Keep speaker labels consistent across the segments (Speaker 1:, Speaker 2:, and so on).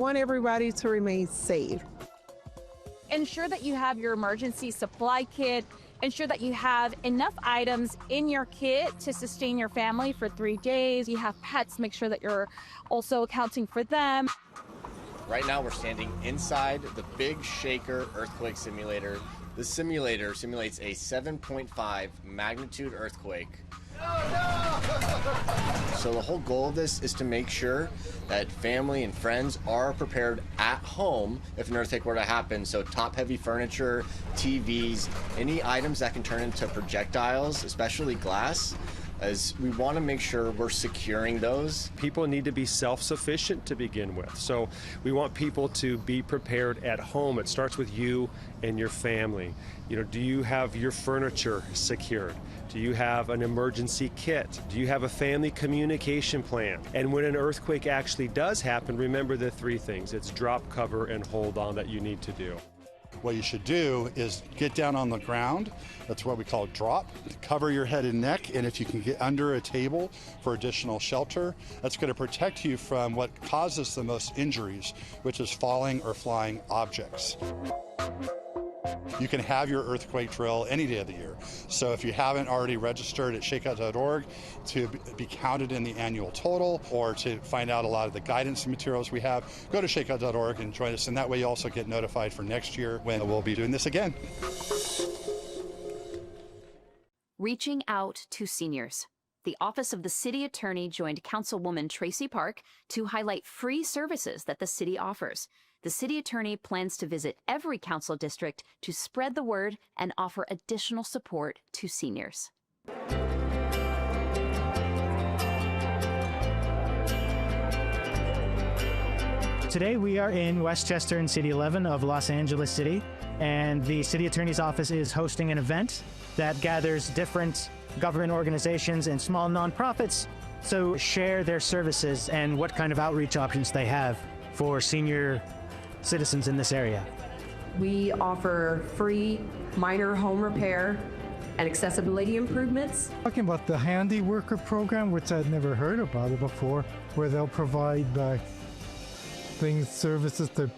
Speaker 1: Want everybody to remain safe.
Speaker 2: Ensure that you have your emergency supply kit. Ensure that you have enough items in your kit to sustain your family for 3 days. You have pets, make sure that you're also accounting for them.
Speaker 3: Right now we're standing inside the Big Shaker earthquake simulator. This simulator simulates a 7.5 magnitude earthquake. So the whole goal of this is to make sure that family and friends are prepared at home if an earthquake were to happen. So top-heavy furniture, TVs, any items that can turn into projectiles, especially glass, as we want to make sure we're securing those.
Speaker 4: People need to be self-sufficient to begin with. So we want people to be prepared at home. It starts with you and your family. You know, do you have your furniture secured? Do you have an emergency kit? Do you have a family communication plan? And when an earthquake actually does happen, remember the 3 things. It's drop, cover, and hold on that you need to do.
Speaker 5: What you should do is get down on the ground. That's what we call drop. Cover your head and neck, and if you can get under a table for additional shelter, that's going to protect you from what causes the most injuries, which is falling or flying objects. You can have your earthquake drill any day of the year. So if you haven't already registered at shakeout.org to be counted in the annual total or to find out a lot of the guidance materials we have, go to shakeout.org and join us. And that way you also get notified for next year when we'll be doing this again.
Speaker 6: Reaching out to seniors. The Office of the City Attorney joined Councilwoman Tracy Park to highlight free services that the city offers. The City Attorney plans to visit every council district to spread the word and offer additional support to seniors.
Speaker 7: Today we are in Westchester and City 11 of Los Angeles City, and the City Attorney's Office is hosting an event that gathers different government organizations and small nonprofits to share their services and what kind of outreach options they have for senior citizens in this area.
Speaker 8: We offer free minor home repair and accessibility improvements.
Speaker 9: Talking about the Handy Worker program, which I'd never heard about it before, where they'll provide services to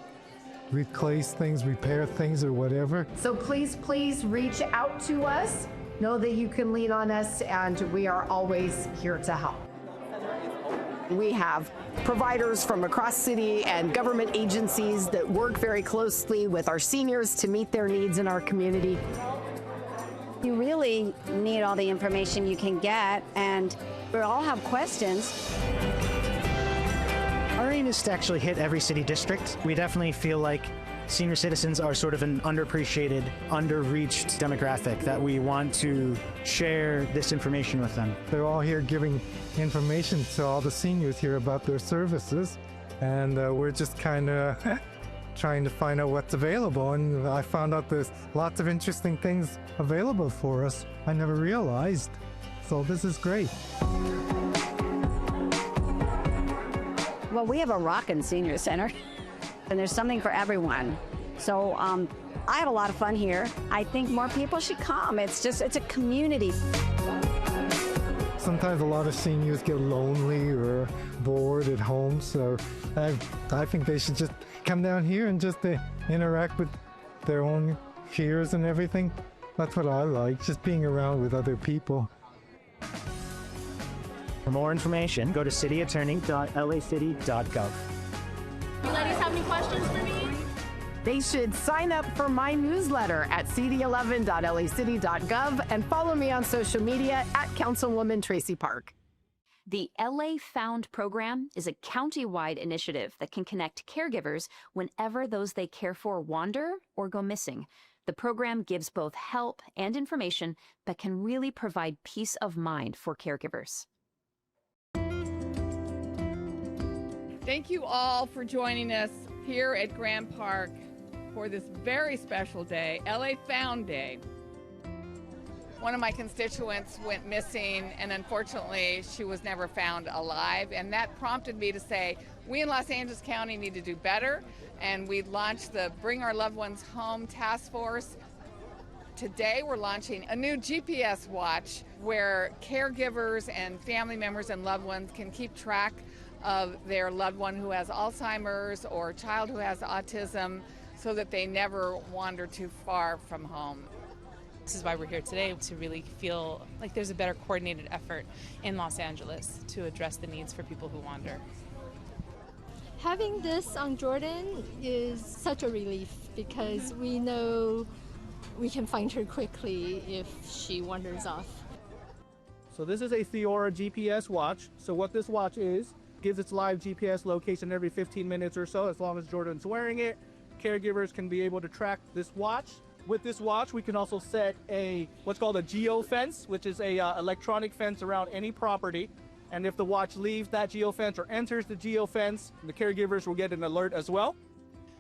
Speaker 9: replace things, repair things, or whatever.
Speaker 10: So please reach out to us. Know that you can lean on us, and we are always here to help.
Speaker 11: We have providers from across city and government agencies that work very closely with our seniors to meet their needs in our community.
Speaker 12: You really need all the information you can get, and we all have questions.
Speaker 7: Our aim is to actually hit every city district. We definitely feel like senior citizens are sort of an underappreciated, underreached demographic that we want to share this information with them.
Speaker 9: They're all here giving information to all the seniors here about their services, and we're just kind of trying to find out what's available, and I found out there's lots of interesting things available for us I never realized, so this is great.
Speaker 12: Well, we have a rockin' senior center, and there's something for everyone. So I have a lot of fun here. I think more people should come. It's a community.
Speaker 9: Sometimes a lot of seniors get lonely or bored at home, so I think they should just come down here and just interact with their own peers and everything. That's what I like, just being around with other people.
Speaker 7: For more information, go to cityattorney.lacity.gov.
Speaker 2: You ladies have any questions for me?
Speaker 11: They should sign up for my newsletter at cd11.lacity.gov and follow me on social media at Councilwoman Tracy Park.
Speaker 6: The LA Found program is a county-wide initiative that can connect caregivers whenever those they care for wander or go missing. The program gives both help and information that can really provide peace of mind for caregivers.
Speaker 13: Thank you all for joining us here at Grand Park for this very special day, LA Found Day. One of my constituents went missing, and unfortunately she was never found alive, and that prompted me to say, we in Los Angeles County need to do better, and we launched the Bring Our Loved Ones Home Task Force. Today we're launching a new GPS watch where caregivers and family members and loved ones can keep track of their loved one who has Alzheimer's or a child who has autism so that they never wander too far from home.
Speaker 14: This is why we're here today, to really feel like there's a better coordinated effort in Los Angeles to address the needs for people who wander.
Speaker 15: Having this on Jordan is such a relief because we know we can find her quickly if she wanders off.
Speaker 16: So this is a Theora GPS watch. So what this watch is, gives its live GPS location every 15 minutes or so, as long as Jordan's wearing it. Caregivers can be able to track this watch. With this watch, we can also set what's called a geo fence, which is a electronic fence around any property. And if the watch leaves that geo fence or enters the geo fence, the caregivers will get an alert as well.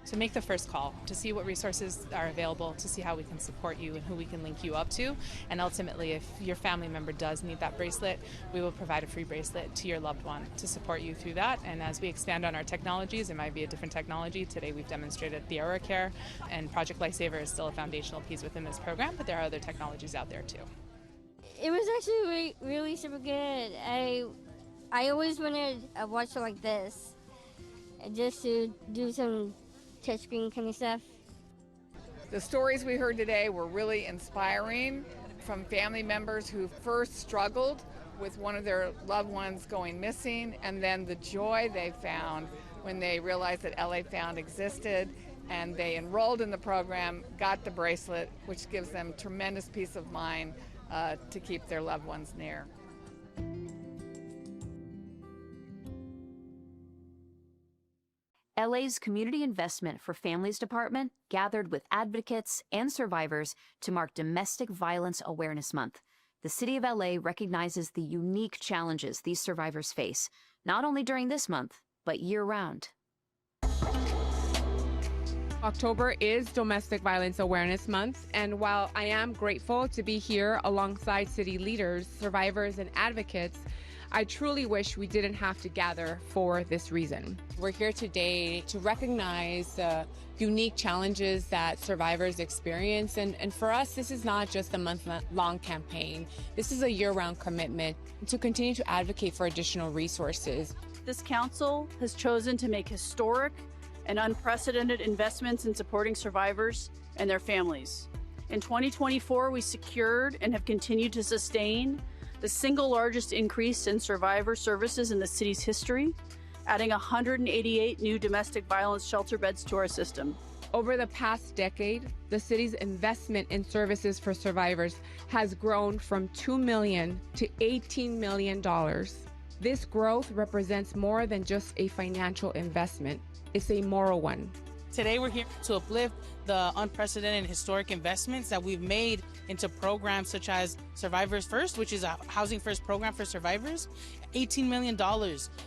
Speaker 14: To make the first call, to see what resources are available, to see how we can support you and who we can link you up to. And ultimately, if your family member does need that bracelet, we will provide a free bracelet to your loved one to support you through that. And as we expand on our technologies, it might be a different technology. Today we've demonstrated Theora Care, and Project Lifesaver is still a foundational piece within this program, but there are other technologies out there too.
Speaker 17: It was actually really super good. I always wanted a watch like this, just to do some touchscreen kind of stuff.
Speaker 13: The stories we heard today were really inspiring from family members who first struggled with one of their loved ones going missing, and then the joy they found when they realized that LA Found existed, and they enrolled in the program, got the bracelet, which gives them tremendous peace of mind to keep their loved ones near.
Speaker 6: LA's Community Investment for Families Department gathered with advocates and survivors to mark Domestic Violence Awareness Month. The City of LA recognizes the unique challenges these survivors face, not only during this month, but year-round.
Speaker 18: October is Domestic Violence Awareness Month, and while I am grateful to be here alongside city leaders, survivors, and advocates, I truly wish we didn't have to gather for this reason.
Speaker 19: We're here today to recognize the unique challenges that survivors experience. And for us, this is not just a month-long campaign. This is a year-round commitment to continue to advocate for additional resources.
Speaker 20: This council has chosen to make historic and unprecedented investments in supporting survivors and their families. In 2024, we secured and have continued to sustain the single largest increase in survivor services in the city's history, adding 188 new domestic violence shelter beds to our system.
Speaker 18: Over the past decade, the city's investment in services for survivors has grown from $2 million to $18 million. This growth represents more than just a financial investment. It's a moral one.
Speaker 21: Today we're here to uplift the unprecedented and historic investments that we've made into programs such as Survivors First, which is a housing first program for survivors. $18 million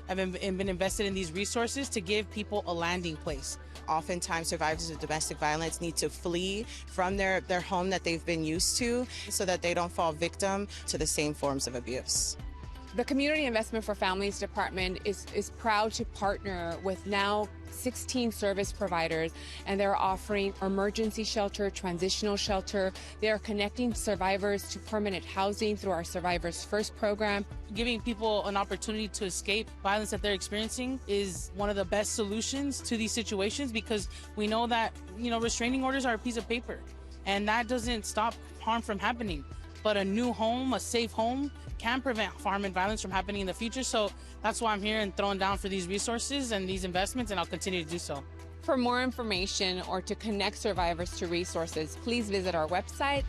Speaker 21: have been invested in these resources to give people a landing place.
Speaker 22: Oftentimes survivors of domestic violence need to flee from their home that they've been used to so that they don't fall victim to the same forms of abuse.
Speaker 18: The Community Investment for Families Department is proud to partner with now 16 service providers, and they're offering emergency shelter, transitional shelter. They are connecting survivors to permanent housing through our Survivors First program.
Speaker 21: Giving people an opportunity to escape violence that they're experiencing is one of the best solutions to these situations, because we know that, restraining orders are a piece of paper, and that doesn't stop harm from happening. But a new home, a safe home, can prevent harm and violence from happening in the future. So that's why I'm here and throwing down for these resources and these investments, and I'll continue to do so.
Speaker 18: For more information or to connect survivors to resources, please visit our website.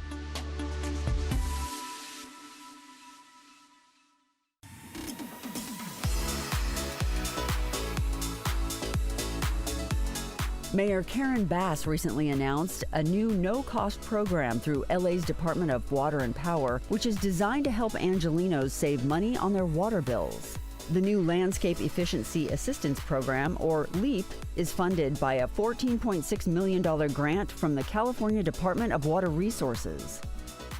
Speaker 23: Mayor Karen Bass recently announced a new no-cost program through LA's Department of Water and Power, which is designed to help Angelenos save money on their water bills. The new Landscape Efficiency Assistance Program, or LEAP, is funded by a $14.6 million grant from the California Department of Water Resources.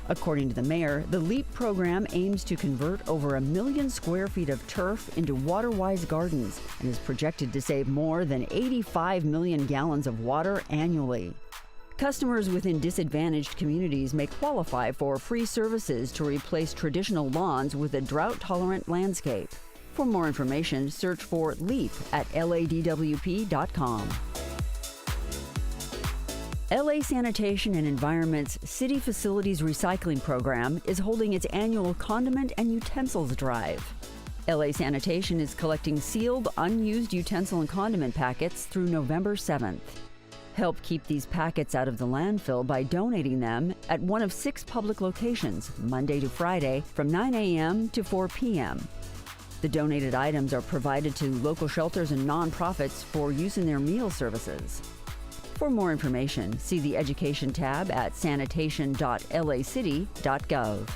Speaker 23: According to the mayor, the LEAP program aims to convert over 1 million square feet of turf into water-wise gardens and is projected to save more than 85 million gallons of water annually. Customers within disadvantaged communities may qualify for free services to replace traditional lawns with a drought-tolerant landscape. For more information, search for LEAP at ladwp.com. LA Sanitation and Environment's City Facilities Recycling Program is holding its annual condiment and utensils drive. LA Sanitation is collecting sealed, unused utensil and condiment packets through November 7th. Help keep these packets out of the landfill by donating them at one of 6 public locations, Monday to Friday, from 9 a.m. to 4 p.m. The donated items are provided to local shelters and nonprofits for use in their meal services. For more information, see the Education tab at sanitation.lacity.gov.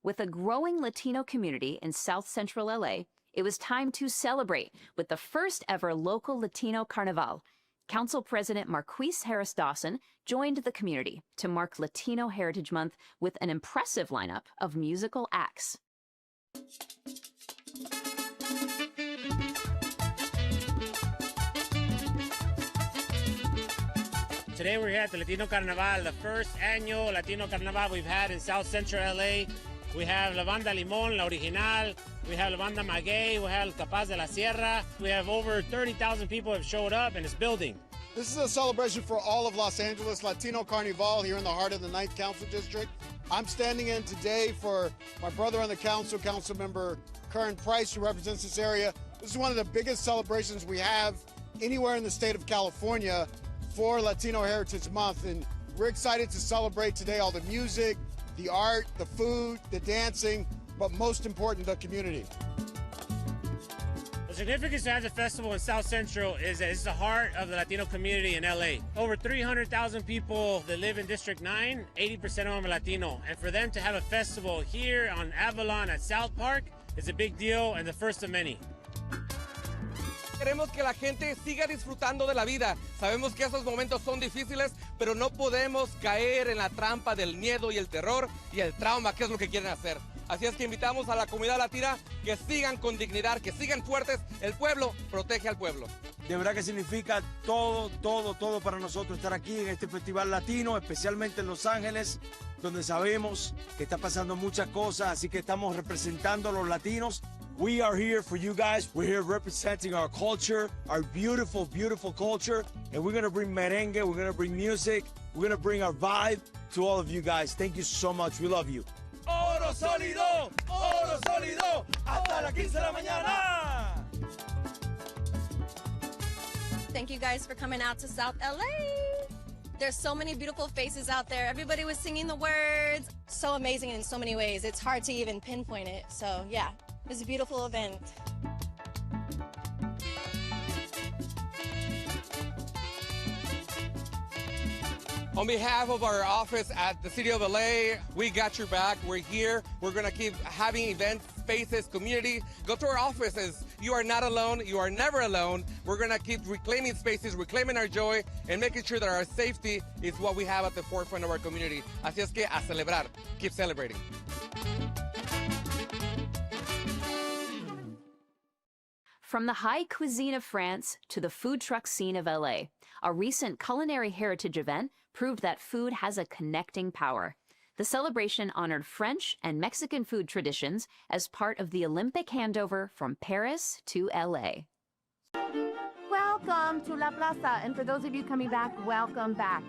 Speaker 6: With a growing Latino community in South Central LA, it was time to celebrate with the first ever local Latino Carnival. Council President Marquise Harris Dawson joined the community to mark Latino Heritage Month with an impressive lineup of musical acts.
Speaker 1: Today we're here at the Latino Carnaval, the first annual Latino Carnaval we've had in South Central LA. We have La Banda Limón, La Original, we have La Banda Maguey, we have Capaz de la Sierra. We have over 30,000 people have showed up and it's building.
Speaker 3: This is a celebration for all of Los Angeles, Latino Carnival here in the heart of the 9th Council District. I'm standing in today for my brother on the council, Councilmember Curran Price, who represents this area. This is one of the biggest celebrations we have anywhere in the state of California for Latino Heritage Month. And we're excited to celebrate today all the music, the art, the food, the dancing, but most important, the community.
Speaker 1: The significance to have the festival in South Central is that it's the heart of the Latino community in LA. Over 300,000 people that live in District 9, 80% of them are Latino. And for them to have a festival here on Avalon at South Park is a big deal and the first of many.
Speaker 4: Queremos que la gente siga disfrutando de la vida. Sabemos que esos momentos son difíciles, pero no podemos caer en la trampa del miedo y el terror y el trauma, que es lo que quieren hacer. Así es que invitamos a la comunidad latina que sigan con dignidad, que sigan fuertes. El pueblo protege al pueblo.
Speaker 24: De verdad que significa todo para nosotros estar aquí en este festival latino, especialmente en Los Ángeles, donde sabemos que está pasando muchas cosas, así que estamos representando a los latinos. We are here for you guys. We're here representing our culture, our beautiful, beautiful culture. And we're going to bring merengue, we're going to bring music, we're going to bring our vibe to all of you guys. Thank you so much. We love you.
Speaker 4: ¡Oro sólido! ¡Oro sólido! ¡Hasta las 15 de la mañana!
Speaker 25: Thank you guys for coming out to South LA. There's so many beautiful faces out there. Everybody was singing the words. So amazing in so many ways. It's hard to even pinpoint it. So yeah. It's a beautiful event.
Speaker 4: On behalf of our office at the City of LA, we got your back. We're here. We're going to keep having events, spaces, community. Go to our offices. You are not alone. You are never alone. We're going to keep reclaiming spaces, reclaiming our joy, and making sure that our safety is what we have at the forefront of our community. Así es que a celebrar. Keep celebrating.
Speaker 6: From the high cuisine of France to the food truck scene of LA, a recent culinary heritage event proved that food has a connecting power. The celebration honored French and Mexican food traditions as part of the Olympic handover from Paris to LA.
Speaker 26: Welcome to La Plaza, and for those of you coming back, welcome back.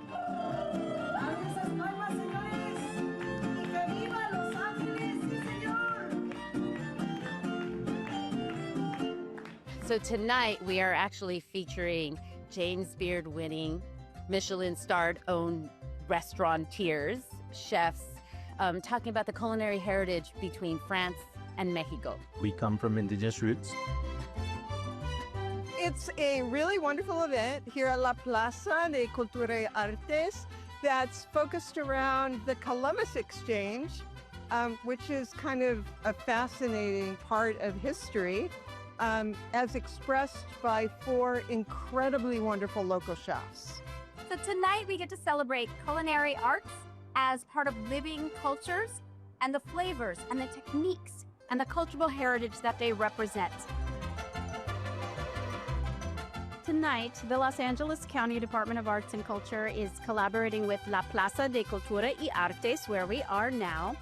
Speaker 27: So tonight we are actually featuring James Beard winning, Michelin-starred owned restaurateurs, chefs, talking about the culinary heritage between France and Mexico.
Speaker 28: We come from indigenous roots.
Speaker 29: It's a really wonderful event here at La Plaza de Cultura y Artes that's focused around the Columbus Exchange, which is kind of a fascinating part of history. As expressed by 4 incredibly wonderful local chefs.
Speaker 26: So tonight we get to celebrate culinary arts as part of living cultures and the flavors and the techniques and the cultural heritage that they represent. Tonight, the Los Angeles County Department of Arts and Culture is collaborating with La Plaza de Cultura y Artes, where we are now,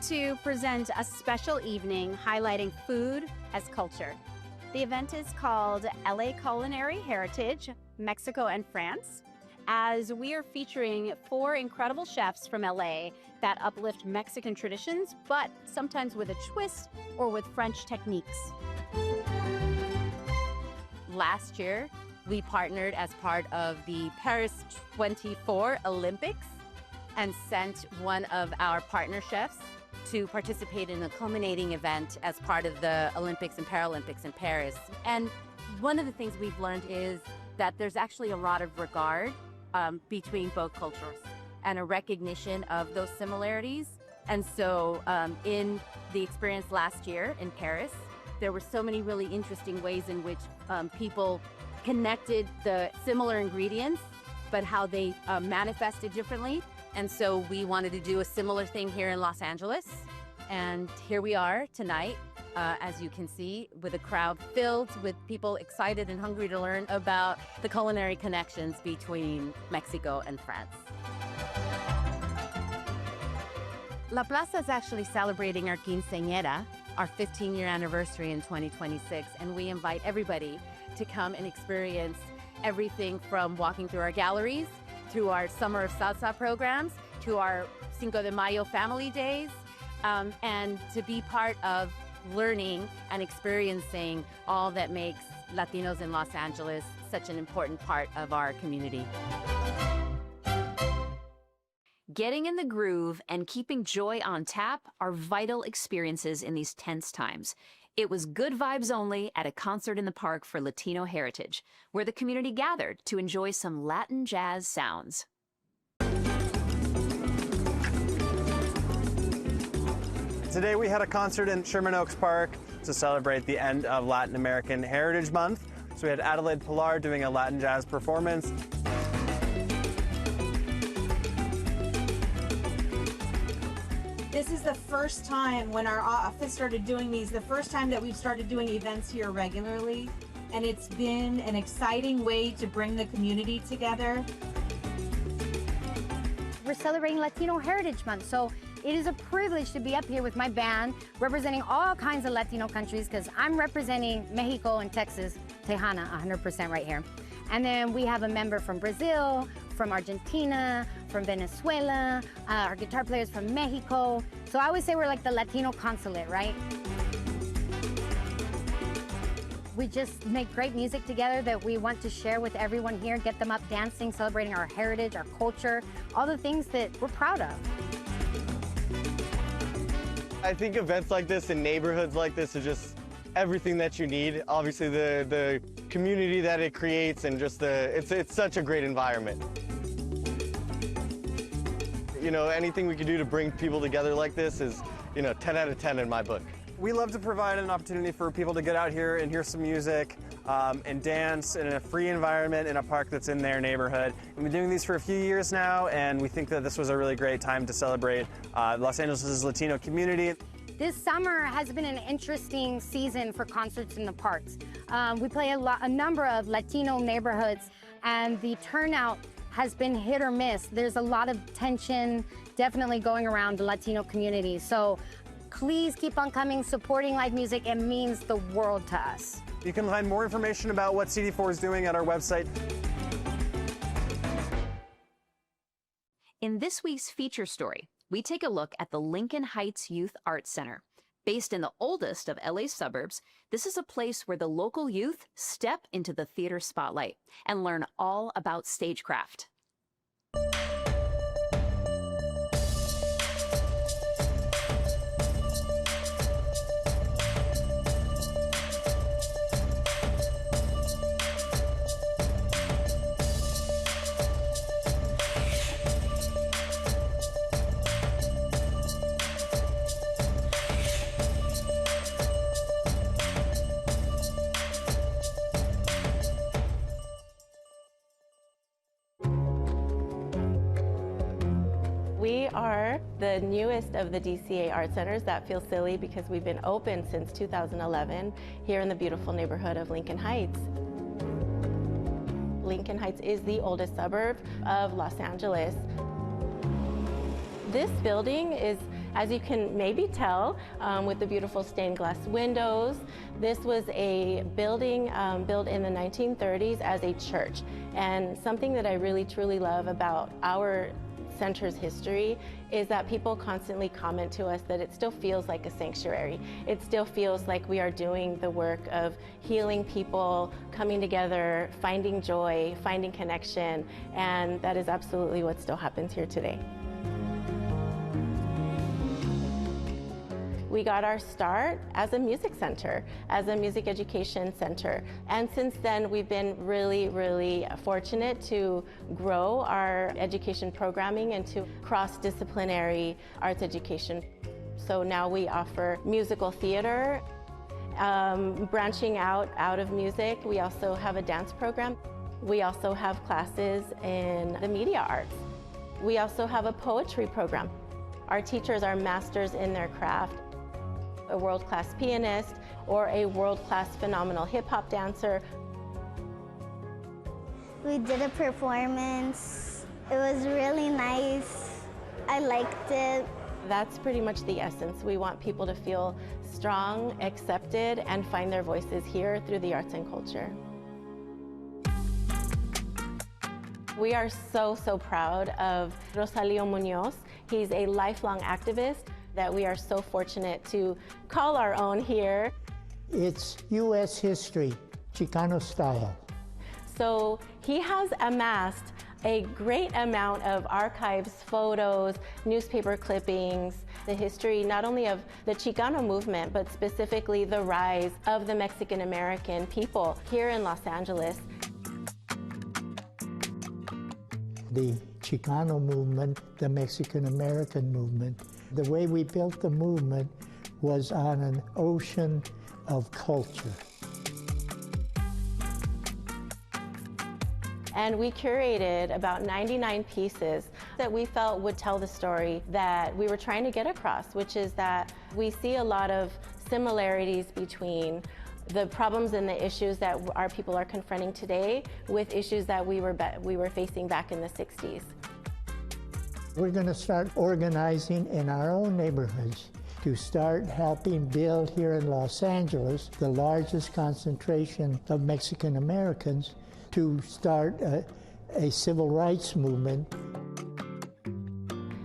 Speaker 26: to present a special evening highlighting food as culture. The event is called LA Culinary Heritage, Mexico and France, as we are featuring 4 incredible chefs from LA that uplift Mexican traditions, but sometimes with a twist or with French techniques.
Speaker 27: Last year, we partnered as part of the Paris 24 Olympics and sent one of our partner chefs to participate in a culminating event as part of the Olympics and Paralympics in Paris. And one of the things we've learned is that there's actually a lot of regard between both cultures and a recognition of those similarities. And so in the experience last year in Paris, there were so many really interesting ways in which people connected the similar ingredients, but how they manifested differently. And so we wanted to do a similar thing here in Los Angeles. And here we are tonight, as you can see, with a crowd filled with people excited and hungry to learn about the culinary connections between Mexico and France. La Plaza is actually celebrating our quinceañera, our 15-year anniversary in 2026, and we invite everybody to come and experience everything from walking through our galleries, through our Summer of Salsa programs, to our Cinco de Mayo family days, and to be part of learning and experiencing all that makes Latinos in Los Angeles such an important part of our community.
Speaker 6: Getting in the groove and keeping joy on tap are vital experiences in these tense times. It was good vibes only at a concert in the park for Latino Heritage, where the community gathered to enjoy some Latin jazz sounds.
Speaker 2: Today we had a concert in Sherman Oaks Park to celebrate the end of Latin American Heritage Month. So we had Adelaide Pilar doing a Latin jazz performance.
Speaker 5: This is the first time when our office started doing these, the first time that we've started doing events here regularly. And it's been an exciting way to bring the community together.
Speaker 7: We're celebrating Latino Heritage Month, so it is a privilege to be up here with my band, representing all kinds of Latino countries, because I'm representing Mexico and Texas, Tejana, 100% right here. And then we have a member from Brazil, from Argentina, from Venezuela, our guitar players from Mexico. So I always say we're like the Latino consulate, right? We just make great music together that we want to share with everyone here, get them up dancing, celebrating our heritage, our culture, all the things that we're proud of.
Speaker 2: I think events like this and neighborhoods like this are just everything that you need. Obviously the community that it creates and just it's such a great environment. You know, anything we can do to bring people together like this is, 10 out of 10 in my book. We love to provide an opportunity for people to get out here and hear some music and dance in a free environment in a park that's in their neighborhood. We've been doing these for a few years now, and we think that this was a really great time to celebrate Los Angeles' Latino community.
Speaker 7: This summer has been an interesting season for concerts in the parks. We play a number of Latino neighborhoods, and the turnout has been hit or miss. There's a lot of tension definitely going around the Latino community. So please keep on coming, supporting live music. It means the world to us.
Speaker 2: You can find more information about what CD4 is doing at our website.
Speaker 6: In this week's feature story, we take a look at the Lincoln Heights Youth Arts Center. Based in the oldest of LA's suburbs, this is a place where the local youth step into the theater spotlight and learn all about stagecraft.
Speaker 8: We are the newest of the DCA Art Centers. That feels silly because we've been open since 2011 here in the beautiful neighborhood of Lincoln Heights. Lincoln Heights is the oldest suburb of Los Angeles. This building is, as you can maybe tell, with the beautiful stained glass windows, this was a building built in the 1930s as a church. And something that I really truly love about our center's history is that people constantly comment to us that it still feels like a sanctuary. It still feels like we are doing the work of healing people, coming together, finding joy, finding connection, and that is absolutely what still happens here today. We got our start as a music center, as a music education center. And since then, we've been really, really fortunate to grow our education programming into cross-disciplinary arts education. So now we offer musical theater, branching out of music. We also have a dance program. We also have classes in the media arts. We also have a poetry program. Our teachers are masters in their craft. A world-class pianist or a world-class phenomenal hip-hop dancer.
Speaker 9: We did a performance. It was really nice. I liked it.
Speaker 8: That's pretty much the essence. We want people to feel strong, accepted, and find their voices here through the arts and culture. We are so, so proud of Rosalio Munoz. He's a lifelong activist that we are so fortunate to call our own here.
Speaker 10: It's U.S. history, Chicano style.
Speaker 8: So he has amassed a great amount of archives, photos, newspaper clippings, the history not only of the Chicano movement, but specifically the rise of the Mexican American people here in Los Angeles.
Speaker 10: The Chicano movement, the Mexican American movement, the way we built the movement was on an ocean of culture.
Speaker 8: And we curated about 99 pieces that we felt would tell the story that we were trying to get across, which is that we see a lot of similarities between the problems and the issues that our people are confronting today with issues that we were facing back in the 60s.
Speaker 10: We're going to start organizing in our own neighborhoods to start helping build here in Los Angeles the largest concentration of Mexican Americans to start a civil rights movement.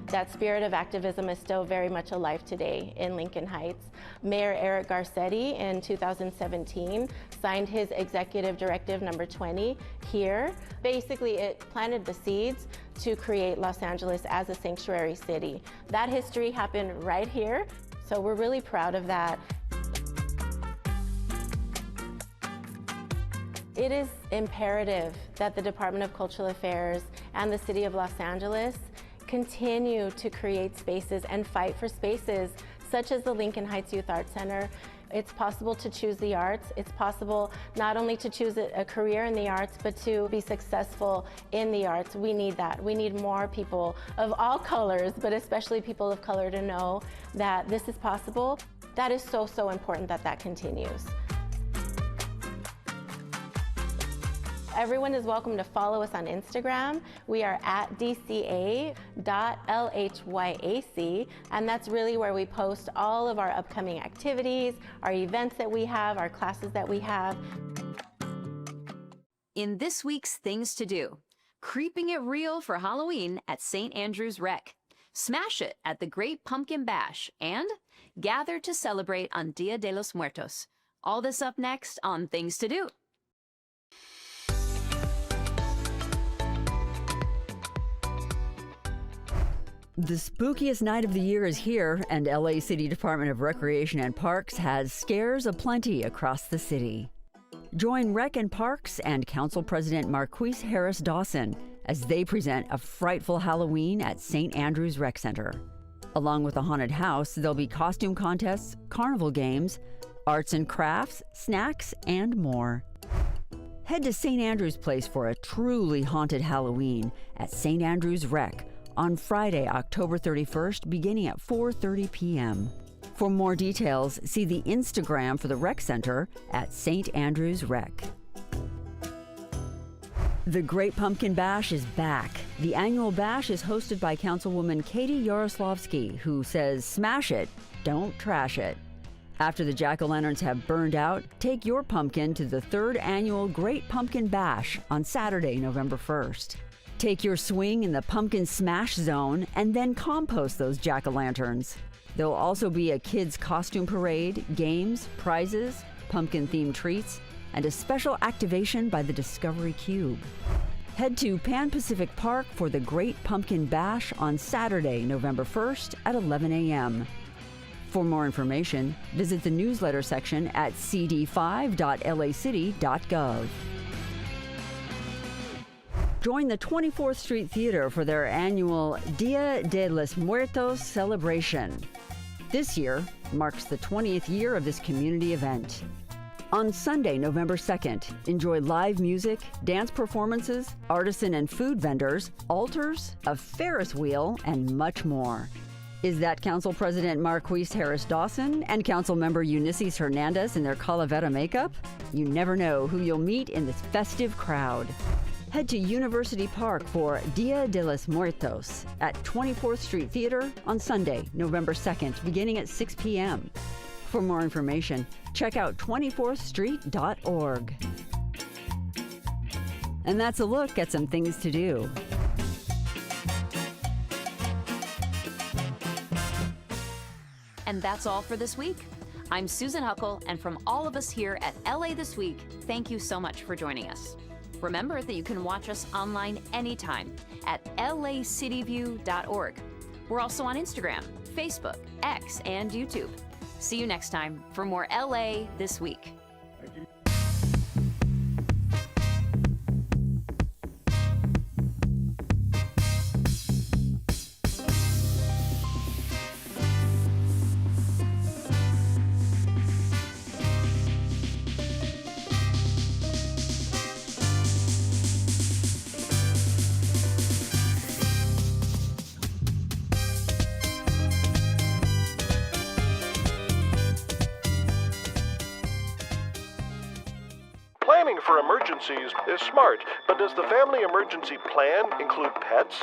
Speaker 8: That spirit of activism is still very much alive today in Lincoln Heights. Mayor Eric Garcetti in 2017 signed his executive directive number 20 here. Basically, it planted the seeds to create Los Angeles as a sanctuary city. That history happened right here, so we're really proud of that. It is imperative that the Department of Cultural Affairs and the City of Los Angeles continue to create spaces and fight for spaces such as the Lincoln Heights Youth Arts Center. It's possible to choose the arts. It's possible not only to choose a career in the arts, but to be successful in the arts. We need that. We need more people of all colors, but especially people of color, to know that this is possible. That is so, so important that that continues. Everyone is welcome to follow us on Instagram. We are at dca.lhyac, and that's really where we post all of our upcoming activities, our events that we have, our classes that we have.
Speaker 6: In this week's Things to Do, creeping it real for Halloween at St. Andrew's Rec, smash it at the Great Pumpkin Bash, and gather to celebrate on Dia de los Muertos. All this up next on Things to Do.
Speaker 23: The spookiest night of the year is here, and LA City Department of Recreation and Parks has scares aplenty across the city. Join Rec and Parks and Council President Marquise Harris Dawson as they present a frightful Halloween at St. Andrew's Rec Center. Along with a haunted house, there'll be costume contests, carnival games, arts and crafts, snacks, and more. Head to St. Andrew's Place for a truly haunted Halloween at St. Andrew's Rec on Friday, October 31st, beginning at 4:30 p.m. For more details, see the Instagram for the Rec Center at St. Andrew's Rec. The Great Pumpkin Bash is back. The annual bash is hosted by Councilwoman Katie Yaroslavsky, who says, smash it, don't trash it. After the jack-o'-lanterns have burned out, take your pumpkin to the 3rd annual Great Pumpkin Bash on Saturday, November 1st. Take your swing in the pumpkin smash zone and then compost those jack-o'-lanterns. There'll also be a kids' costume parade, games, prizes, pumpkin-themed treats, and a special activation by the Discovery Cube. Head to Pan Pacific Park for the Great Pumpkin Bash on Saturday, November 1st at 11 a.m. For more information, visit the newsletter section at cd5.lacity.gov. Join the 24th Street Theater for their annual Dia de los Muertos celebration. This year marks the 20th year of this community event. On Sunday, November 2nd, enjoy live music, dance performances, artisan and food vendors, altars, a Ferris wheel, and much more. Is that Council President Marquise Harris Dawson and Council Member Eunices Hernandez in their Calavera makeup? You never know who you'll meet in this festive crowd. Head to University Park for Dia de los Muertos at 24th Street Theater on Sunday, November 2nd, beginning at 6 p.m. For more information, check out 24thstreet.org. And that's a look at some things to do.
Speaker 6: And that's all for this week. I'm Susan Huckle, and from all of us here at LA This Week, thank you so much for joining us. Remember that you can watch us online anytime at lacityview.org. We're also on Instagram, Facebook, X, and YouTube. See you next time for more LA This Week.
Speaker 11: Planning for emergencies is smart, but does the family emergency plan include pets?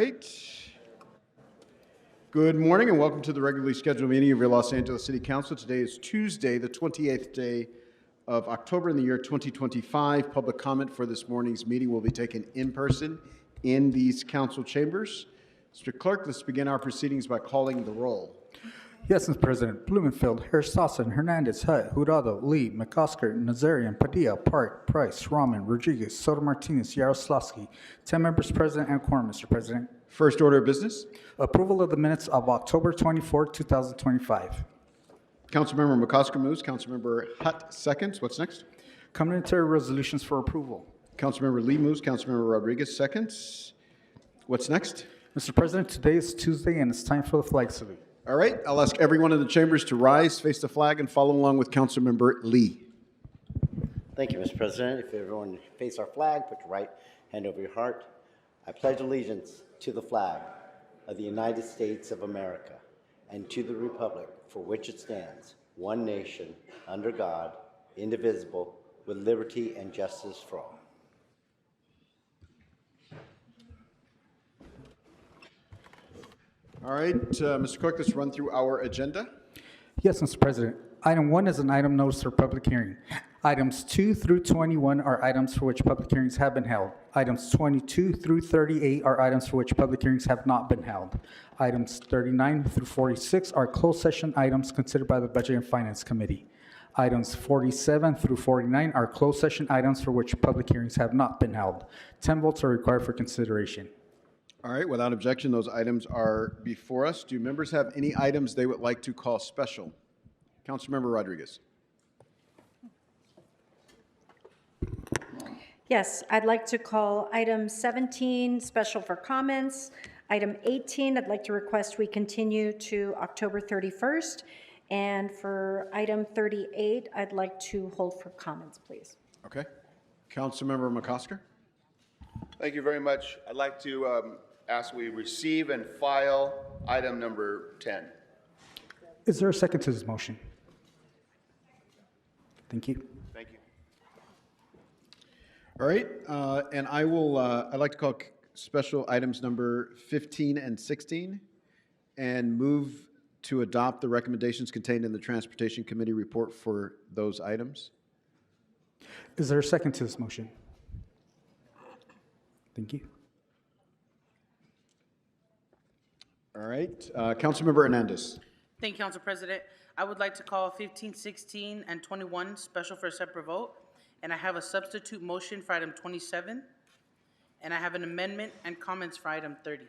Speaker 12: right. Good morning and welcome to the regularly scheduled meeting of your Los Angeles City Council. Today is Tuesday, the 28th day of October in the year 2025. Public comment for this morning's meeting will be taken in person in these council chambers. Mr. Clerk, let's begin our proceedings by calling the roll.
Speaker 13: Yes, Mr. President. Blumenfield, Harris-Dawson, Hernandez, Hutt, Jurado, Lee, McOsker, Nazarian, Padilla, Park, Price, Rahman, Rodriguez, Soto Martinez, Yaroslavsky. 10 members present and quorum, Mr. President.
Speaker 12: First order of business.
Speaker 13: Approval of the minutes of October 24, 2025.
Speaker 12: Councilmember McOsker moves. Councilmember Hutt seconds. What's next?
Speaker 13: Communitary resolutions for approval.
Speaker 12: Councilmember Lee moves. Councilmember Rodriguez seconds. What's next?
Speaker 13: Mr. President, today is Tuesday and it's time for the flag salute.
Speaker 12: All right, I'll ask everyone in the chambers to rise, face the flag, and follow along with Councilmember Lee.
Speaker 14: Thank you, Mr. President. If everyone face our flag, put your right hand over your heart. I pledge allegiance to the flag of the United States of America and to the republic for which it stands, one nation, under God, indivisible, with liberty and justice for all.
Speaker 12: All right, Mr. Clerk, let's run through our agenda.
Speaker 13: Yes, Mr. President. Item 1 is an item notice for public hearing. Items 2 through 21 are items for which public hearings have been held. Items 22 through 38 are items for which public hearings have not been held. Items 39 through 46 are closed session items considered by the Budget and Finance Committee. Items 47 through 49 are closed session items for which public hearings have not been held. 10 votes are required for consideration.
Speaker 12: All right, without objection, those items are before us. Do members have any items they would like to call special? Councilmember Rodriguez.
Speaker 15: Yes, I'd like to call item 17 special for comments. Item 18, I'd like to request we continue to October 31st. And for item 38, I'd like to hold for comments, please.
Speaker 12: Okay. Councilmember McOsker.
Speaker 16: Thank you very much. I'd like to ask we receive and file item number 10.
Speaker 13: Is there a second to this motion? Thank you.
Speaker 16: Thank you.
Speaker 12: All right, and I will, I'd like to call special items number 15 and 16 and move to adopt the recommendations contained in the Transportation Committee report for those items.
Speaker 13: Is there a second to this motion? Thank you.
Speaker 12: All right, Councilmember Hernandez.
Speaker 21: Thank you, Council President. I would like to call 15, 16, and 21 special for a separate vote. And I have a substitute motion for item 27. And I have an amendment and comments for item 30.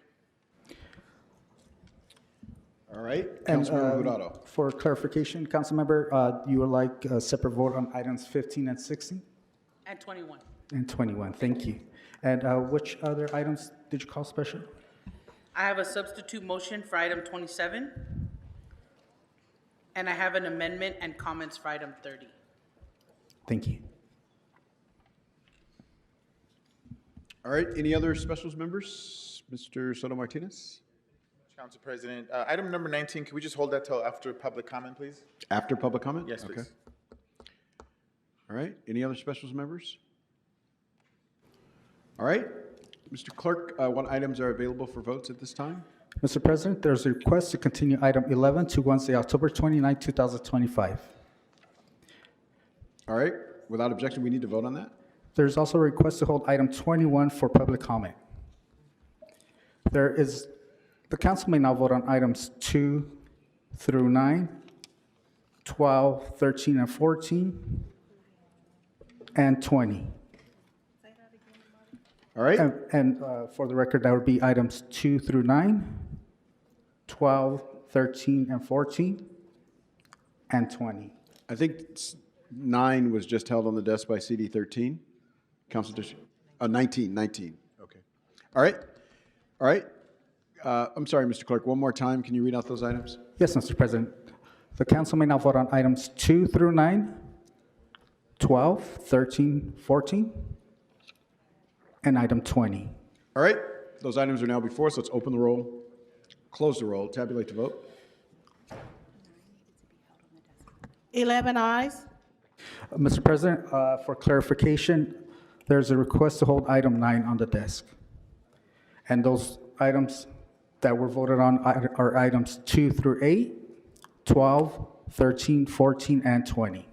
Speaker 12: All right,
Speaker 13: And
Speaker 12: Councilmember Jurado.
Speaker 13: for clarification, Councilmember, you would like a separate vote on items 15 and 16?
Speaker 21: And 21.
Speaker 13: And 21, thank you. And which other items did you call special?
Speaker 21: I have a substitute motion for item 27. And I have an amendment and comments for item 30.
Speaker 13: Thank you.
Speaker 12: All right, any other specials members? Mr. Soto Martinez?
Speaker 17: Council President, item number 19, can we just hold that till after public comment, please?
Speaker 12: After public comment?
Speaker 17: Yes, please.
Speaker 12: Okay. All right, any other specials members? All right, Mr. Clerk, what items are available for votes at this time?
Speaker 13: Mr. President, there's a request to continue item 11 to Wednesday, October 29, 2025.
Speaker 12: All right, without objection, we need to vote on that?
Speaker 13: There's also a request to hold item 21 for public comment. The council may now vote on items 2 through 9, 12, 13, and 14, and 20.
Speaker 12: All right.
Speaker 13: And for the record, that would be items 2 through 9, 12, 13, and 14, and 20.
Speaker 12: I think 9 was just held on the desk by CD 13. Council District, 19. Okay. All right. All right. I'm sorry, Mr. Clerk, one more time. Can you read out those items?
Speaker 13: Yes, Mr. President. The council may now vote on items 2 through 9, 12, 13, 14, and item 20.
Speaker 12: All right. Those items are now before us. Let's open the roll, close the roll, tabulate the vote.
Speaker 21: 11 ayes.
Speaker 13: Mr. President, for clarification, there's a request to hold item 9 on the desk. And those items that were voted on are items 2 through 8, 12, 13, 14, and 20.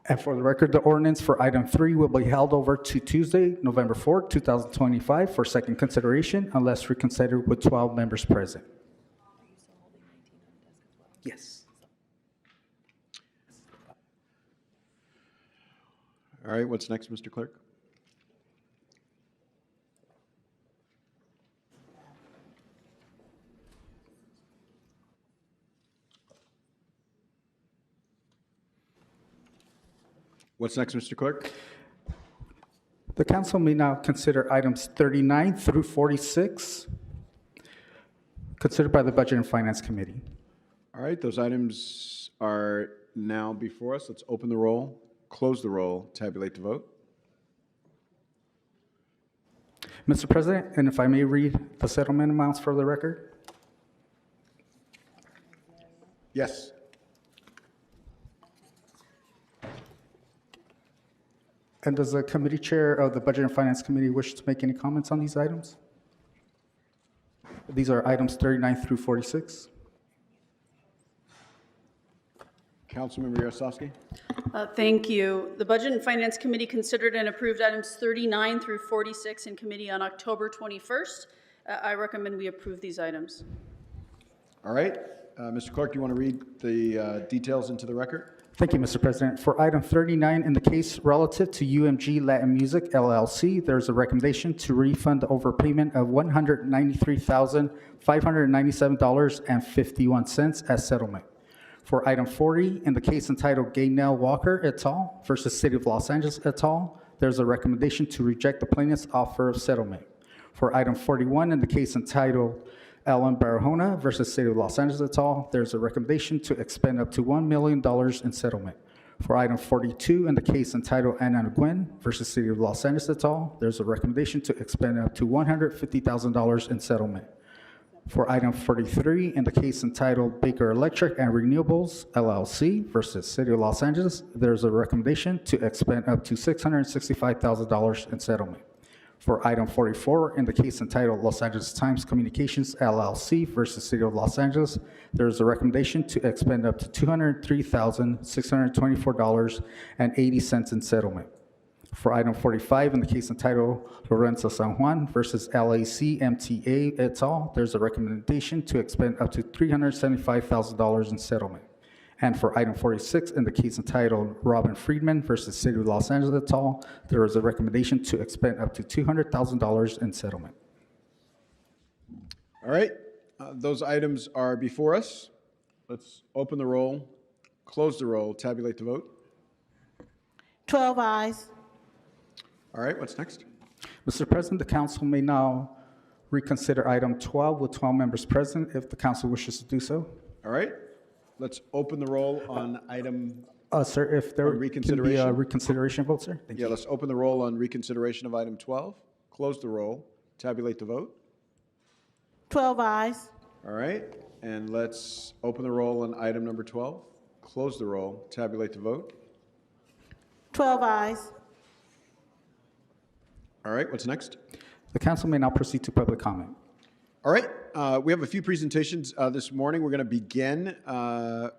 Speaker 13: And for the record, the ordinance for item 3 will be held over to Tuesday, November 4th, 2025 for second consideration unless reconsidered with 12 members present. Yes.
Speaker 12: All right, what's next, Mr. Clerk? What's next, Mr. Clerk?
Speaker 13: The council may now consider items 39 through 46, considered by the Budget and Finance Committee.
Speaker 12: All right, those items are now before us. Let's open the roll, close the roll, tabulate the vote.
Speaker 13: Mr. President, and if I may read the settlement amounts for the record?
Speaker 12: Yes.
Speaker 13: And does the committee chair of the Budget and Finance Committee wish to make any comments on these items? These are items 39 through 46.
Speaker 12: Councilmember Yaroslavsky.
Speaker 1: Thank you. The Budget and Finance Committee considered and approved items 39 through 46 in committee on October 21st. I recommend we approve these items.
Speaker 12: All right. Mr. Clerk, you want to read the details into the record?
Speaker 13: Thank you, Mr. President. For item 39, in the case relative to UMG Latin Music LLC, there's a recommendation to refund the overpayment of $193,597.51 as settlement. For item 40, in the case entitled Gaynell Walker et al. Versus City of Los Angeles et al., there's a recommendation to reject the plaintiff's offer of settlement. For item 41, in the case entitled Ellen Barahona versus City of Los Angeles et al., there's a recommendation to expend up to $1 million in settlement. For item 42, in the case entitled Anna Nguyen versus City of Los Angeles et al., there's a recommendation to expend up to $150,000 in settlement. For item 43, in the case entitled Baker Electric and Renewables LLC versus City of Los Angeles, there's a recommendation to expend up to $665,000 in settlement. For item 44, in the case entitled Los Angeles Times Communications LLC versus City of Los Angeles, there is a recommendation to expend up to $203,624.80 in settlement. For item 45, in the case entitled Lorenzo San Juan versus LAC MTA et al., there's a recommendation to expend up to $375,000 in settlement. And for item 46, in the case entitled Robin Friedman versus City of Los Angeles et al., there is a recommendation to expend up to $200,000 in settlement.
Speaker 12: All right, those items are before us. Let's open the roll, close the roll, tabulate the vote.
Speaker 3: 12 ayes.
Speaker 12: All right, what's next?
Speaker 13: Mr. President, the council may now reconsider item 12 with 12 members present if the council wishes to do so.
Speaker 12: All right, let's open the roll on item.
Speaker 13: Sir, if there can be a reconsideration vote, sir. Thank you.
Speaker 12: Let's open the roll on reconsideration of item 12, close the roll, tabulate the vote.
Speaker 3: 12 ayes.
Speaker 12: All right, and let's open the roll on item number 12, close the roll, tabulate the vote.
Speaker 3: 12 ayes.
Speaker 12: All right, what's next?
Speaker 13: The council may now proceed to public comment.
Speaker 12: All right, we have a few presentations this morning. We're going to begin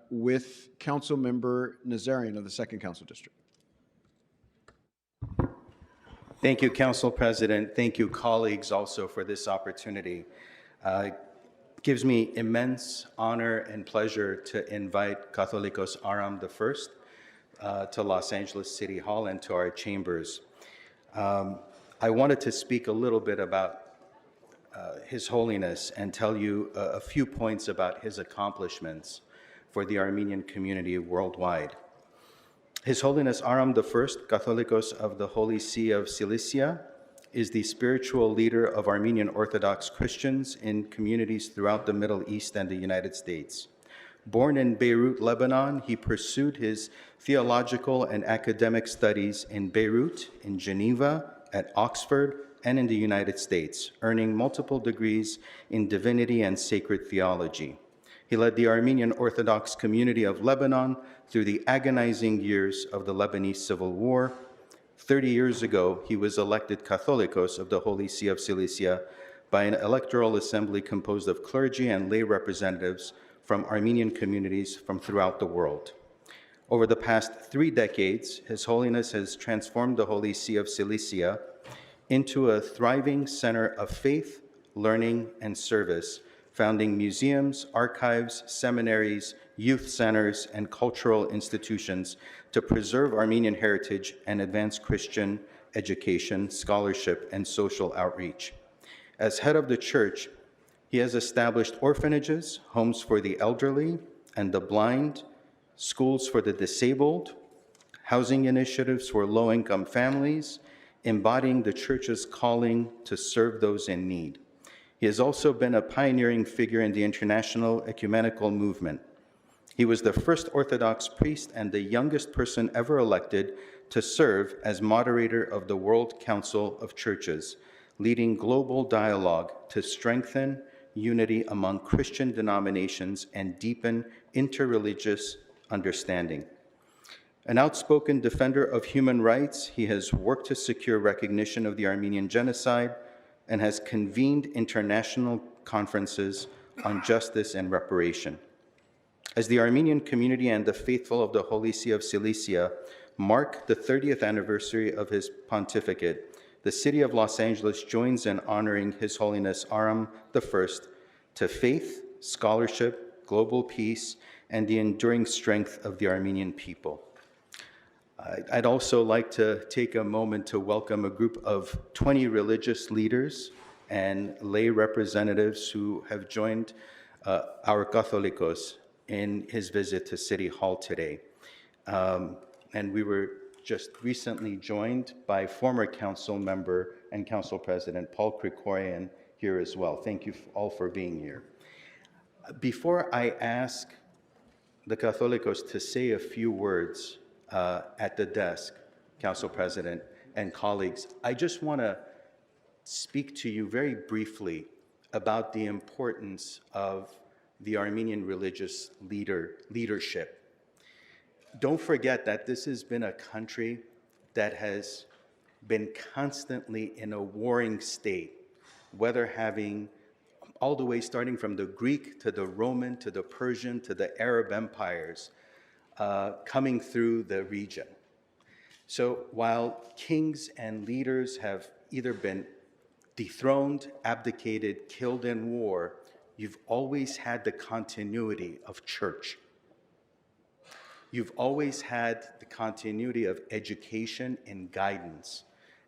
Speaker 12: with Council Member Nazarian of the 2nd Council District.
Speaker 4: Thank you, Council President. Thank you, colleagues, also for this opportunity. It gives me immense honor and pleasure to invite Catholicos Aram I to Los Angeles City Hall and to our chambers. I wanted to speak a little bit about His Holiness and tell you a few points about his accomplishments for the Armenian community worldwide. His Holiness Aram I, Catholicos of the Holy See of Cilicia, is the spiritual leader of Armenian Orthodox Christians in communities throughout the Middle East and the United States. Born in Beirut, Lebanon, he pursued his theological and academic studies in Beirut, in Geneva, at Oxford, and in the United States, earning multiple degrees in divinity and sacred theology. He led the Armenian Orthodox community of Lebanon through the agonizing years of the Lebanese Civil War, 30 years ago, he was elected Catholicos of the Holy See of Cilicia by an electoral assembly composed of clergy and lay representatives from Armenian communities from throughout the world. Over the past 3 decades, His Holiness has transformed the Holy See of Cilicia into a thriving center of faith, learning, and service, founding museums, archives, seminaries, youth centers, and cultural institutions to preserve Armenian heritage and advance Christian education, scholarship, and social outreach. As head of the Church, he has established orphanages, homes for the elderly and the blind, schools for the disabled, housing initiatives for low-income families, embodying the Church's calling to serve those in need. He has also been a pioneering figure in the international ecumenical movement. He was the first Orthodox priest and the youngest person ever elected to serve as moderator of the World Council of Churches, leading global dialogue to strengthen unity among Christian denominations and deepen interreligious understanding. An outspoken defender of human rights, he has worked to secure recognition of the Armenian genocide and has convened international conferences on justice and reparation. As the Armenian community and the faithful of the Holy See of Cilicia mark the 30th anniversary of his pontificate, the city of Los Angeles joins in honoring His Holiness Aram I to faith, scholarship, global peace, and the enduring strength of the Armenian people. I'd also like to take a moment to welcome a group of 20 religious leaders and lay representatives who have joined our Catholicos in his visit to City Hall today. And we were just recently joined by former council member and council president Paul Krikorian here as well. Thank you all for being here. Before I ask the Catholicos to say a few words at the desk, Council President and colleagues, I just want to speak to you very briefly about the importance of the Armenian religious leadership. Don't forget that this has been a country that has been constantly in a warring state, whether having all the way starting from the Greek to the Roman to the Persian to the Arab empires coming through the region. So while kings and leaders have either been dethroned, abdicated, killed in war, you've always had the continuity of church. You've always had the continuity of education and guidance,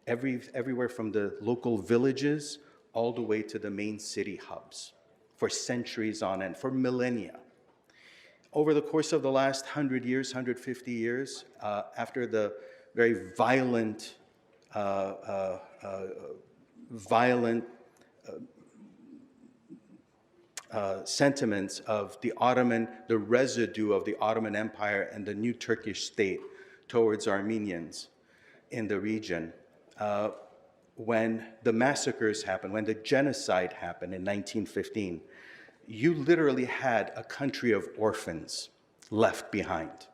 Speaker 4: everywhere from the local villages all the way to the main city hubs, for centuries on end, for millennia. Over the course of the last 100 years, 150 years, after the very violent sentiments of the residue of the Ottoman Empire and the new Turkish state towards Armenians in the region, when the massacres happened, when the genocide happened in 1915, you literally had a country of orphans left behind.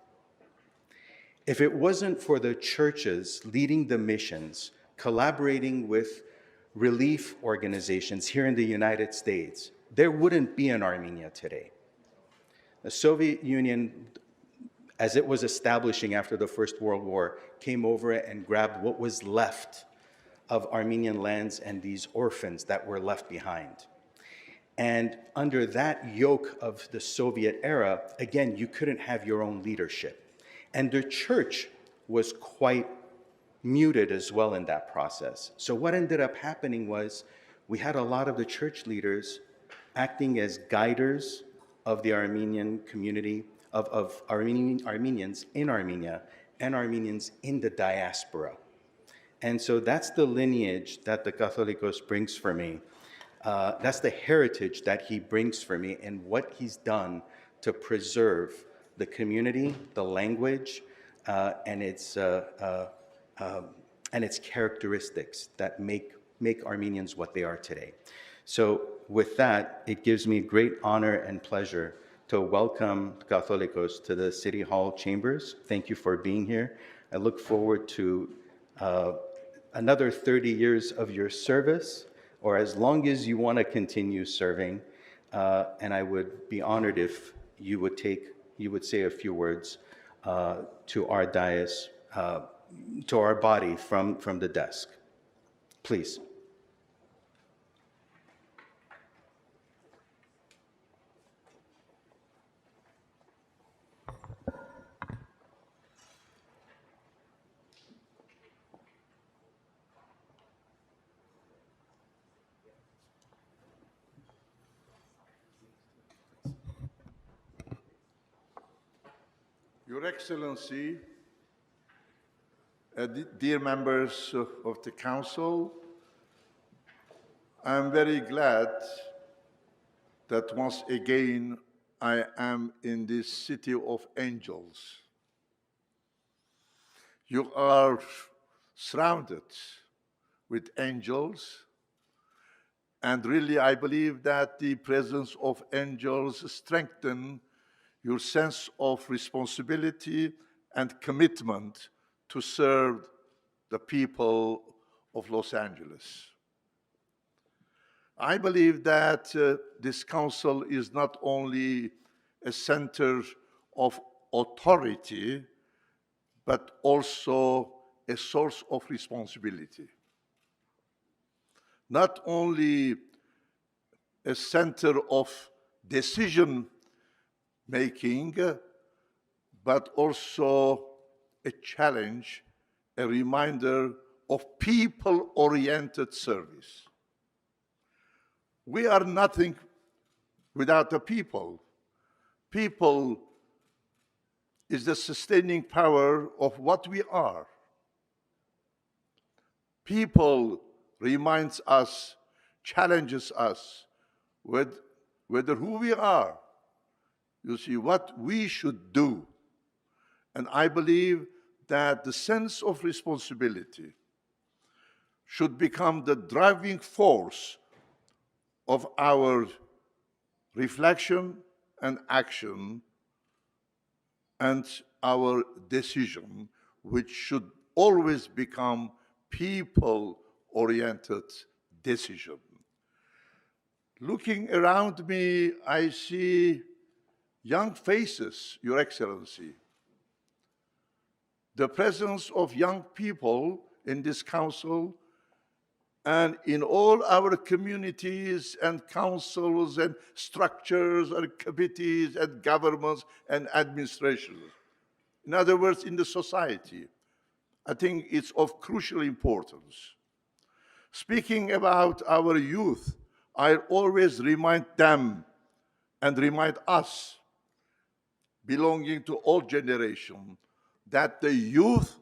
Speaker 4: If it wasn't for the churches leading the missions, collaborating with relief organizations here in the United States, there wouldn't be an Armenia today. The Soviet Union, as it was establishing after the First World War, came over and grabbed what was left of Armenian lands and these orphans that were left behind. And under that yoke of the Soviet era, again, you couldn't have your own leadership. And the church was quite muted as well in that process. So what ended up happening was we had a lot of the church leaders acting as guiders of the Armenian community, of Armenians in Armenia and Armenians in the diaspora. And so that's the lineage that the Catholicos brings for me. That's the heritage that he brings for me and what he's done to preserve the community, the language, and its characteristics that make Armenians what they are today. So with that, it gives me great honor and pleasure to welcome Catholicos to the City Hall chambers. Thank you for being here. I look forward to another 30 years of your service, or as long as you want to continue serving. And I would be honored if you would say a few words to our dais, to our body from the desk. Please.
Speaker 18: Your Excellency, dear members of the Council, I am very glad that once again I am in this city of angels. You are surrounded with angels, and really I believe that the presence of angels strengthens your sense of responsibility and commitment to serve the people of Los Angeles. I believe that this council is not only a center of authority, but also a source of responsibility. Not only a center of decision making, but also a challenge, a reminder of people-oriented service. We are nothing without the people. People is the sustaining power of what we are. People reminds us, challenges us, whether who we are, you see, what we should do. And I believe that the sense of responsibility should become the driving force of our reflection and action and our decision, which should always become people-oriented decision. Looking around me, I see young faces, Your Excellency. The presence of young people in this council and in all our communities and councils and structures and committees and governments and administrations. In other words, in the society, I think it's of crucial importance. Speaking about our youth, I always remind them and remind us, belonging to all generations, that the youth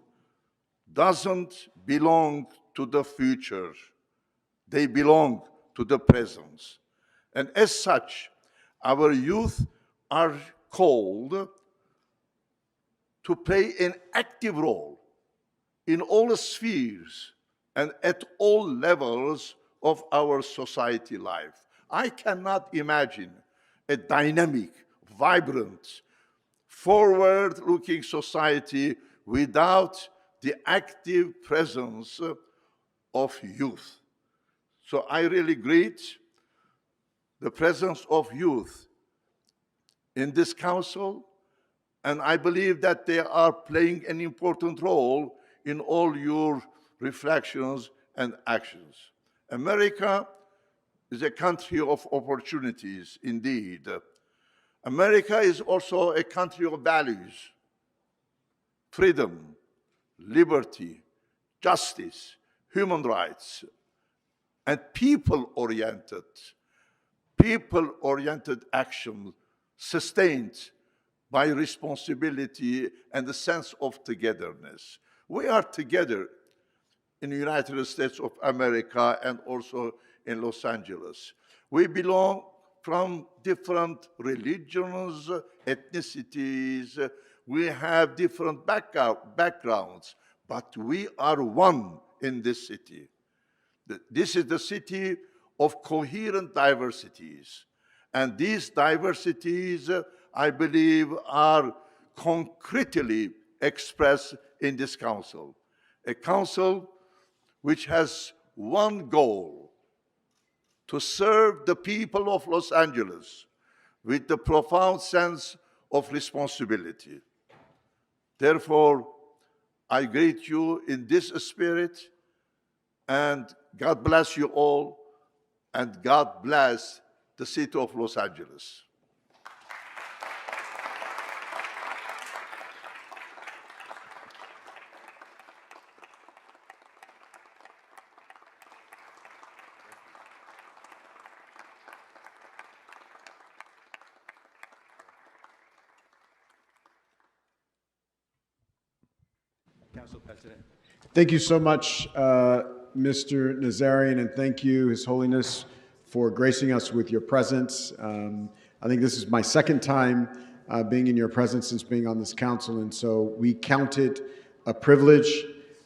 Speaker 18: doesn't belong to the future. They belong to the present. And as such, our youth are called to play an active role in all spheres and at all levels of our society life. I cannot imagine a dynamic, vibrant, forward-looking society without the active presence of youth. So I really greet the presence of youth in this council, and I believe that they are playing an important role in all your reflections and actions. America is a country of opportunities, indeed. America is also a country of values: freedom, liberty, justice, human rights, and people-oriented action sustained by responsibility and the sense of togetherness. We are together in the United States of America and also in Los Angeles. We belong from different religions, ethnicities, we have different backgrounds, but we are one in this city. This is the city of coherent diversities. And these diversities, I believe, are concretely expressed in this council. a council which has one goal: to serve the people of Los Angeles with the profound sense of responsibility. Therefore, I greet you in this spirit, and God bless you all, and God bless the city of Los Angeles.
Speaker 4: Council President.
Speaker 12: Thank you so much, Mr. Nazarian, and thank you, His Holiness, for gracing us with your presence. I think this is my second time being in your presence since being on this council, and so we count it a privilege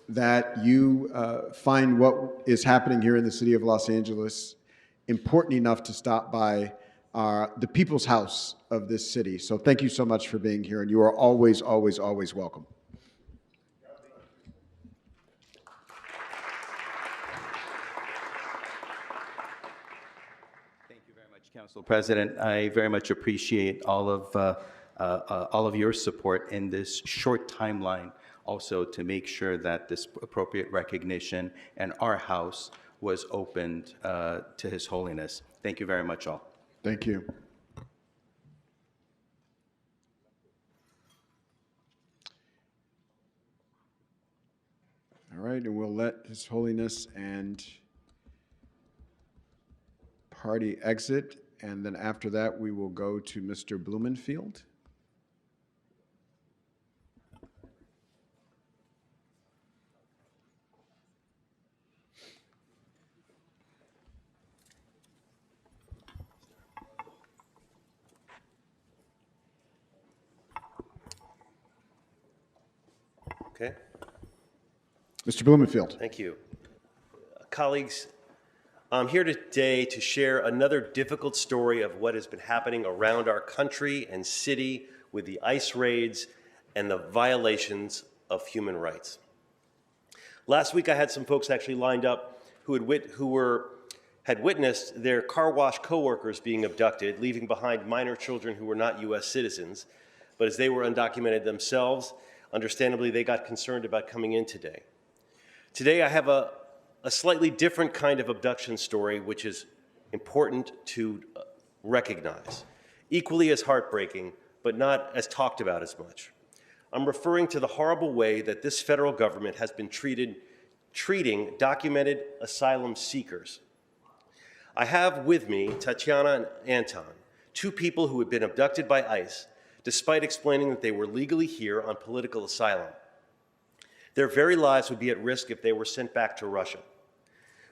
Speaker 12: that you find what is happening here in the city of Los Angeles important enough to stop by the people's house of this city. So thank you so much for being here, and you are always, always, always welcome.
Speaker 4: Council President, I very much appreciate all of your support in this short timeline, also to make sure that this appropriate recognition and our house was opened to His Holiness. Thank you very much, all.
Speaker 12: Thank you. All right, and we'll let His Holiness and party exit. And then after that, we will go to Mr. Blumenfield.
Speaker 19: Okay.
Speaker 12: Mr. Blumenfield.
Speaker 19: Thank you. Colleagues, I'm here today to share another difficult story of what has been happening around our country and city with the ICE raids and the violations of human rights. Last week, I had some folks actually lined up who had witnessed their car wash coworkers being abducted, leaving behind minor children who were not U.S. citizens. But as they were undocumented themselves, understandably, they got concerned about coming in today. Today, I have a slightly different kind of abduction story, which is important to recognize. Equally as heartbreaking, but not as talked about as much. I'm referring to the horrible way that this federal government has been treating documented asylum seekers. I have with me Tatiana and Anton, two people who had been abducted by ICE, despite explaining that they were legally here on political asylum. Their very lives would be at risk if they were sent back to Russia.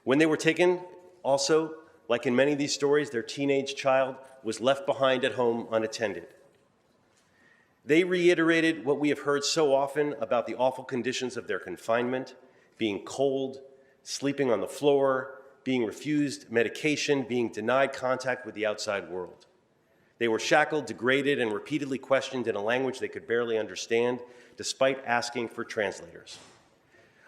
Speaker 19: When they were taken, also, like in many of these stories, their teenage child was left behind at home unattended. They reiterated what we have heard so often about the awful conditions of their confinement, being cold, sleeping on the floor, being refused medication, being denied contact with the outside world. They were shackled, degraded, and repeatedly questioned in a language they could barely understand, despite asking for translators.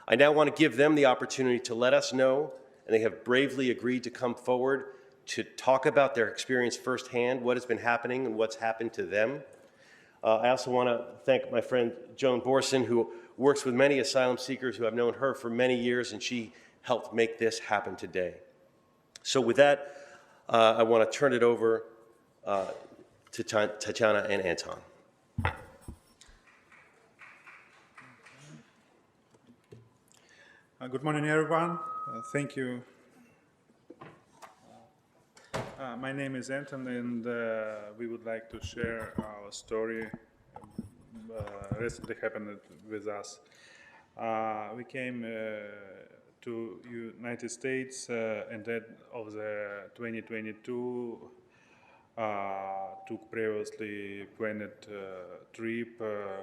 Speaker 19: I now want to give them the opportunity to let us know, and they have bravely agreed to come forward to talk about their experience firsthand, what has been happening and what's happened to them. I also want to thank my friend Joan Borson, who works with many asylum seekers who I've known her for many years, and she helped make this happen today. So with that, I want to turn it over to Tatiana and Anton.
Speaker 20: Good morning, everyone. Thank you. My name is Anton, and we would like to share our story recently happened with us. We came to United States and then of the 2022 took previously planned trip,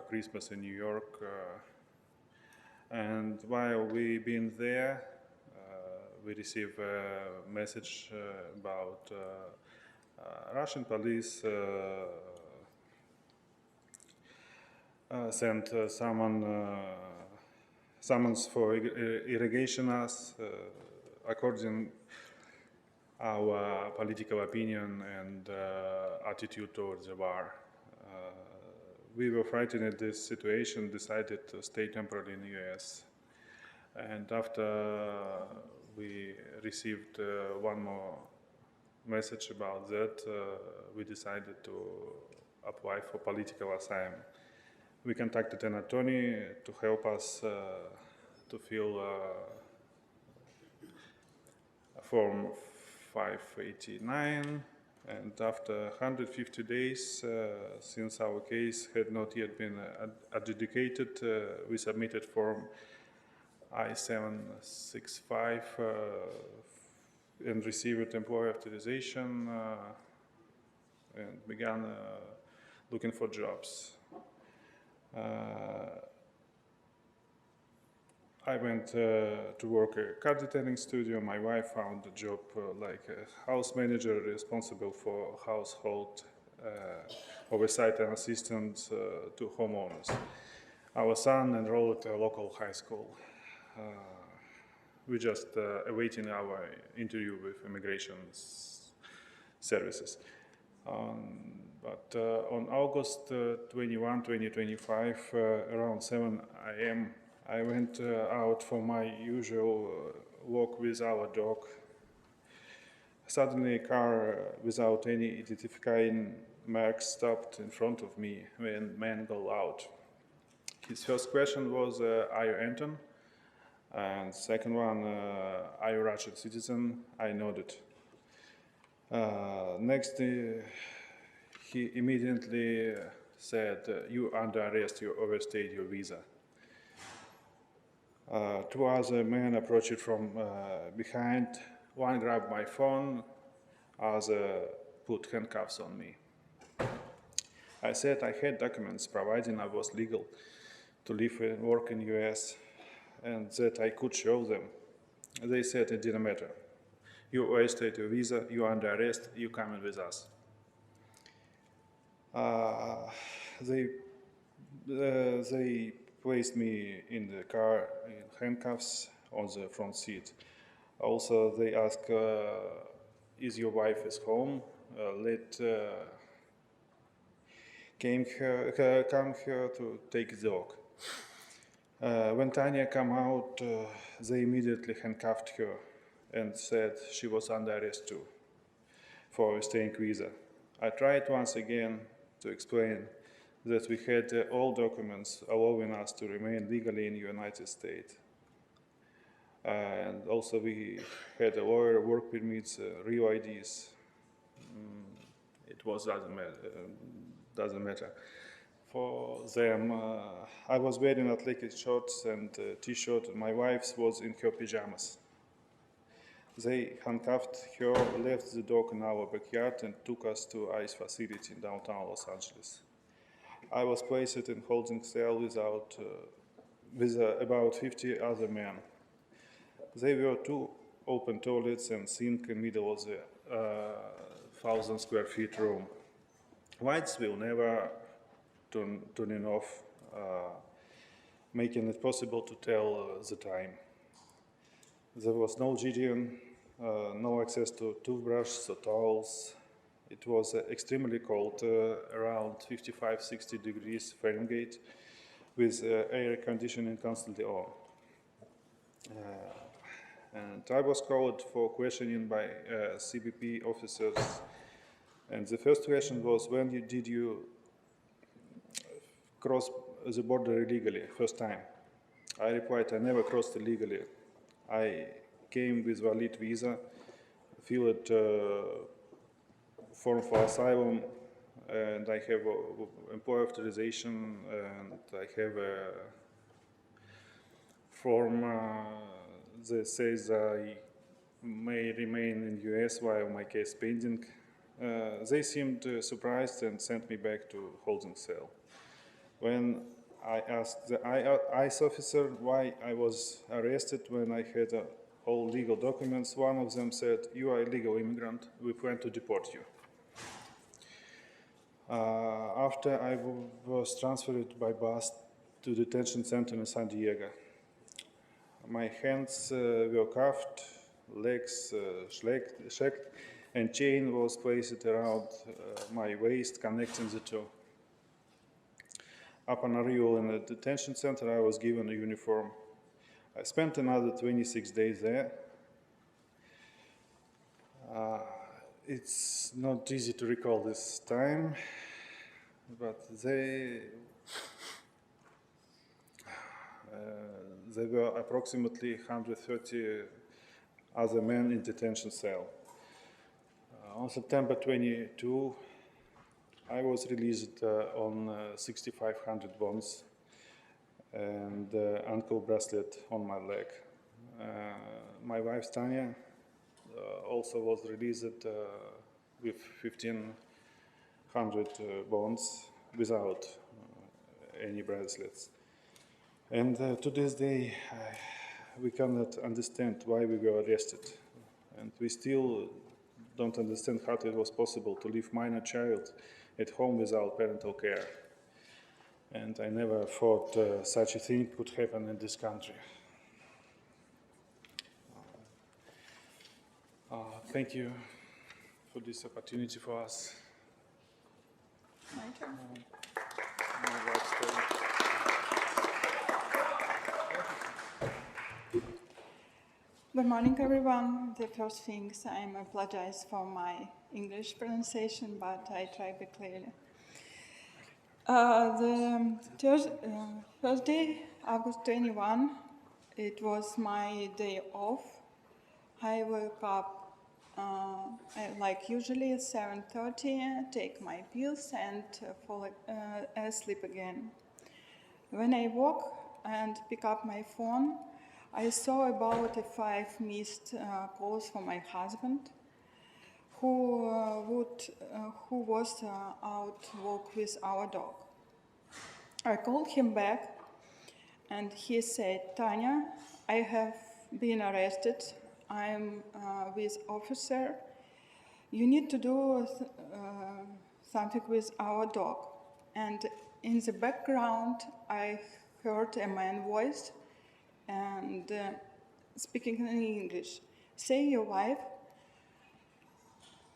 Speaker 20: Christmas in New York. And while we been there, we received a message about Russian police sent summons for irrigation us according our political opinion and attitude towards the war. We were frightened at this situation, decided to stay temporarily in the US. And after we received one more message about that, we decided to apply for political asylum. We contacted an attorney to help us to fill Form 589, and after 150 days, since our case had not yet been adjudicated, we submitted Form I-765 and received employer authorization and began looking for jobs. I went to work at a car detailing studio. My wife found a job like a house manager responsible for household oversight and assistance to homeowners. Our son enrolled at a local high school. We're just awaiting our interview with immigration services. But on August 21, 2025, around 7 a.m., I went out for my usual walk with our dog. Suddenly, a car without any identifying marks stopped in front of me when man got out. His first question was, "Are you Anton?" And second one, "Are you Russian citizen?" I nodded. Next, he immediately said, "You under arrest, you overstayed your visa." Two other men approached from behind. One grabbed my phone, other put handcuffs on me. I said I had documents providing I was legal to live and work in the US and that I could show them. They said it didn't matter. You overstayed your visa, you're under arrest, you're coming with us. They placed me in the car in handcuffs on the front seat. Also, they asked, "Is your wife at home? Come here to take the dog." When Tanya came out, they immediately handcuffed her and said she was under arrest too for staying visa. I tried once again to explain that we had all documents allowing us to remain legally in the United States. And also we had a lawyer, work permits, real IDs. It doesn't matter. For them, I was wearing athletic shorts and t-shirt, and my wife was in her pajamas. They handcuffed her, left the dog in our backyard, and took us to ICE facility in downtown Los Angeles. I was placed in holding cell with about 50 other men. There were 2 open toilets and sink in the middle of the 1,000 square feet room. Lights will never turn off, making it possible to tell the time. There was no Gideon, no access to toothbrushes or towels. It was extremely cold, around 55-60 degrees Fahrenheit, with air conditioning constantly on. And I was called for questioning by CBP officers. And the first question was, when did you cross the border illegally, first time? I replied, I never crossed illegally. I came with valid visa, filled form for asylum, and I have employer authorization, and I have a form that says I may remain in the US while my case pending. They seemed surprised and sent me back to holding cell. When I asked the ICE officer why I was arrested when I had all legal documents, one of them said, "You are a legal immigrant, we plan to deport you." After I was transferred by bus to detention center in San Diego. My hands were cuffed, legs shacked, and chain was placed around my waist, connecting the two. Upon arrival in the detention center, I was given a uniform. I spent another 26 days there. It's not easy to recall this time, but there were approximately 130 other men in detention cell. On September 22, I was released on 6,500 bonds and ankle bracelet on my leg. My wife Tanya also was released with 1,500 bonds without any bracelets. And to this day, we cannot understand why we were arrested. And we still don't understand how it was possible to leave minor child at home without parental care. And I never thought such a thing could happen in this country. Thank you for this opportunity for us.
Speaker 1: My turn.
Speaker 20: My wife's story.
Speaker 5: Good morning, everyone. The first things, I apologize for my English pronunciation, but I try to be clear. Thursday, August 21, it was my day off. I woke up like usually at 7:30, take my pills and fall asleep again. When I woke and pick up my phone, I saw about 5 missed calls from my husband, who was out walk with our dog. I called him back, and he said, "Tanya, I have been arrested. I'm with officer. You need to do something with our dog." And in the background, I heard a man's voice and speaking in English. "Say your wife,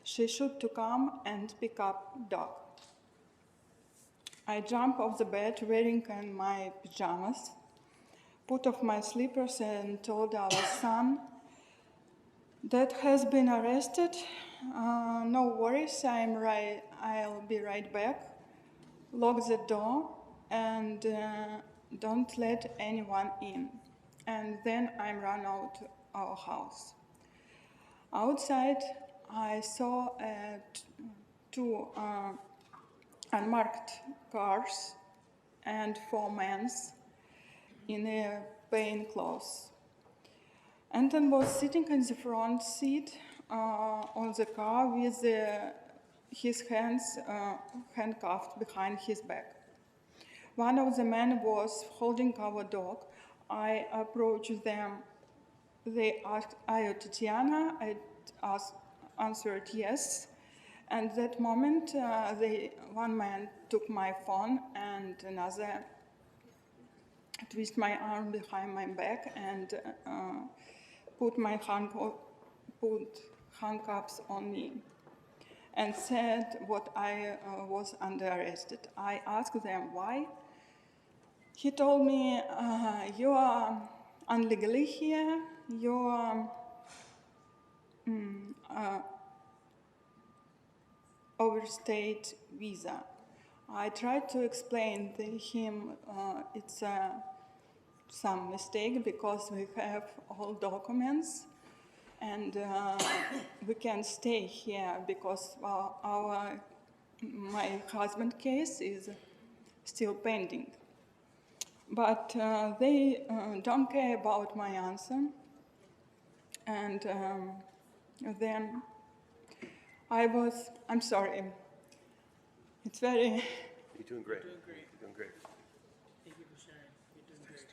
Speaker 5: she should to come and pick up dog." I jumped off the bed wearing my pajamas, put off my slippers and told our son, "Dad has been arrested. No worries, I'll be right back. Lock the door and don't let anyone in." And then I ran out our house. Outside, I saw two unmarked cars and 4 men in plain clothes. Anton was sitting in the front seat on the car with his hands handcuffed behind his back. One of the men was holding our dog. I approached them. They asked, "Are you Tatiana?" I answered yes. And that moment, one man took my phone and another twisted my arm behind my back and put handcuffs on me and said what I was under arrested. I asked them why. He told me, "You are illegally here. You are overstayed visa." I tried to explain to him it's some mistake because we have all documents and we can stay here because my husband's case is still pending. But they don't care about my answer. And then I'm sorry. It's very...
Speaker 19: You're doing great. You're doing great.
Speaker 1: Thank you for sharing. You're doing great.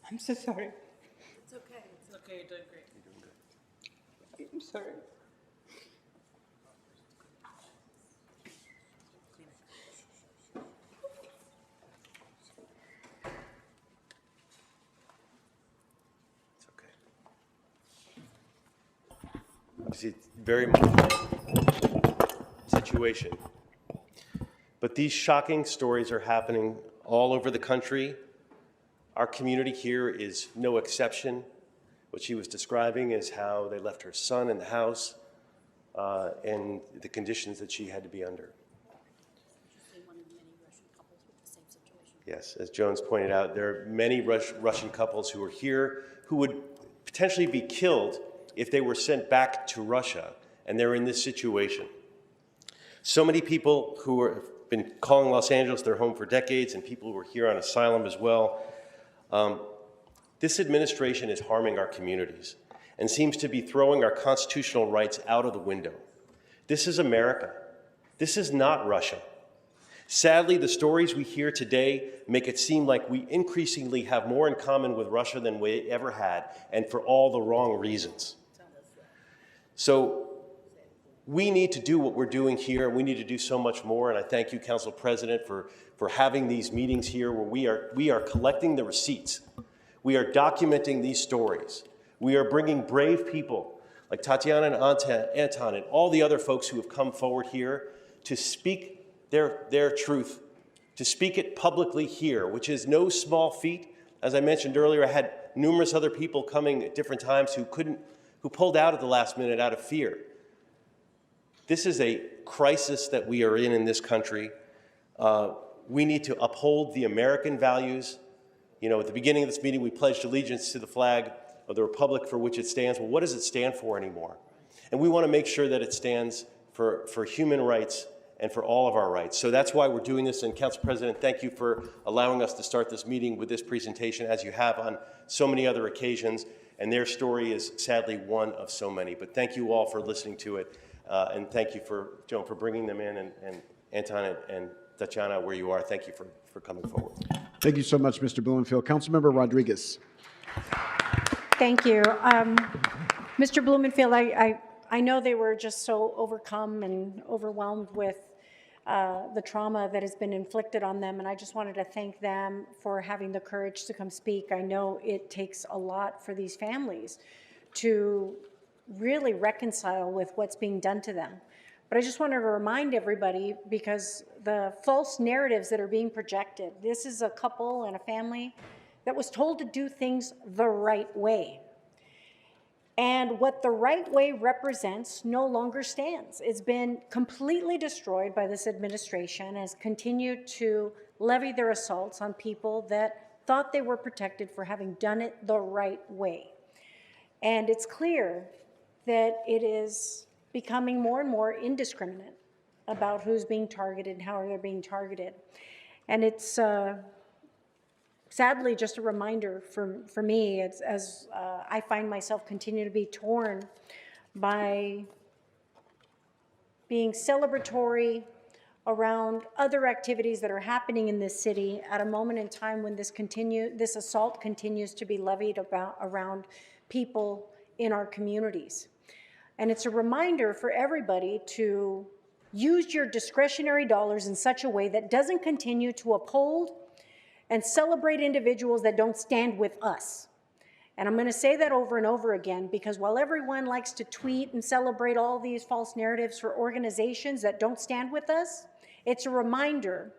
Speaker 5: I'm so sorry.
Speaker 1: It's okay. It's okay. You're doing great.
Speaker 19: You're doing good.
Speaker 5: I'm sorry.
Speaker 19: It's a very situation. But these shocking stories are happening all over the country. Our community here is no exception. What she was describing is how they left her son in the house and the conditions that she had to be under. Yes, as Jones pointed out, there are many Russian couples who are here who would potentially be killed if they were sent back to Russia, and they're in this situation. So many people who have been calling Los Angeles their home for decades, and people who are here on asylum as well. This administration is harming our communities and seems to be throwing our constitutional rights out of the window. This is America. This is not Russia. Sadly, the stories we hear today make it seem like we increasingly have more in common with Russia than we ever had, and for all the wrong reasons. So we need to do what we're doing here. We need to do so much more, and I thank you, Council President, for having these meetings here where we are collecting the receipts. We are documenting these stories. We are bringing brave people like Tatiana and Anton and all the other folks who have come forward here to speak their truth, to speak it publicly here, which is no small feat. As I mentioned earlier, I had numerous other people coming at different times who pulled out at the last minute out of fear. This is a crisis that we are in this country. We need to uphold the American values. You know, at the beginning of this meeting, we pledged allegiance to the flag of the republic for which it stands. Well, what does it stand for anymore? And we want to make sure that it stands for human rights and for all of our rights. So that's why we're doing this. And Council President, thank you for allowing us to start this meeting with this presentation, as you have on so many other occasions. And their story is sadly one of so many. But thank you all for listening to it. And thank you for bringing them in, and Anton and Tatiana, where you are. Thank you for coming forward.
Speaker 12: Thank you so much, Mr. Blumenfield. Councilmember Rodriguez.
Speaker 15: Thank you. Mr. Blumenfield, I know they were just so overcome and overwhelmed with the trauma that has been inflicted on them, and I just wanted to thank them for having the courage to come speak. I know it takes a lot for these families to really reconcile with what's being done to them. But I just wanted to remind everybody, because the false narratives that are being projected, this is a couple and a family that was told to do things the right way. And what the right way represents no longer stands. It's been completely destroyed by this administration and has continued to levy their assaults on people that thought they were protected for having done it the right way. And it's clear that it is becoming more and more indiscriminate about who's being targeted and how they're being targeted. And it's sadly just a reminder for me as I find myself continue to be torn by being celebratory around other activities that are happening in this city at a moment in time when this assault continues to be levied around people in our communities. And it's a reminder for everybody to use your discretionary dollars in such a way that doesn't continue to uphold and celebrate individuals that don't stand with us. And I'm going to say that over and over again, because while everyone likes to tweet and celebrate all these false narratives for organizations that don't stand with us, it's a reminder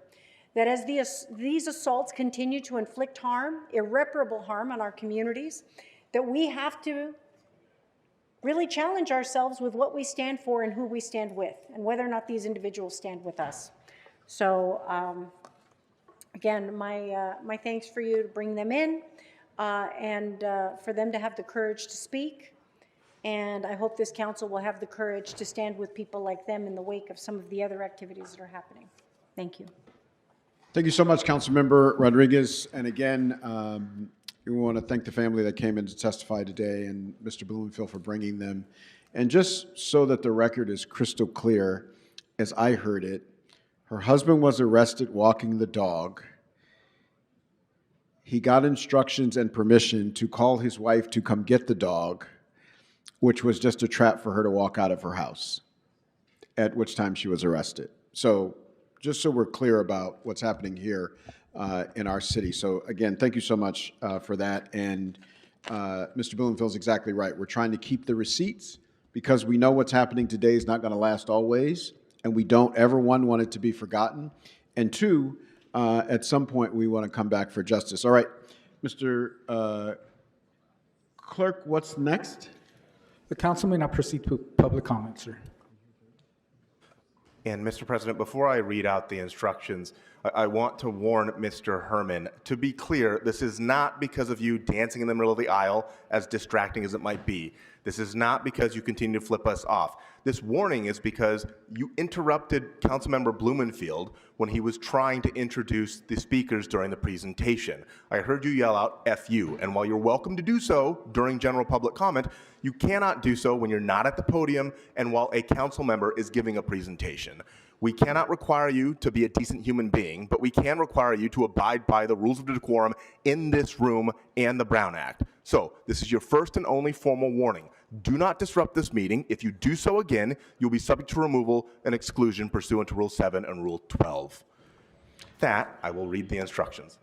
Speaker 15: that as these assaults continue to inflict harm, irreparable harm on our communities, that we have to really challenge ourselves with what we stand for and who we stand with, and whether or not these individuals stand with us. So again, my thanks for you to bring them in and for them to have the courage to speak. And I hope this council will have the courage to stand with people like them in the wake of some of the other activities that are happening. Thank you.
Speaker 12: Thank you so much, Councilmember Rodriguez. And again, we want to thank the family that came in to testify today, and Mr. Blumenfield for bringing them. And just so that the record is crystal clear, as I heard it, her husband was arrested walking the dog. He got instructions and permission to call his wife to come get the dog, which was just a trap for her to walk out of her house, at which time she was arrested. So just so we're clear about what's happening here in our city. So again, thank you so much for that. And Mr. Blumenfield's exactly right. We're trying to keep the receipts. because we know what's happening today is not going to last always, and we don't ever, one, want it to be forgotten, and two, at some point, we want to come back for justice. All right, Mr. Clerk, what's next?
Speaker 13: The council may now proceed to public comment, sir.
Speaker 2: And Mr. President, before I read out the instructions, I want to warn Mr. Herman. To be clear, this is not because of you dancing in the middle of the aisle, as distracting as it might be. This is not because you continue to flip us off. This warning is because you interrupted Councilmember Blumenfield when he was trying to introduce the speakers during the presentation. I heard you yell out, F you, and while you're welcome to do so during general public comment, you cannot do so when you're not at the podium and while a council member is giving a presentation. We cannot require you to be a decent human being, but we can require you to abide by the rules of decorum in this room and the Brown Act. So this is your first and only formal warning. Do not disrupt this meeting. If you do so again, you'll be subject to removal and exclusion pursuant to Rule 7 and Rule 12. That, I will read the instructions.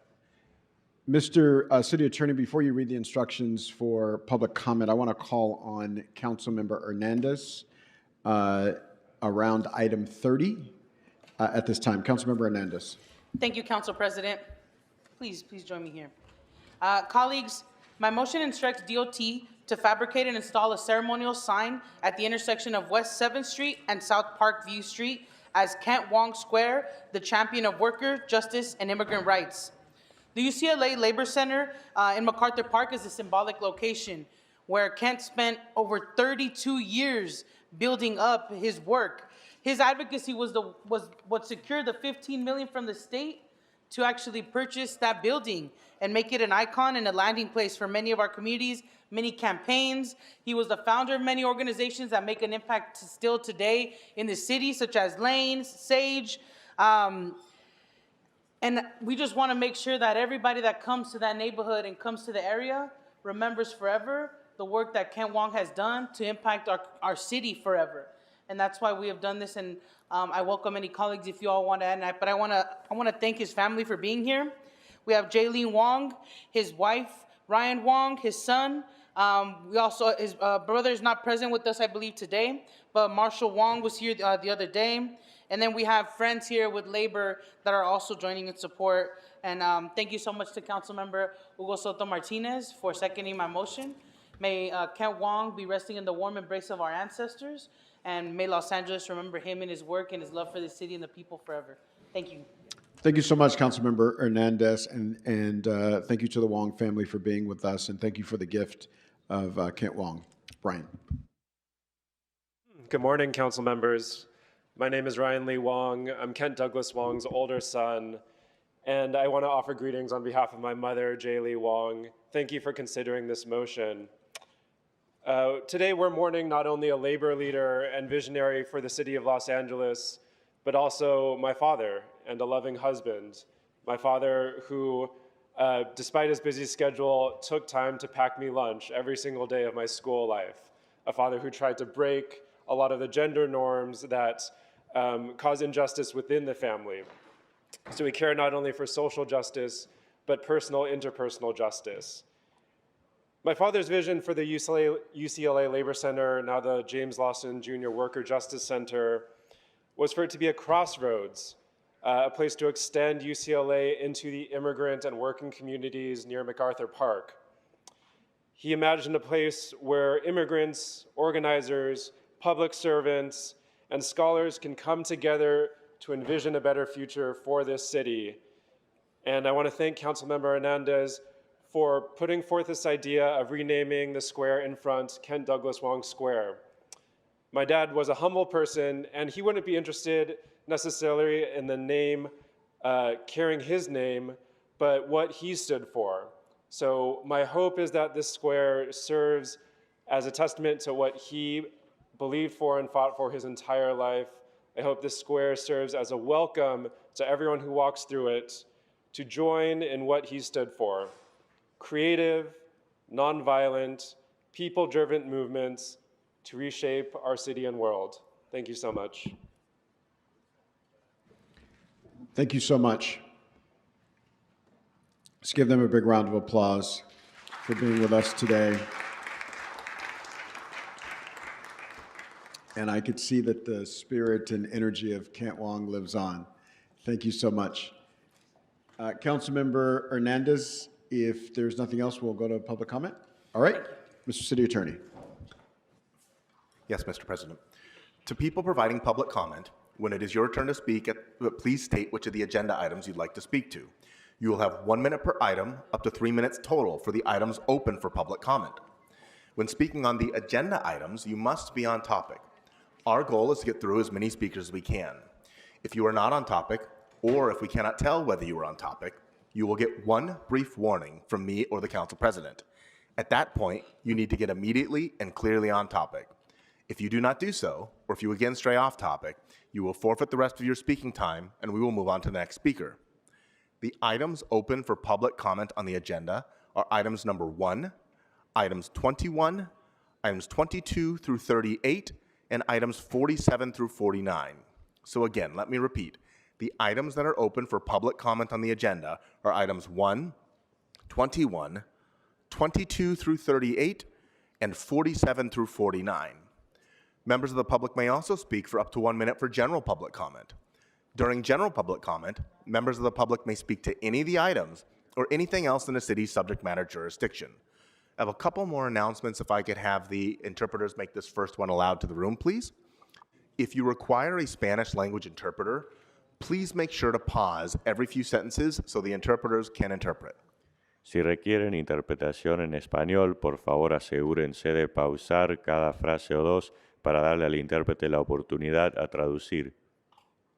Speaker 12: Mr. City Attorney, before you read the instructions for public comment, I want to call on Councilmember Hernandez around item 30 at this time. Councilmember Hernandez.
Speaker 21: Thank you, Council President. Please join me here. Colleagues, my motion instructs DOT to fabricate and install a ceremonial sign at the intersection of West 7th Street and South Parkview Street as Kent Wong Square, the champion of worker, justice, and immigrant rights. The UCLA Labor Center in MacArthur Park is a symbolic location where Kent spent over 32 years building up his work. His advocacy was what secured the $15 million from the state to actually purchase that building and make it an icon and a landing place for many of our communities, many campaigns. He was the founder of many organizations that make an impact still today in the city, such as Lanes, Sage. And we just want to make sure that everybody that comes to that neighborhood and comes to the area remembers forever the work that Kent Wong has done to impact our city forever. And that's why we have done this. And I welcome any colleagues if you all want to add that. But I want to thank his family for being here. We have Jaylene Wong, his wife, Ryan Wong, his son. We also, his brother is not present with us, I believe, today. But Marshall Wong was here the other day. And then we have friends here with labor that are also joining in support. And thank you so much to Councilmember Hugo Soto Martinez for seconding my motion. May Kent Wong be resting in the warm embrace of our ancestors. And may Los Angeles remember him and his work and his love for the city and the people forever. Thank you.
Speaker 12: Thank you so much, Councilmember Hernandez, and thank you to the Wong family for being with us, and thank you for the gift of Kent Wong. Brian.
Speaker 7: Good morning, council members. My name is Ryan Lee Wong. I'm Kent Douglas Wong's older son, and I want to offer greetings on behalf of my mother, Jay Lee Wong. Thank you for considering this motion. Today we're mourning not only a labor leader and visionary for the city of Los Angeles, but also my father and a loving husband. My father who, despite his busy schedule, took time to pack me lunch every single day of my school life. A father who tried to break a lot of the gender norms that cause injustice within the family. So we care not only for social justice, but personal, interpersonal justice. My father's vision for the UCLA Labor Center, now the James Lawson Jr. Worker Justice Center, was for it to be a crossroads, a place to extend UCLA into the immigrant and working communities near MacArthur Park. He imagined a place where immigrants, organizers, public servants, and scholars can come together to envision a better future for this city. And I want to thank Councilmember Hernandez for putting forth this idea of renaming the square in front Kent Douglas Wong Square. My dad was a humble person, and he wouldn't be interested necessarily in the name, carrying his name, but what he stood for. So my hope is that this square serves as a testament to what he believed for and fought for his entire life. I hope this square serves as a welcome to everyone who walks through it to join in what he stood for. Creative, nonviolent, people-driven movements to reshape our city and world. Thank you so much.
Speaker 12: Thank you so much. Let's give them a big round of applause for being with us today. and I could see that the spirit and energy of Kent Wong lives on. Thank you so much. Councilmember Hernandez, if there's nothing else, we'll go to public comment. All right, Mr. City Attorney.
Speaker 2: Yes, Mr. President. To people providing public comment, when it is your turn to speak, please state which of the agenda items you'd like to speak to. You will have 1 minute per item, up to 3 minutes total for the items open for public comment. When speaking on the agenda items, you must be on topic. Our goal is to get through as many speakers as we can. If you are not on topic, or if we cannot tell whether you are on topic, you will get one brief warning from me or the council president. At that point, you need to get immediately and clearly on topic. If you do not do so, or if you again stray off topic, you will forfeit the rest of your speaking time and we will move on to the next speaker. The items open for public comment on the agenda are items number 1, items 21, items 22 through 38, and items 47 through 49. So again, let me repeat. The items that are open for public comment on the agenda are items 1, 21, 22 through 38, and 47 through 49. Members of the public may also speak for up to 1 minute for general public comment. During general public comment, members of the public may speak to any of the items or anything else in the city's subject matter jurisdiction. I have a couple more announcements if I could have the interpreters make this first one aloud to the room, please. If you require a Spanish language interpreter, please make sure to pause every few sentences so the interpreters can interpret.
Speaker 9: Si requieren interpretación en español, por favor asegúrense de pausar cada frase o dos para darle al intérprete la oportunidad a traducir.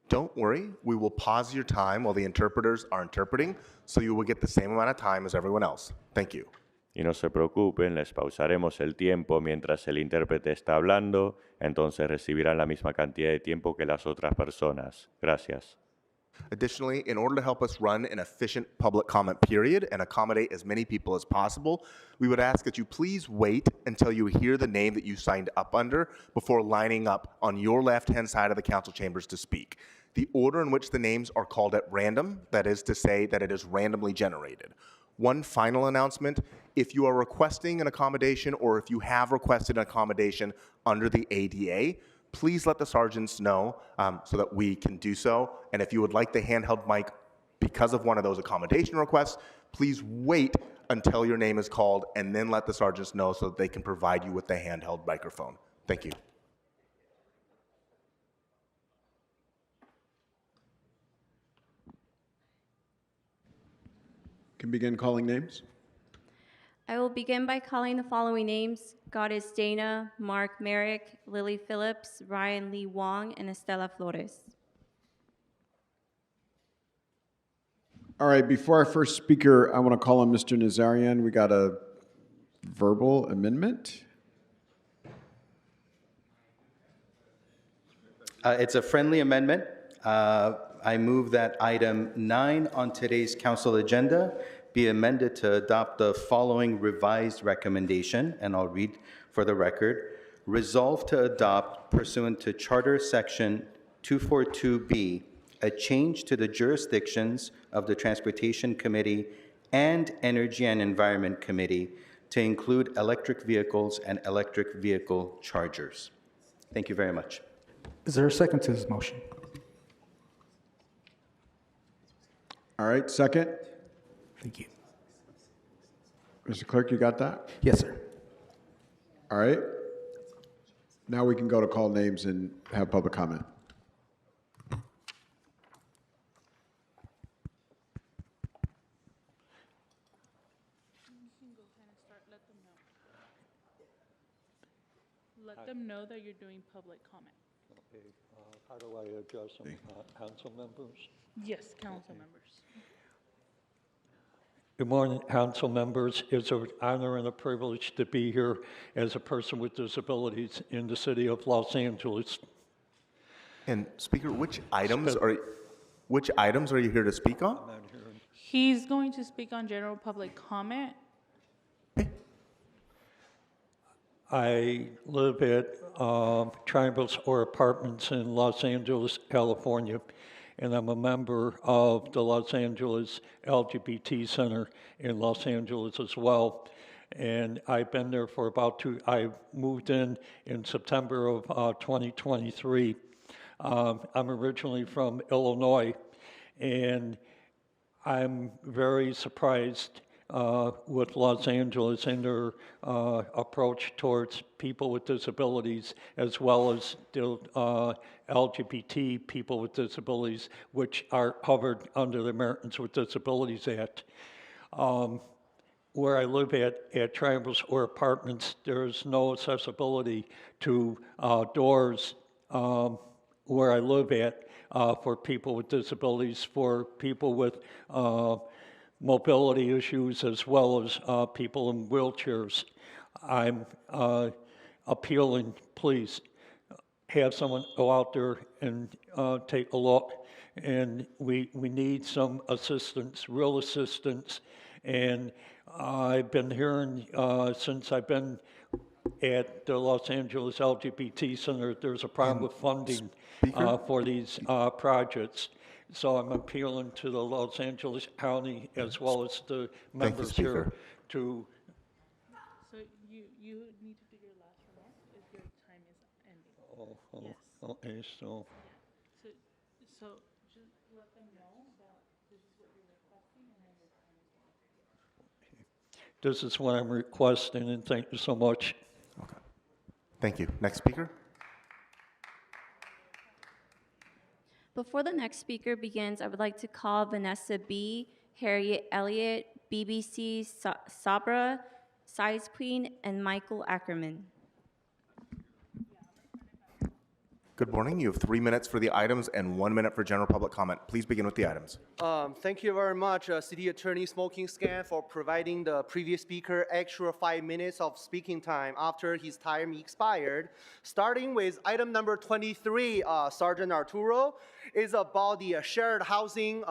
Speaker 2: Don't worry, we will pause your time while the interpreters are interpreting, so you will get the same amount of time as everyone else. Thank you.
Speaker 9: Y no se preocupen, les pausaremos el tiempo mientras el intérprete está hablando, entonces recibirán la misma cantidad de tiempo que las otras personas. Gracias.
Speaker 2: Additionally, in order to help us run an efficient public comment period and accommodate as many people as possible, we would ask that you please wait until you hear the name that you signed up under before lining up on your left-hand side of the council chambers to speak. The order in which the names are called at random, that is to say that it is randomly generated. One final announcement, if you are requesting an accommodation or if you have requested an accommodation under the ADA, please let the sergeants know so that we can do so. And if you would like the handheld mic because of one of those accommodation requests, please wait until your name is called and then let the sergeants know so that they can provide you with the handheld microphone. Thank you.
Speaker 12: Can begin calling names.
Speaker 10: I will begin by calling the following names: Goddess Dana, Mark Merrick, Lily Phillips, Ryan Lee Wong, and Estela Flores.
Speaker 12: All right, before our first speaker, I want to call on Mr. Nazarian. We got a verbal amendment.
Speaker 4: It's a friendly amendment. I move that item 9 on today's council agenda be amended to adopt the following revised recommendation, and I'll read for the record. Resolve to adopt pursuant to Charter Section 242B, a change to the jurisdictions of the Transportation Committee and Energy and Environment Committee to include electric vehicles and electric vehicle chargers. Thank you very much.
Speaker 13: Is there a second to this motion?
Speaker 12: All right, second.
Speaker 13: Thank you.
Speaker 12: Mr. Clerk, you got that?
Speaker 13: Yes, sir.
Speaker 12: All right. Now we can go to call names and have public comment.
Speaker 22: Let them know that you're doing public comment.
Speaker 24: Okay, how do I address them? Council members?
Speaker 22: Yes, council members.
Speaker 24: Good morning, council members. It's an honor and a privilege to be here as a person with disabilities in the city of Los Angeles.
Speaker 2: And Speaker, which items are you here to speak on?
Speaker 22: He's going to speak on general public comment.
Speaker 24: I live at Triangles or Apartments in Los Angeles, California, and I'm a member of the Los Angeles LGBT Center in Los Angeles as well. And I've been there for about I moved in September of 2023. I'm originally from Illinois, and I'm very surprised with Los Angeles and their approach towards people with disabilities, as well as the LGBT people with disabilities, which are covered under the Americans with Disabilities Act. Where I live at Triangle Square Apartments, there's no accessibility to doors where I live at for people with disabilities, for people with mobility issues, as well as people in wheelchairs. I'm appealing, please, have someone go out there and take a look. And we need some assistance, real assistance. And I've been hearing since I've been at the Los Angeles LGBT Center, there's a problem with funding for these projects. So I'm appealing to the Los Angeles County as well as the members here to.
Speaker 22: So you need to do your last remark if your time is ending. Yes.
Speaker 24: Okay, so.
Speaker 22: So just let them know that this is what you're requesting and then your time is ending.
Speaker 24: This is what I'm requesting, and thank you so much.
Speaker 2: Okay. Thank you. Next speaker.
Speaker 10: Before the next speaker begins, I would like to call Vanessa B., Harriet Elliott, BBC Sabra, Size Queen, and Michael Ackerman.
Speaker 2: Good morning. You have 3 minutes for the items and 1 minute for general public comment. Please begin with the items.
Speaker 6: Thank you very much, City Attorney Smoking Scan, for providing the previous speaker extra 5 minutes of speaking time after his time expired. Starting with item number 23, Sergeant Arturo, is about the shared housing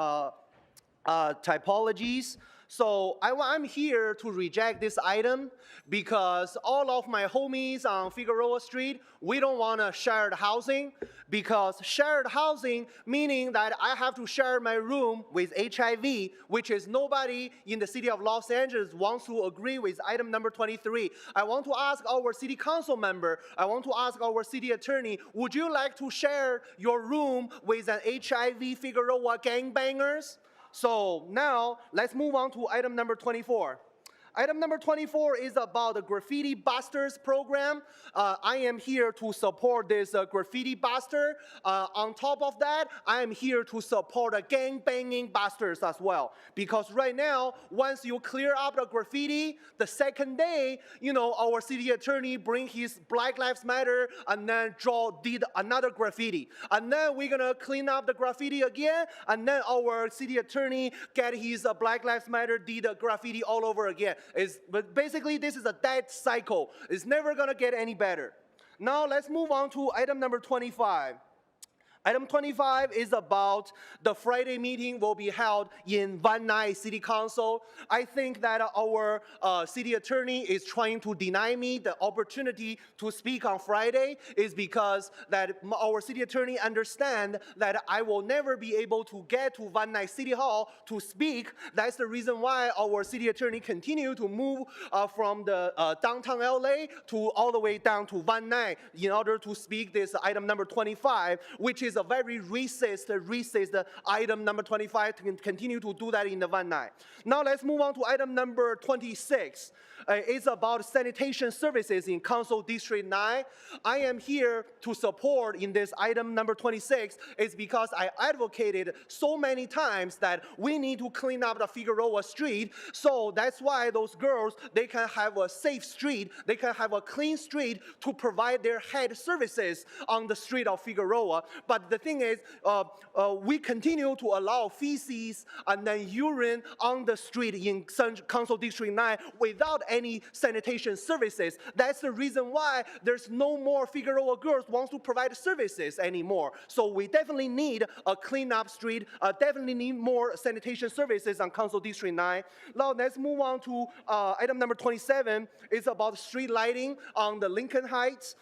Speaker 6: typologies. So I'm here to reject this item because all of my homies on Figueroa Street, we don't want a shared housing, because shared housing meaning that I have to share my room with HIV, which is nobody in the city of Los Angeles wants to agree with item number 23. I want to ask our city council member, I want to ask our city attorney, would you like to share your room with an HIV Figueroa gangbangers? So now, let's move on to item number 24. Item number 24 is about the Graffiti Busters program. I am here to support this Graffiti Buster. On top of that, I am here to support the gang-banging busters as well. Because right now, once you clear up the graffiti, the second day, our city attorney bring his Black Lives Matter and then did another graffiti. And then we're gonna clean up the graffiti again, and then our city attorney get his Black Lives Matter, did a graffiti all over again. But basically, this is a dead cycle. It's never gonna get any better. Now let's move on to item number 25. Item 25 is about the Friday meeting will be held in Van Nuys City Council. I think that our city attorney is trying to deny me the opportunity to speak on Friday is because that our city attorney understand that I will never be able to get to Van Nuys City Hall to speak. That's the reason why our city attorney continue to move from the downtown LA to all the way down to Van Nuys in order to speak this item number 25, which is a very racist item number 25 to continue to do that in the Van Nuys. Now let's move on to item number 26. It's about sanitation services in Council District 9. I am here to support in this item number 26 is because I advocated so many times that we need to clean up the Figueroa Street. So that's why those girls, they can have a safe street, they can have a clean street to provide their head services on the street of Figueroa. But the thing is, we continue to allow feces and then urine on the street in Council District 9 without any sanitation services. That's the reason why there's no more Figueroa girls wants to provide services anymore. So we definitely need a clean up street, definitely need more sanitation services on Council District 9. Now let's move on to item number 27. It's about street lighting on the Lincoln Heights.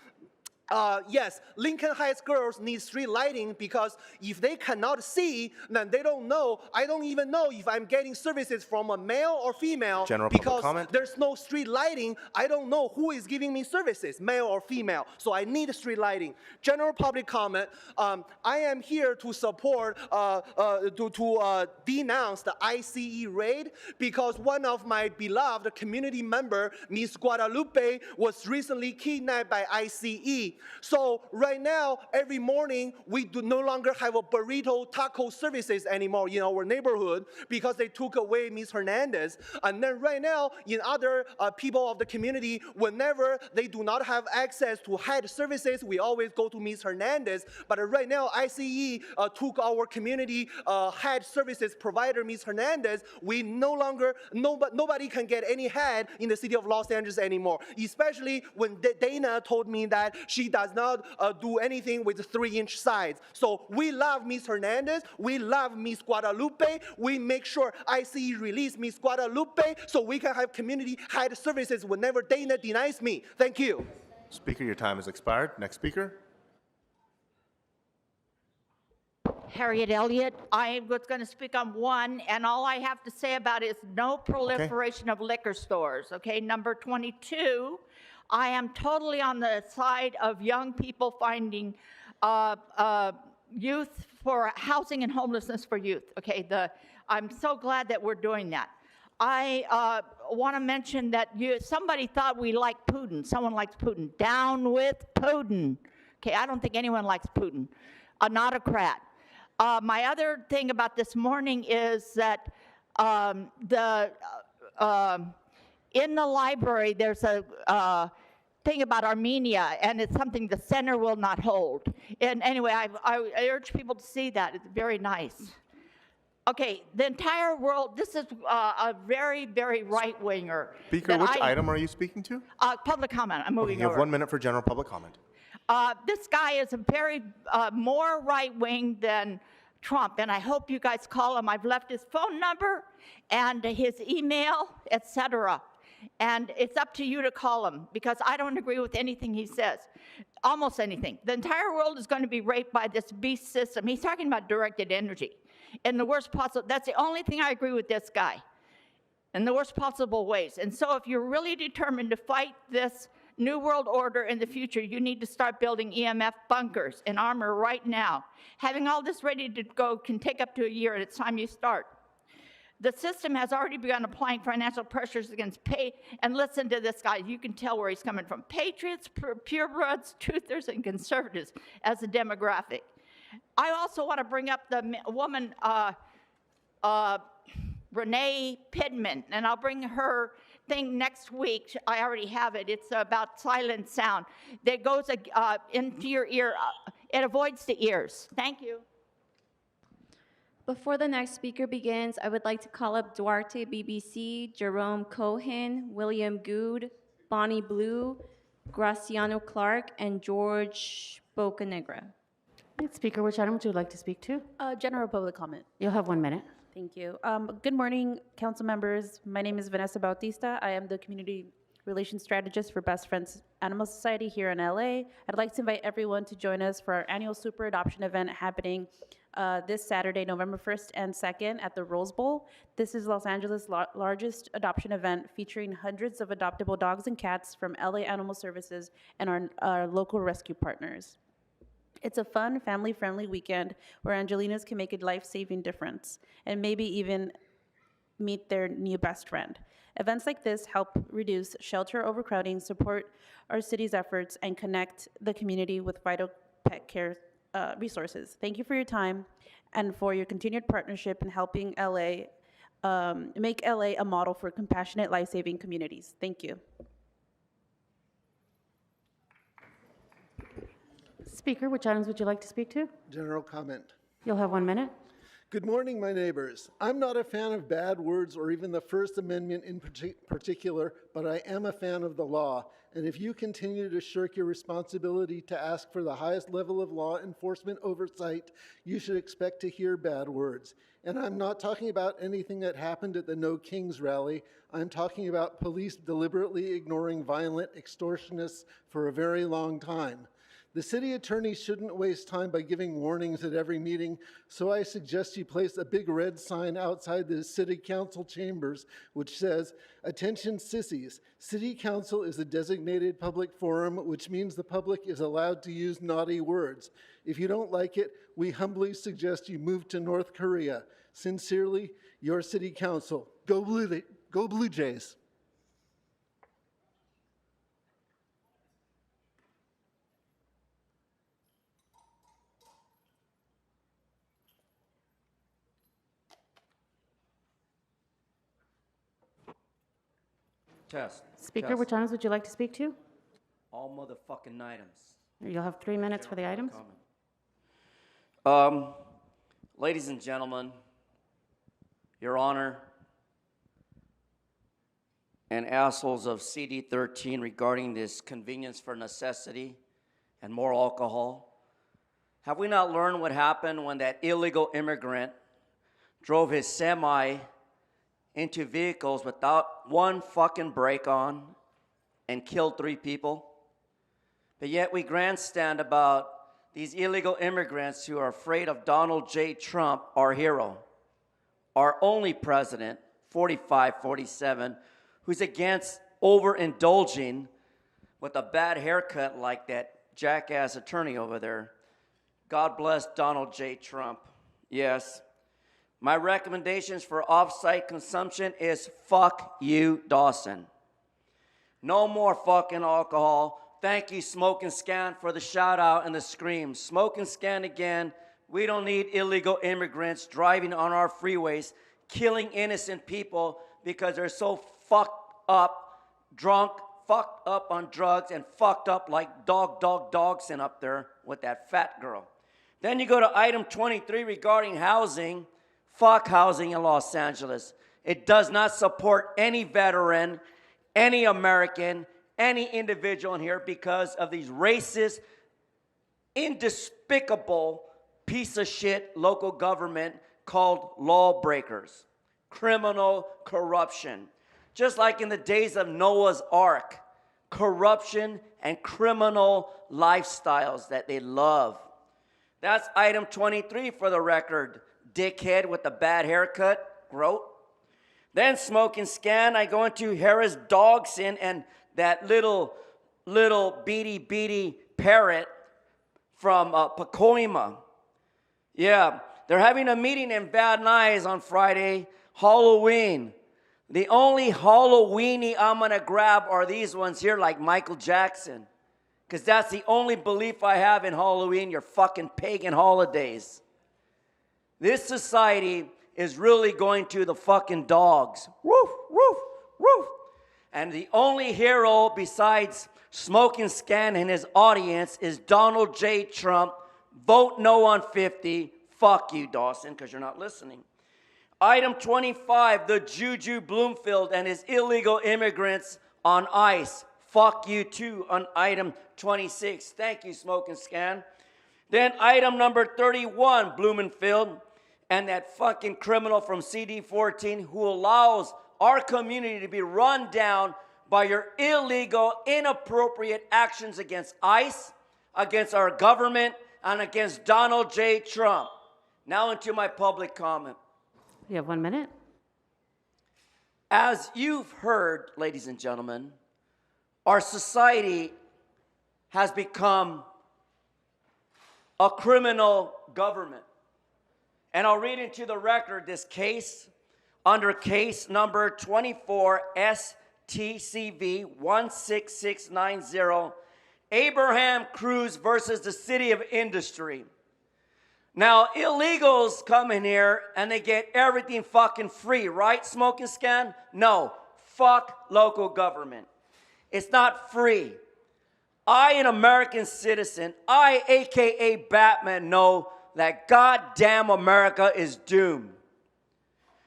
Speaker 6: Yes, Lincoln Heights girls need street lighting because if they cannot see, then they don't know. I don't even know if I'm getting services from a male or female
Speaker 2: General public
Speaker 6: because
Speaker 2: comment?
Speaker 6: there's no street lighting. I don't know who is giving me services, male or female. So I need street lighting. General public comment. I am here to support, to denounce the ICE raid because one of my beloved community member, Miss Guadalupe, was recently kidnapped by ICE. So right now, every morning, we do no longer have a burrito taco services anymore in our neighborhood because they took away Miss Hernandez. And then right now, in other people of the community, whenever they do not have access to head services, we always go to Miss Hernandez. But right now, ICE took our community head services provider, Miss Hernandez. We no longer, nobody can get any head in the city of Los Angeles anymore, especially when Dana told me that she does not do anything with 3-inch sides. So we love Miss Hernandez. We love Miss Guadalupe. We make sure ICE release Miss Guadalupe so we can have community head services whenever Dana denies me. Thank you.
Speaker 2: Speaker, your time has expired. Next speaker.
Speaker 8: Harriet Elliott. I was going to speak on one, and all I have to say about it is no proliferation of liquor stores. Okay, number 22. I am totally on the side of young people finding youth for housing and homelessness for youth. Okay, I'm so glad that we're doing that. I want to mention that somebody thought we liked Putin. Someone likes Putin. Down with Putin. Okay, I don't think anyone likes Putin. An autocrat. My other thing about this morning is that in the library, there's a thing about Armenia, and it's something the center will not hold. And anyway, I urge people to see that. It's very nice. Okay, the entire world, this is a very, very right-winger.
Speaker 2: Speaker, which item are you speaking to?
Speaker 8: Public comment. I'm moving
Speaker 2: You have
Speaker 8: over.
Speaker 2: 1 minute for general public comment.
Speaker 8: This guy is a very more right-wing than Trump, and I hope you guys call him. I've left his phone number and his email, etc. And it's up to you to call him because I don't agree with anything he says, almost anything. The entire world is going to be raped by this beast system. He's talking about directed energy in the worst possible. That's the only thing I agree with this guy in the worst possible ways. And so if you're really determined to fight this New World Order in the future, you need to start building EMF bunkers and armor right now. Having all this ready to go can take up to a year, and it's time you start. The system has already begun applying financial pressures against and listen to this guy, you can tell where he's coming from. Patriots, purebreds, truthers, and conservatives as a demographic. I also want to bring up the woman, Renee Pittman, and I'll bring her thing next week. I already have it. It's about silent sound that goes into your ear. It avoids the ears. Thank you.
Speaker 10: Before the next speaker begins, I would like to call up Duarte BBC, Jerome Cohen, William Good, Bonnie Blue, Graciano Clark, and George Bocanegra.
Speaker 11: Speaker, which item would you like to speak to?
Speaker 14: General public comment.
Speaker 11: You'll have 1 minute.
Speaker 14: Thank you. Good morning, council members. My name is Vanessa Bautista. I am the community relations strategist for Best Friends Animal Society here in LA. I'd like to invite everyone to join us for our annual super adoption event happening this Saturday, November 1st and 2nd at the Rose Bowl. This is Los Angeles' largest adoption event featuring hundreds of adoptable dogs and cats from LA Animal Services and our local rescue partners. It's a fun, family-friendly weekend where Angelinas can make a life-saving difference and maybe even meet their new best friend. Events like this help reduce shelter overcrowding, support our city's efforts, and connect the community with vital pet care resources. Thank you for your time and for your continued partnership in helping LA, make LA a model for compassionate, life-saving communities. Thank you.
Speaker 11: Speaker, which items would you like to speak to?
Speaker 23: General comment.
Speaker 11: You'll have 1 minute.
Speaker 23: Good morning, my neighbors. I'm not a fan of bad words or even the First Amendment in particular, but I am a fan of the law. And if you continue to shirk your responsibility to ask for the highest level of law enforcement oversight, you should expect to hear bad words. And I'm not talking about anything that happened at the No Kings rally. I'm talking about police deliberately ignoring violent extortionists for a very long time. The city attorney shouldn't waste time by giving warnings at every meeting, so I suggest you place a big red sign outside the city council chambers which says, "Attention sissies, city council is a designated public forum, which means the public is allowed to use naughty words. If you don't like it, we humbly suggest you move to North Korea. Sincerely, your city council. Go Blue Jays."
Speaker 3: Test.
Speaker 11: Speaker,
Speaker 3: Test.
Speaker 11: which items would you like to speak to?
Speaker 3: All motherfucking items.
Speaker 11: You'll have 3 minutes for the items.
Speaker 3: Ladies and gentlemen, Your Honor, and assholes of CD 13 regarding this convenience for necessity and more alcohol. Have we not learned what happened when that illegal immigrant drove his semi into vehicles without one fucking brake on and killed 3 people? But yet we grandstand about these illegal immigrants who are afraid of Donald J. Trump, our hero, our only president, 45, 47, who's against overindulging with a bad haircut like that jackass attorney over there. God bless Donald J. Trump. Yes. My recommendations for off-site consumption is fuck you, Dawson. No more fucking alcohol. Thank you, Smoke and Scan, for the shout out and the scream. Smoke and Scan again. We don't need illegal immigrants driving on our freeways, killing innocent people because they're so fucked up, drunk, fucked up on drugs, and fucked up like Dogson up there with that fat girl. Then you go to item 23 regarding housing. Fuck housing in Los Angeles. It does not support any veteran, any American, any individual in here because of these racist, indespicable piece of shit local government called lawbreakers. Criminal corruption. Just like in the days of Noah's Ark. Corruption and criminal lifestyles that they love. That's item 23 for the record. Dickhead with the bad haircut. Grote. Then Smoke and Scan, I go into Harris Dogson and that little beady parrot from Pacoima. Yeah, they're having a meeting in Van Nuys on Friday, Halloween. The only Halloweeny I'm going to grab are these ones here like Michael Jackson. Because that's the only belief I have in Halloween, your fucking pagan holidays. This society is really going to the fucking dogs. Woof, woof, woof. And the only hero besides Smoke and Scan and his audience is Donald J. Trump. Vote no on 50. Fuck you, Dawson, because you're not listening. Item 25, the Juju Bloomfield and his illegal immigrants on ICE. Fuck you too on item 26. Thank you, Smoke and Scan. Then item number 31, Blumenfield, and that fucking criminal from CD 14 who allows our community to be run down by your illegal, inappropriate actions against ICE, against our government, and against Donald J. Trump. Now into my public comment.
Speaker 11: You have 1 minute.
Speaker 3: As you've heard, ladies and gentlemen, our society has become a criminal government. And I'll read into the record this case under case number 24 STCV 16690, Abraham Cruz versus the City of Industry. Now, illegals come in here and they get everything fucking free, right, Smoke and Scan? No, fuck local government. It's not free. I, an American citizen, I, AKA Batman, know that goddamn America is doomed.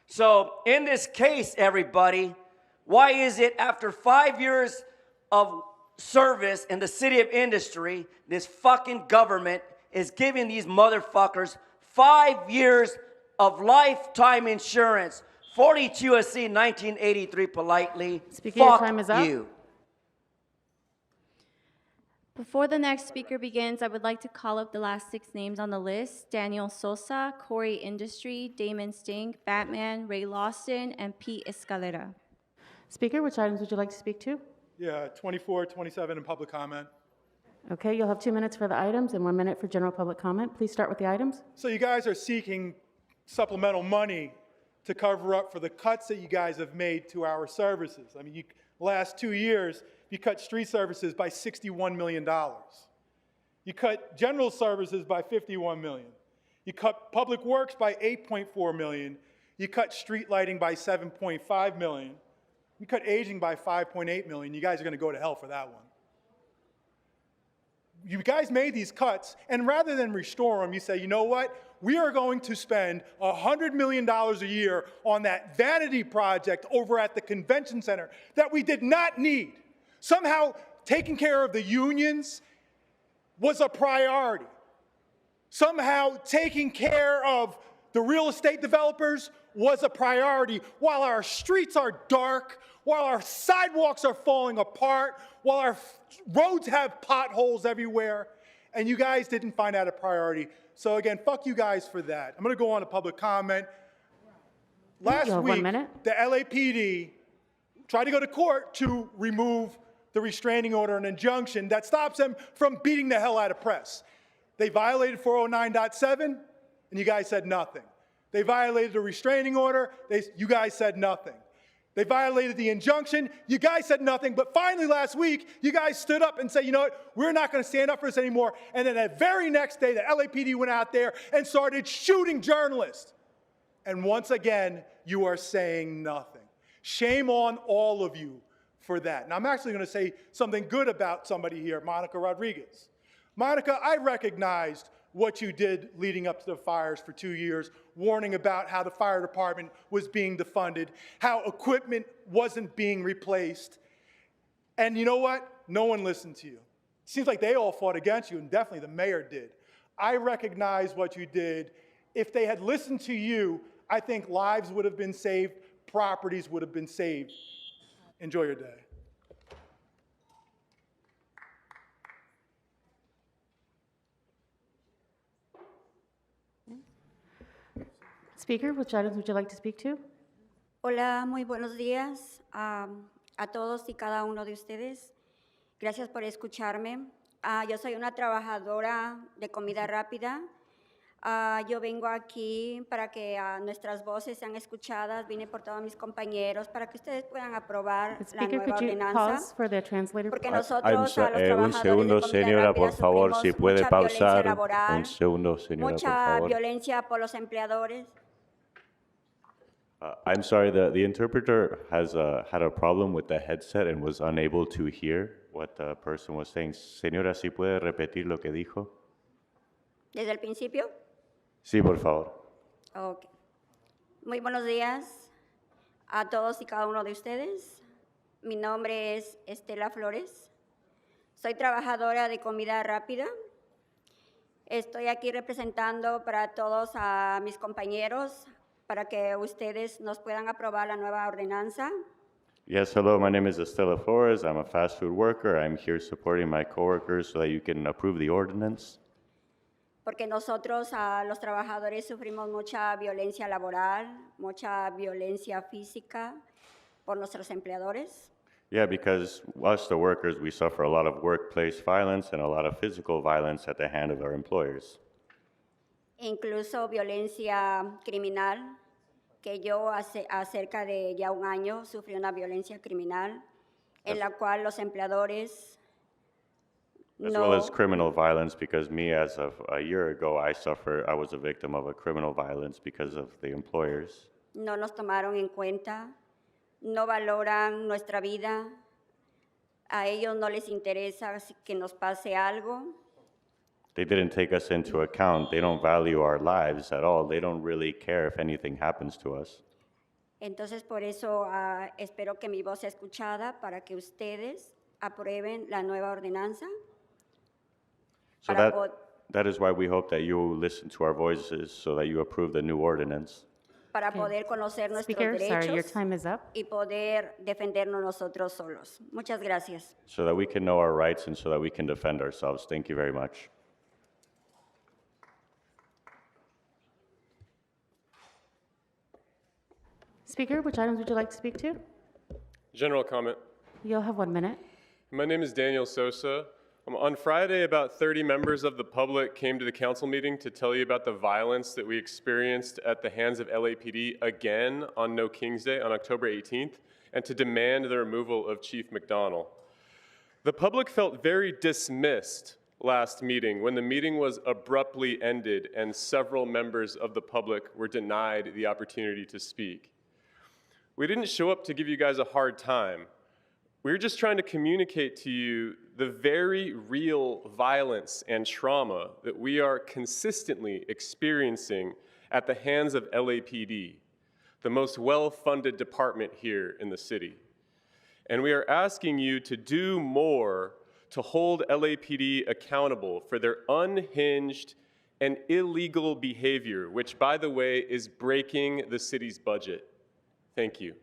Speaker 3: So, in this case, everybody, why is it after 5 years of service in the City of Industry, this fucking government is giving these motherfuckers 5 years of lifetime insurance? 42 U.S.C. 1983 politely.
Speaker 11: Speaker, your
Speaker 3: Fuck
Speaker 11: time is up.
Speaker 3: you.
Speaker 10: Before the next speaker begins, I would like to call up the last 6 names on the list: Daniel Sosa, Corey Industry, Damon Stink, Batman, Ray Lawson, and Pete Escalera.
Speaker 11: Speaker, which items would you like to speak to?
Speaker 16: Yeah, 24, 27 in public comment.
Speaker 11: Okay, you'll have 2 minutes for the items and 1 minute for general public comment. Please start with the items.
Speaker 16: So you guys are seeking supplemental money to cover up for the cuts that you guys have made to our services. I mean, last 2 years, you cut street services by $61 million. You cut general services by $51 million. You cut public works by $8.4 million. You cut street lighting by $7.5 million. You cut aging by $5.8 million. You guys are going to go to hell for that one. You guys made these cuts, and rather than restore them, you say, you know what? We are going to spend $100 million a year on that vanity project over at the convention center that we did not need. Somehow, taking care of the unions was a priority. Somehow, taking care of the real estate developers was a priority, while our streets are dark, while our sidewalks are falling apart, while our roads have potholes everywhere, and you guys didn't find that a priority. So again, fuck you guys for that. I'm going to go on to public comment. Last
Speaker 11: You have
Speaker 16: week,
Speaker 11: 1 minute.
Speaker 16: the LAPD tried to go to court to remove the restraining order and injunction that stops them from beating the hell out of press. They violated 409.7, and you guys said nothing. They violated the restraining order, you guys said nothing. They violated the injunction, you guys said nothing, but finally last week, you guys stood up and said, you know what, we're not gonna stand up for this anymore. And then the very next day, the LAPD went out there and started shooting journalists. And once again, you are saying nothing. Shame on all of you for that. Now, I'm actually gonna say something good about somebody here, Monica Rodriguez. Monica, I recognized what you did leading up to the fires for 2 years, warning about how the fire department was being defunded, how equipment wasn't being replaced. And you know what? No one listened to you. Seems like they all fought against you, and definitely the mayor did. I recognize what you did. If they had listened to you, I think lives would have been saved, properties would have been saved. Enjoy your day.
Speaker 11: Speaker, which items would you like to speak to?
Speaker 17: Hola, muy buenos días a todos y cada uno de ustedes. Gracias por escucharme. Yo soy una trabajadora de comida rápida. Yo vengo aquí para que nuestras voces sean escuchadas. Vine por todos mis compañeros para que ustedes puedan aprobar la
Speaker 11: Speaker,
Speaker 17: nueva
Speaker 11: could you
Speaker 17: ordenanza.
Speaker 11: pause for the translator?
Speaker 17: Porque
Speaker 9: I'm
Speaker 17: nosotros, a los
Speaker 9: un
Speaker 17: trabajadores
Speaker 9: segundo,
Speaker 17: de comida
Speaker 9: señora,
Speaker 17: rápida,
Speaker 9: por favor, si
Speaker 17: sufrimos
Speaker 9: puede
Speaker 17: mucha violencia
Speaker 9: pausar.
Speaker 17: laboral,
Speaker 9: Un segundo, señora, por
Speaker 17: mucha
Speaker 9: favor.
Speaker 17: violencia por los empleadores.
Speaker 9: I'm sorry, the interpreter has had a problem with the headset and was unable to hear what the person was saying. Señora, ¿sí puede repetir lo que dijo?
Speaker 17: Desde el principio.
Speaker 9: Sí, por favor.
Speaker 17: Ok. Muy buenos días a todos y cada uno de ustedes. Mi nombre es Estela Flores. Soy trabajadora de comida rápida. Estoy aquí representando para todos a mis compañeros para que ustedes nos puedan aprobar la nueva ordenanza.
Speaker 9: Yes, hello, my name is Estela Flores. I'm a fast food worker. I'm here supporting my coworkers so that you can approve the ordinance.
Speaker 17: Porque nosotros, los trabajadores, sufrimos mucha violencia laboral, mucha violencia física por nuestros empleadores.
Speaker 9: Yeah, because us, the workers, we suffer a lot of workplace violence and a lot of physical violence at the hand of our employers.
Speaker 17: Incluso violencia criminal, que yo hace cerca de ya un año sufrí una violencia criminal en la cual los empleadores
Speaker 9: As
Speaker 17: no,
Speaker 9: well as criminal violence, because me, as of a year ago, I was a victim of a criminal violence because of the employers.
Speaker 17: no nos tomaron en cuenta, no valoran nuestra vida, a ellos no les interesa que nos pase algo.
Speaker 9: They didn't take us into account. They don't value our lives at all. They don't really care if anything happens to us.
Speaker 17: Entonces, por eso espero que mi voz sea escuchada para que ustedes aprueben la nueva ordenanza.
Speaker 9: So
Speaker 17: Para
Speaker 9: that is why we hope that you listen to our voices so that you approve the new ordinance.
Speaker 17: para poder conocer nuestros
Speaker 11: Speaker, sorry, your
Speaker 17: derechos
Speaker 11: time is up.
Speaker 17: y poder defendernos nosotros solos. Muchas gracias.
Speaker 9: So that we can know our rights and so that we can defend ourselves. Thank you very much.
Speaker 11: Speaker, which items would you like to speak to?
Speaker 1: General comment.
Speaker 11: You'll have 1 minute.
Speaker 1: My name is Daniel Sosa. On Friday, about 30 members of the public came to the council meeting to tell you about the violence that we experienced at the hands of LAPD again on No King's Day on October 18th, and to demand the removal of Chief McDonnell. The public felt very dismissed last meeting when the meeting was abruptly ended and several members of the public were denied the opportunity to speak. We didn't show up to give you guys a hard time. We were just trying to communicate to you the very real violence and trauma that we are consistently experiencing at the hands of LAPD, the most well-funded department here in the city. And we are asking you to do more to hold LAPD accountable for their unhinged and illegal behavior, which, by the way, is breaking the city's budget. Thank you.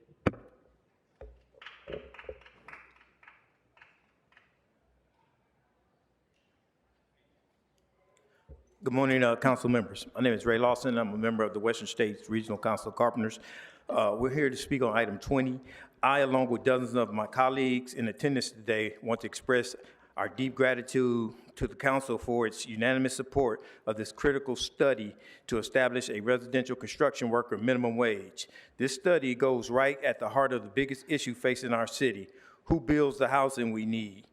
Speaker 5: Good morning, council members. My name is Ray Lawson. I'm a member of the Western States Regional Council of Carpenters. We're here to speak on item 20. I, along with dozens of my colleagues in attendance today, want to express our deep gratitude to the council for its unanimous support of this critical study to establish a residential construction worker minimum wage. This study goes right at the heart of the biggest issue facing our city: who builds the housing we need?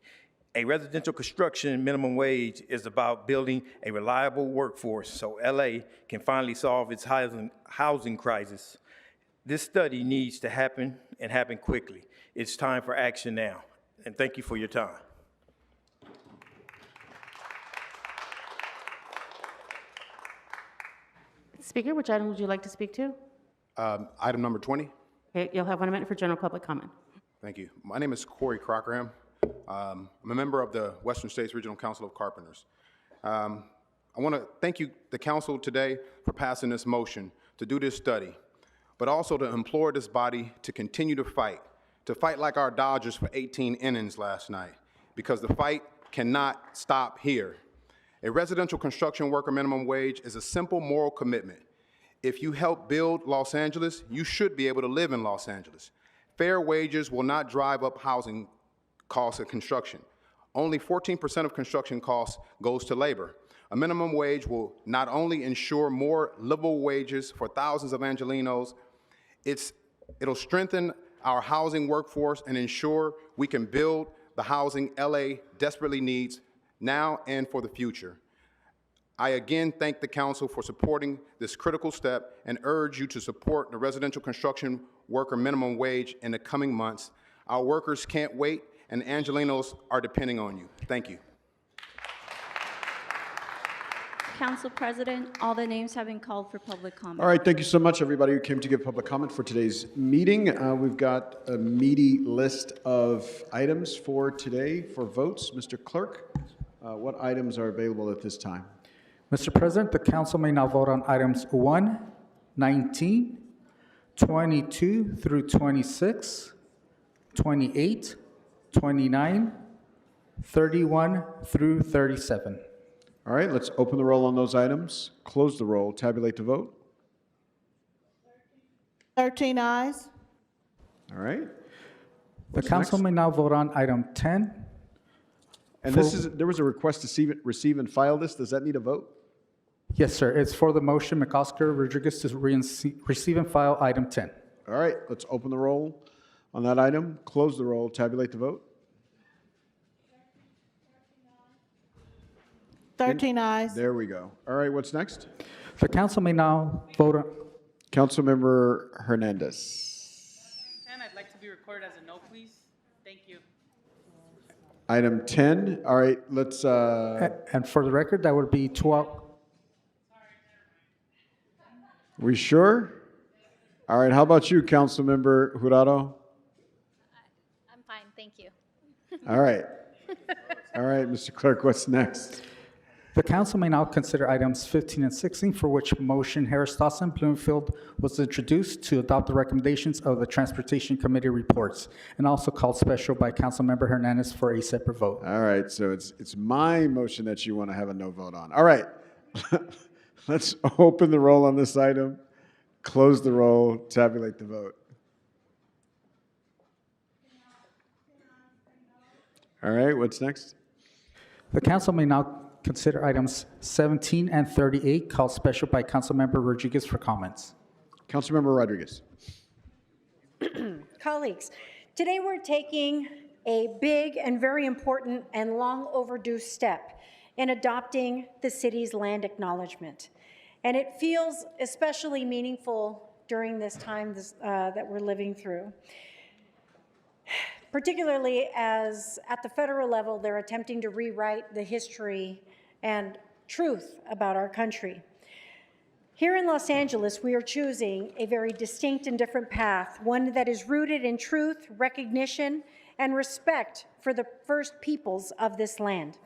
Speaker 5: A residential construction minimum wage is about building a reliable workforce so LA can finally solve its housing crisis. This study needs to happen and happen quickly. It's time for action now. And thank you for your time.
Speaker 11: Speaker, which item would you like to speak to?
Speaker 18: Item number 20.
Speaker 11: Okay, you'll have 1 minute for general public comment.
Speaker 18: Thank you. My name is Corey Crockham. I'm a member of the Western States Regional Council of Carpenters. I want to thank you, the council, today for passing this motion to do this study, but also to implore this body to continue to fight like our Dodgers for 18 innings last night, because the fight cannot stop here. A residential construction worker minimum wage is a simple moral commitment. If you help build Los Angeles, you should be able to live in Los Angeles. Fair wages will not drive up housing costs of construction. Only 14% of construction costs goes to labor. A minimum wage will not only ensure more livable wages for thousands of Angelenos, it'll strengthen our housing workforce and ensure we can build the housing LA desperately needs now and for the future. I again thank the council for supporting this critical step and urge you to support the residential construction worker minimum wage in the coming months. Our workers can't wait, and Angelenos are depending on you. Thank you.
Speaker 10: Council President, all the names have been called for public comment.
Speaker 12: All right, thank you so much, everybody who came to give public comment for today's meeting. We've got a meaty list of items for today for votes. Mr. Clerk, what items are available at this time?
Speaker 13: Mr. President, the council may now vote on items 1, 19, 22 through 26, 28, 29, 31 through 37.
Speaker 12: All right, let's open the roll on those items, close the roll, tabulate the vote.
Speaker 20: 13 ayes.
Speaker 12: All right.
Speaker 13: The council may now vote on item 10.
Speaker 12: And there was a request to receive and file this. Does that need a vote?
Speaker 13: Yes, sir. It's for the motion, McOsker Rodriguez, to receive and file item 10.
Speaker 12: All right, let's open the roll on that item, close the roll, tabulate the vote.
Speaker 20: 13 ayes.
Speaker 12: There we go. All right, what's next?
Speaker 13: The council may now vote on...
Speaker 12: Councilmember Hernandez.
Speaker 22: And I'd like to be recorded as a no, please. Thank you.
Speaker 12: Item 10. All right, let's...
Speaker 13: And for the record, that would be 12...
Speaker 12: We sure? All right, how about you, Councilmember Jurado?
Speaker 25: I'm fine, thank you.
Speaker 12: All right. All right, Mr. Clerk, what's next?
Speaker 13: The council may now consider items 15 and 16, for which motion Harris Dawson Bloomfield was introduced to adopt the recommendations of the Transportation Committee reports, and also called special by Councilmember Hernandez for a separate vote.
Speaker 12: All right, so it's my motion that you want to have a no vote on. All right. Let's open the roll on this item, close the roll, tabulate the vote. All right, what's next?
Speaker 13: The council may now consider items 17 and 38, called special by Councilmember Rodriguez for comments.
Speaker 12: Councilmember Rodriguez.
Speaker 4: Colleagues, today we're taking a big and very important and long overdue step in adopting the city's land acknowledgement. And it feels especially meaningful during this time that we're living through, particularly as at the federal level, they're attempting to rewrite the history and truth about our country. Here in Los Angeles, we are choosing a very distinct and different path, one that is rooted in truth, recognition, and respect for the first peoples of this land.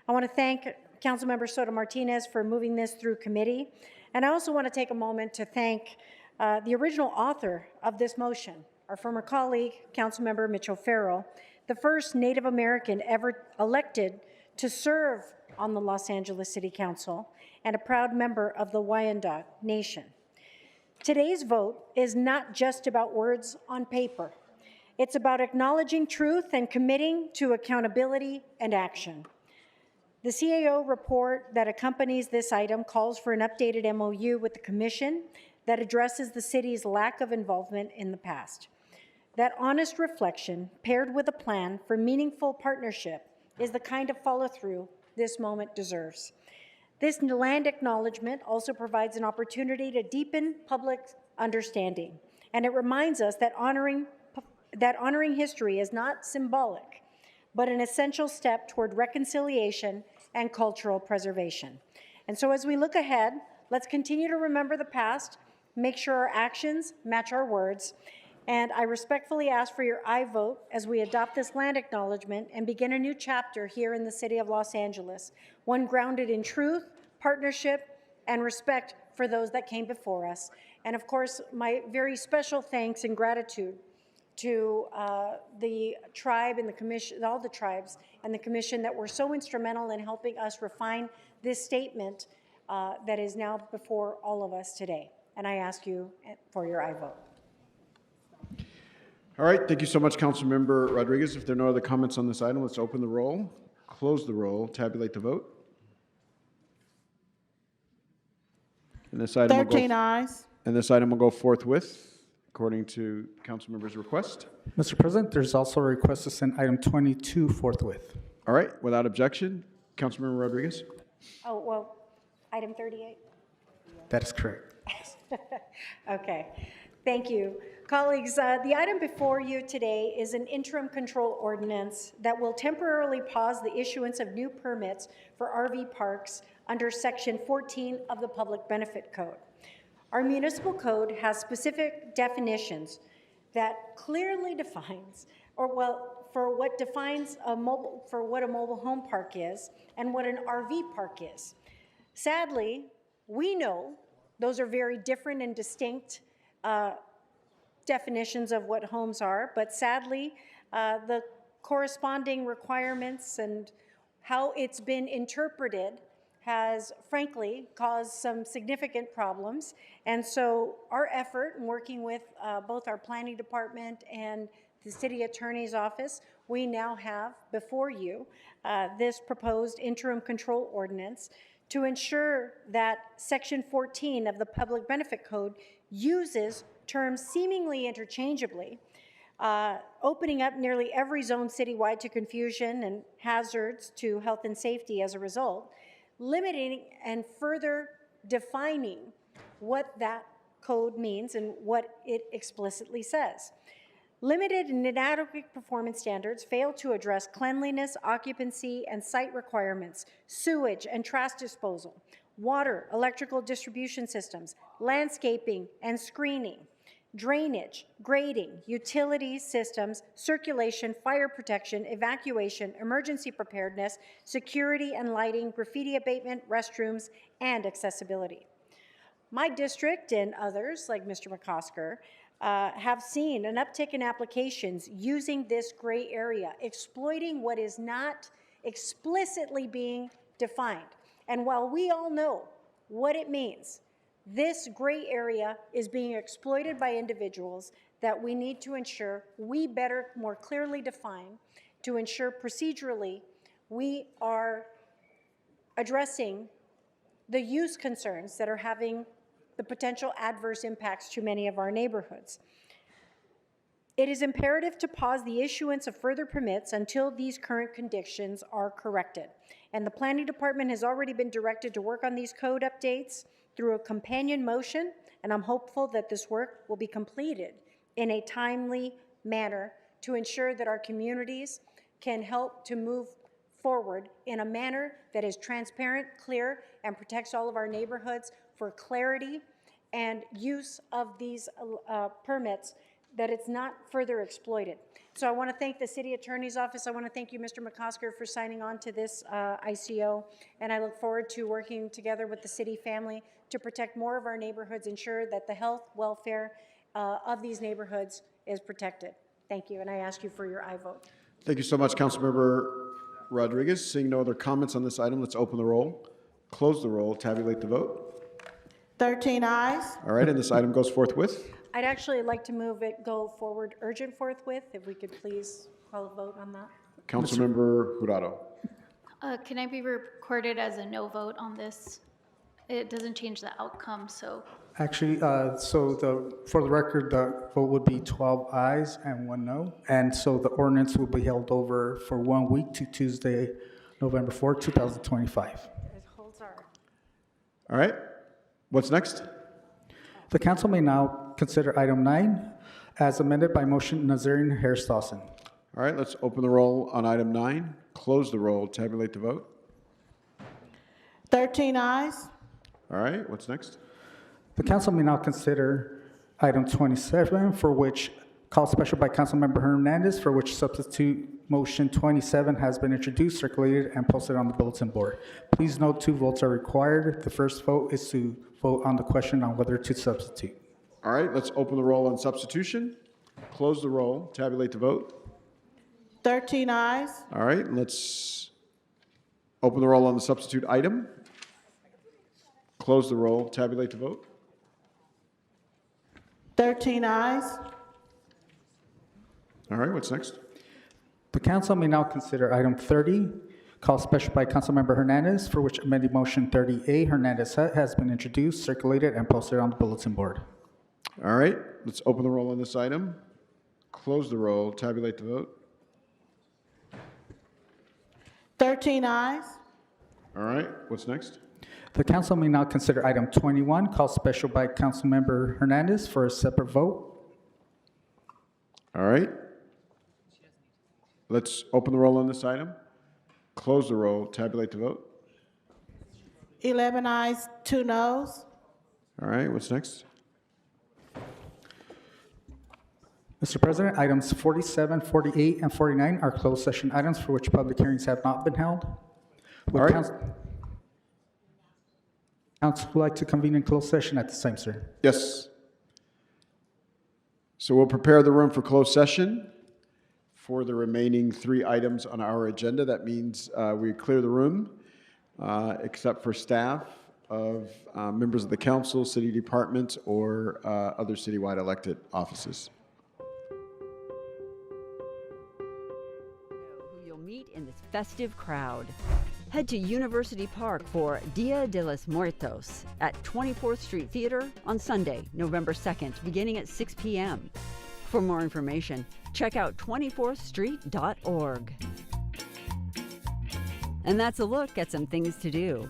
Speaker 4: I want to thank Councilmember Soto Martinez for moving this through committee, and I also want to take a moment to thank the original author of this motion, our former colleague, Councilmember Mitchell Farrell, the first Native American ever elected to serve on the Los Angeles City Council, and a proud member of the Wyandot Nation. Today's vote is not just about words on paper. It's about acknowledging truth and committing to accountability and action. The CAO report that accompanies this item calls for an updated MOU with the Commission that addresses the city's lack of involvement in the past. That honest reflection, paired with a plan for meaningful partnership, is the kind of follow-through this moment deserves. This land acknowledgement also provides an opportunity to deepen public understanding, and it reminds us that honoring history is not symbolic, but an essential step toward reconciliation and cultural preservation. And so as we look ahead, let's continue to remember the past, make sure our actions match our words, and I respectfully ask for your aye vote as we adopt this land acknowledgement and begin a new chapter here in the city of Los Angeles, one grounded in truth, partnership, and respect for those that came before us. And of course, my very special thanks and gratitude to the tribe and the commission, all the tribes and the commission that were so instrumental in helping us refine this statement that is now before all of us today. And I ask you for your aye vote.
Speaker 12: All right, thank you so much, Councilmember Rodriguez. If there are no other comments on this item, let's open the roll, close the roll, tabulate the vote. And this item
Speaker 20: 13 ayes.
Speaker 12: And this item will go forthwith, according to Councilmember's request.
Speaker 13: Mr. President, there's also a request to send item 22 forthwith.
Speaker 12: All right, without objection, Councilmember Rodriguez.
Speaker 4: Oh, well, item 38.
Speaker 13: That is correct.
Speaker 4: Okay, thank you. Colleagues, the item before you today is an interim control ordinance that will temporarily pause the issuance of new permits for RV parks under Section 14 of the Public Benefit Code. Our municipal code has specific definitions that clearly defines, or well, for what defines a mobile home park is and what an RV park is. Sadly, we know those are very different and distinct definitions of what homes are, but sadly, the corresponding requirements and how it's been interpreted has frankly caused some significant problems. And so our effort in working with both our planning department and the city attorney's office, we now have before you this proposed interim control ordinance to ensure that Section 14 of the Public Benefit Code uses terms seemingly interchangeably, opening up nearly every zone citywide to confusion and hazards to health and safety as a result, limiting and further defining what that code means and what it explicitly says. Limited and inadequate performance standards fail to address cleanliness, occupancy, and site requirements, sewage and trash disposal, water, electrical distribution systems, landscaping, and screening. drainage, grading, utility systems, circulation, fire protection, evacuation, emergency preparedness, security and lighting, graffiti abatement, restrooms, and accessibility. My district and others, like Mr. McCosker, have seen an uptick in applications using this gray area, exploiting what is not explicitly being defined. And while we all know what it means, this gray area is being exploited by individuals that we need to ensure we better, more clearly define, to ensure procedurally we are addressing the use concerns that are having the potential adverse impacts to many of our neighborhoods. It is imperative to pause the issuance of further permits until these current conditions are corrected. And the Planning Department has already been directed to work on these code updates through a companion motion, and I'm hopeful that this work will be completed in a timely manner to ensure that our communities can help to move forward in a manner that is transparent, clear, and protects all of our neighborhoods for clarity and use of these permits, that it's not further exploited. So I want to thank the City Attorney's Office. I want to thank you, Mr. McCosker, for signing on to this ICO, and I look forward to working together with the city family to protect more of our neighborhoods, ensure that the health, welfare of these neighborhoods is protected. Thank you, and I ask you for your aye vote.
Speaker 12: Thank you so much, Councilmember Rodriguez. Seeing no other comments on this item, let's open the roll, close the roll, tabulate the vote.
Speaker 20: 13 ayes.
Speaker 12: All right, and this item goes forthwith.
Speaker 4: I'd actually like to move it go forward urgent forthwith, if we could please call a vote on that.
Speaker 12: Councilmember Jurado.
Speaker 7: Can I be recorded as a no vote on this? It doesn't change the outcome, so.
Speaker 13: Actually, for the record, the vote would be 12 ayes and 1 no. And so the ordinance will be held over for 1 week to Tuesday, November 4th, 2025.
Speaker 4: It holds our.
Speaker 12: All right, what's next?
Speaker 13: The council may now consider item 9 as amended by motion Nazarian Harris Dawson.
Speaker 12: All right, let's open the roll on item 9, close the roll, tabulate the vote.
Speaker 20: 13 ayes.
Speaker 12: All right, what's next?
Speaker 13: The council may now consider item 27, for which called special by Councilmember Hernandez, for which substitute motion 27 has been introduced, circulated, and posted on the bulletin board. Please note 2 votes are required. The first vote is to vote on the question on whether to substitute.
Speaker 12: All right, let's open the roll on substitution, close the roll, tabulate the vote.
Speaker 20: 13 ayes.
Speaker 12: All right, let's open the roll on the substitute item, close the roll, tabulate the vote.
Speaker 20: 13 ayes.
Speaker 12: All right, what's next?
Speaker 13: The council may now consider item 30, called special by Councilmember Hernandez, for which amended motion 30A Hernandez has been introduced, circulated, and posted on the bulletin board.
Speaker 12: All right, let's open the roll on this item, close the roll, tabulate the vote.
Speaker 20: 13 ayes.
Speaker 12: All right, what's next?
Speaker 13: The council may now consider item 21, called special by Councilmember Hernandez, for a separate vote.
Speaker 12: All right. Let's open the roll on this item, close the roll, tabulate the vote.
Speaker 20: 11 ayes, 2 noes.
Speaker 12: All right, what's next?
Speaker 13: Mr. President, items 47, 48, and 49 are closed session items for which public hearings have not been held. Would
Speaker 12: All right.
Speaker 13: Council would like to convene in closed session at this time, sir.
Speaker 12: Yes. So we'll prepare the room for closed session for the remaining 3 items on our agenda. That means we clear the room, except for staff of members of the council, city departments, or other citywide elected offices.
Speaker 15: Who you'll meet in this festive crowd. Head to University Park for Dia de los Muertos at 24th Street Theater on Sunday, November 2nd, beginning at 6 p.m. For more information, check out 24thstreet.org. And that's a look at some things to do.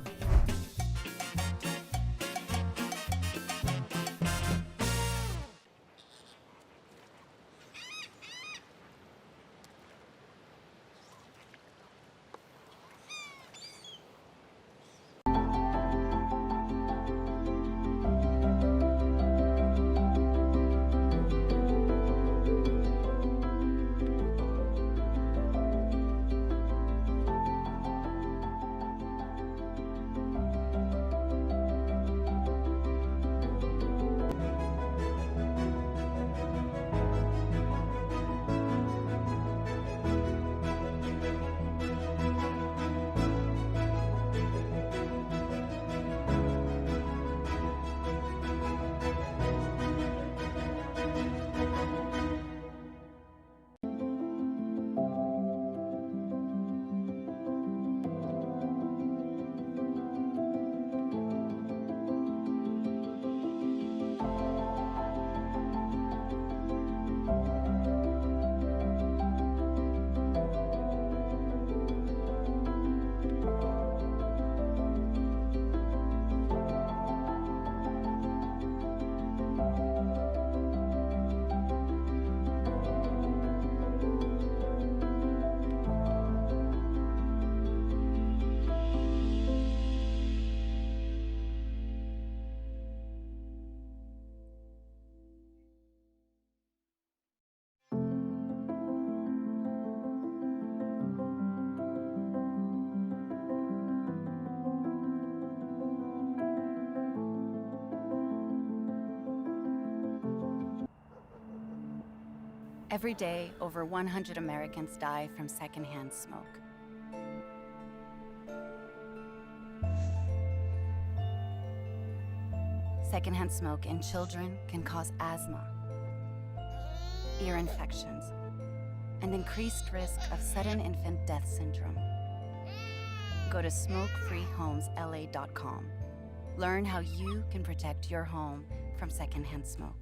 Speaker 2: Every day, over 100 Americans die from secondhand smoke. Secondhand smoke in children can cause asthma, ear infections, and increased risk of sudden infant death syndrome. Go to smokefreehomesla.com. Learn how you can protect your home from secondhand smoke.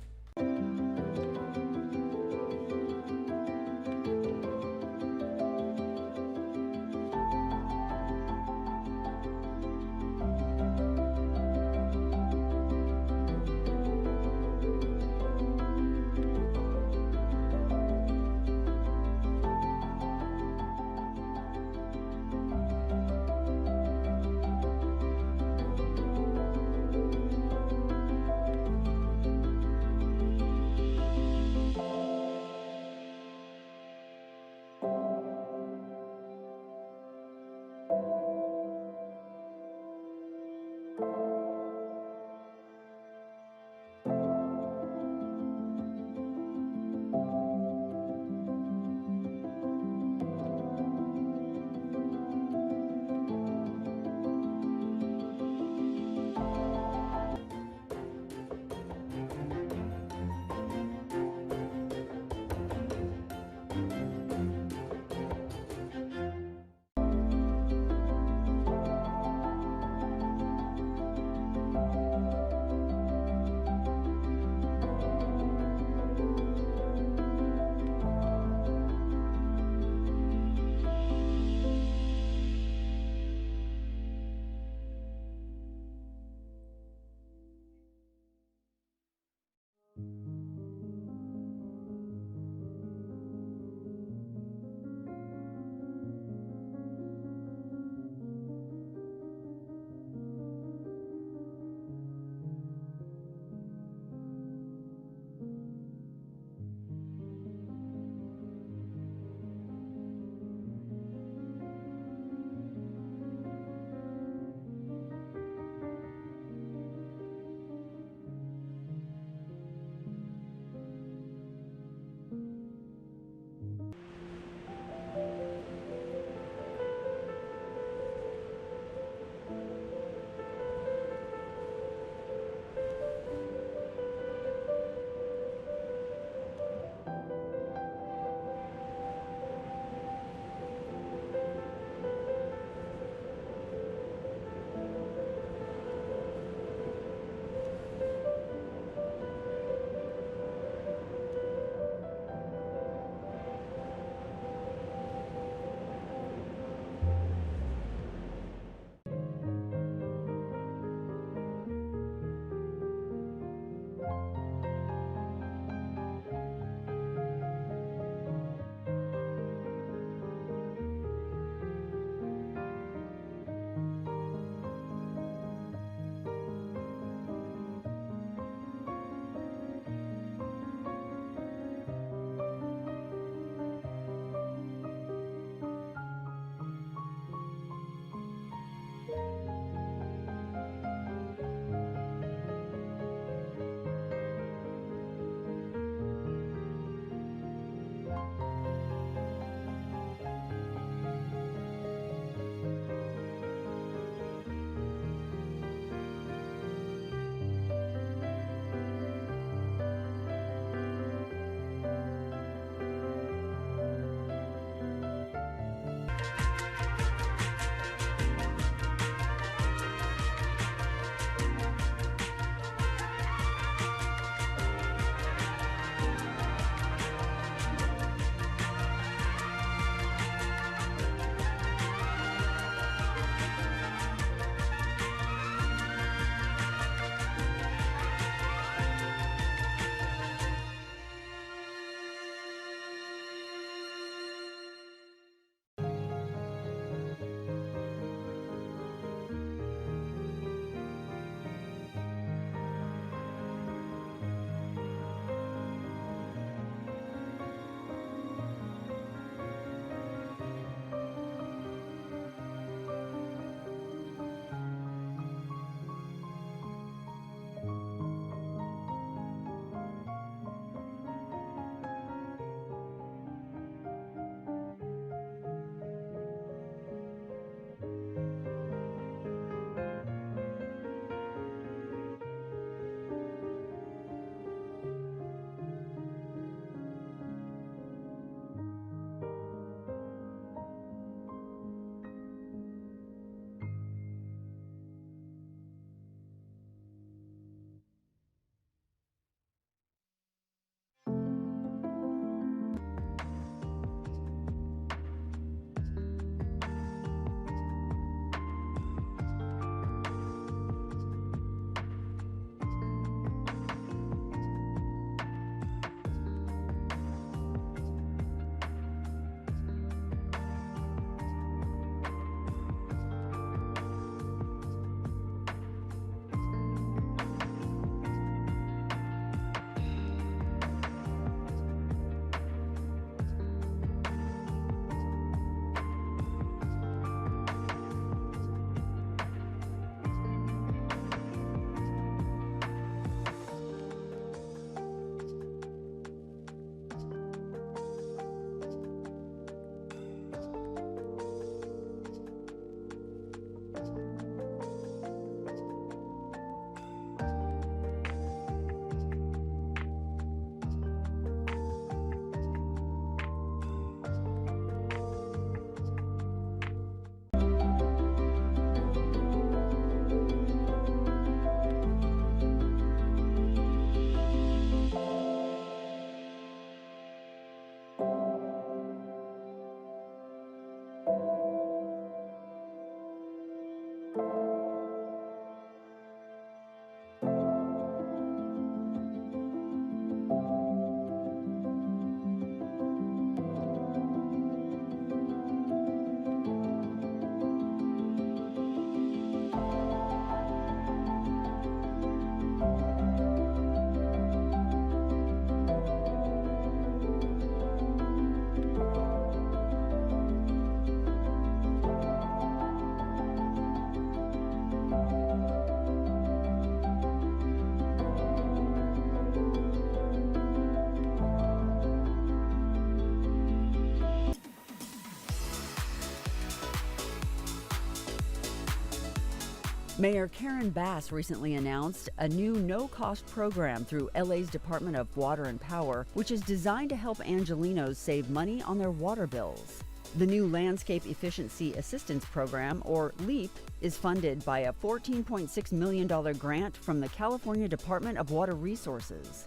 Speaker 15: Mayor Karen Bass recently announced a new no-cost program through LA's Department of Water and Power, which is designed to help Angelenos save money on their water bills. The new Landscape Efficiency Assistance Program, or LEAP, is funded by a $14.6 million grant from the California Department of Water Resources.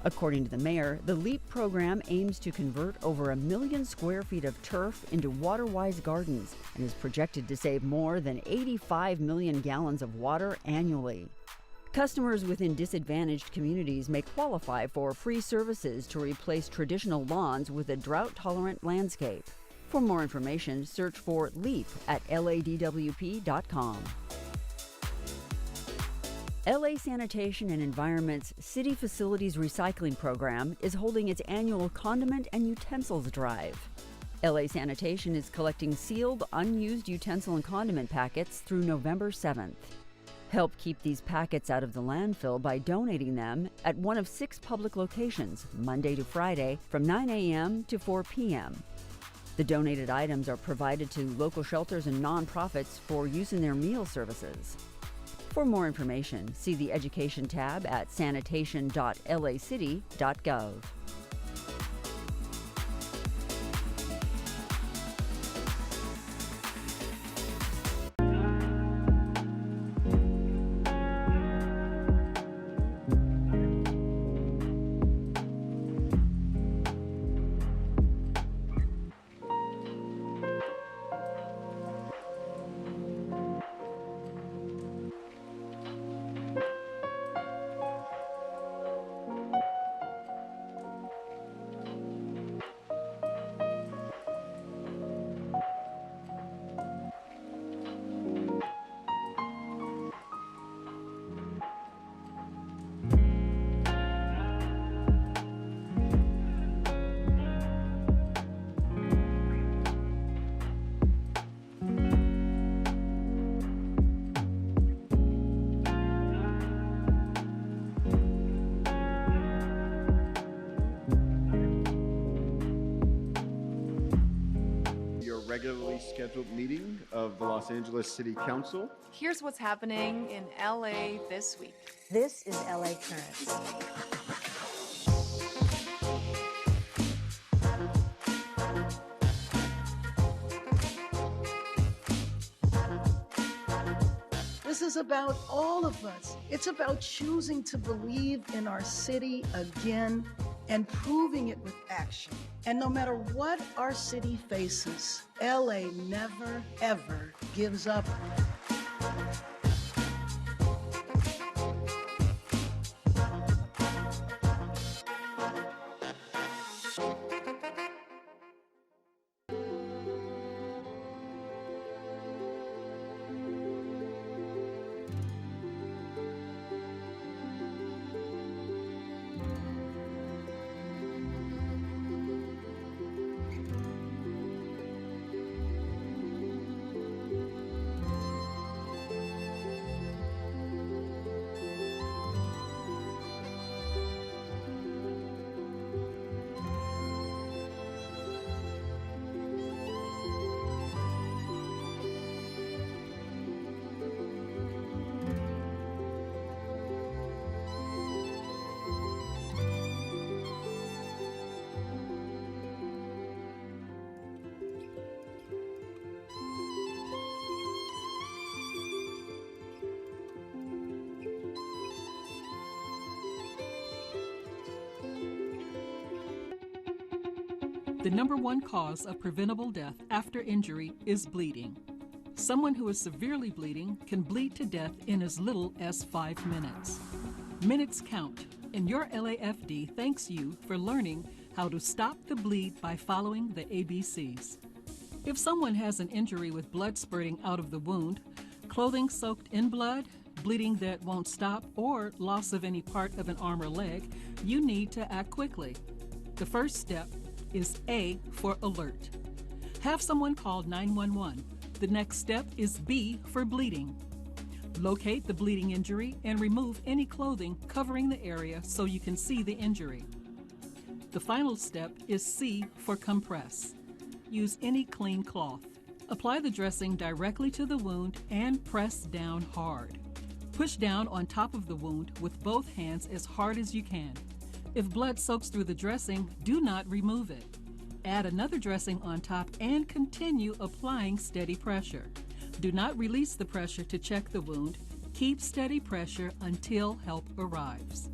Speaker 15: According to the mayor, the LEAP program aims to convert over 1 million square feet of turf into water-wise gardens and is projected to save more than 85 million gallons of water annually. Customers within disadvantaged communities may qualify for free services to replace traditional lawns with a drought-tolerant landscape. For more information, search for LEAP at ladwp.com. LA Sanitation and Environment's City Facilities Recycling Program is holding its annual condiment and utensils drive. LA Sanitation is collecting sealed, unused utensil and condiment packets through November 7th. Help keep these packets out of the landfill by donating them at one of 6 public locations, Monday to Friday, from 9 a.m. to 4 p.m. The donated items are provided to local shelters and nonprofits for use in their meal services. For more information, see the Education tab at sanitation.lacity.gov.
Speaker 12: Regularly scheduled meeting of the Los Angeles City Council.
Speaker 6: Here's what's happening in LA this week.
Speaker 8: This is LA Currents.
Speaker 19: This is about all of us. It's about choosing to believe in our city again and proving it with action. And no matter what our city faces, LA never, ever gives up.
Speaker 21: The number one cause of preventable death after injury is bleeding. Someone who is severely bleeding can bleed to death in as little as 5 minutes. Minutes count, and your LAFD thanks you for learning how to stop the bleed by following the ABCs. If someone has an injury with blood spurting out of the wound, clothing soaked in blood, bleeding that won't stop, or loss of any part of an arm or leg, you need to act quickly. The first step is A for alert. Have someone call 911. The next step is B for bleeding. Locate the bleeding injury and remove any clothing covering the area so you can see the injury. The final step is C for compress. Use any clean cloth. Apply the dressing directly to the wound and press down hard. Push down on top of the wound with both hands as hard as you can. If blood soaks through the dressing, do not remove it. Add another dressing on top and continue applying steady pressure. Do not release the pressure to check the wound. Keep steady pressure until help arrives.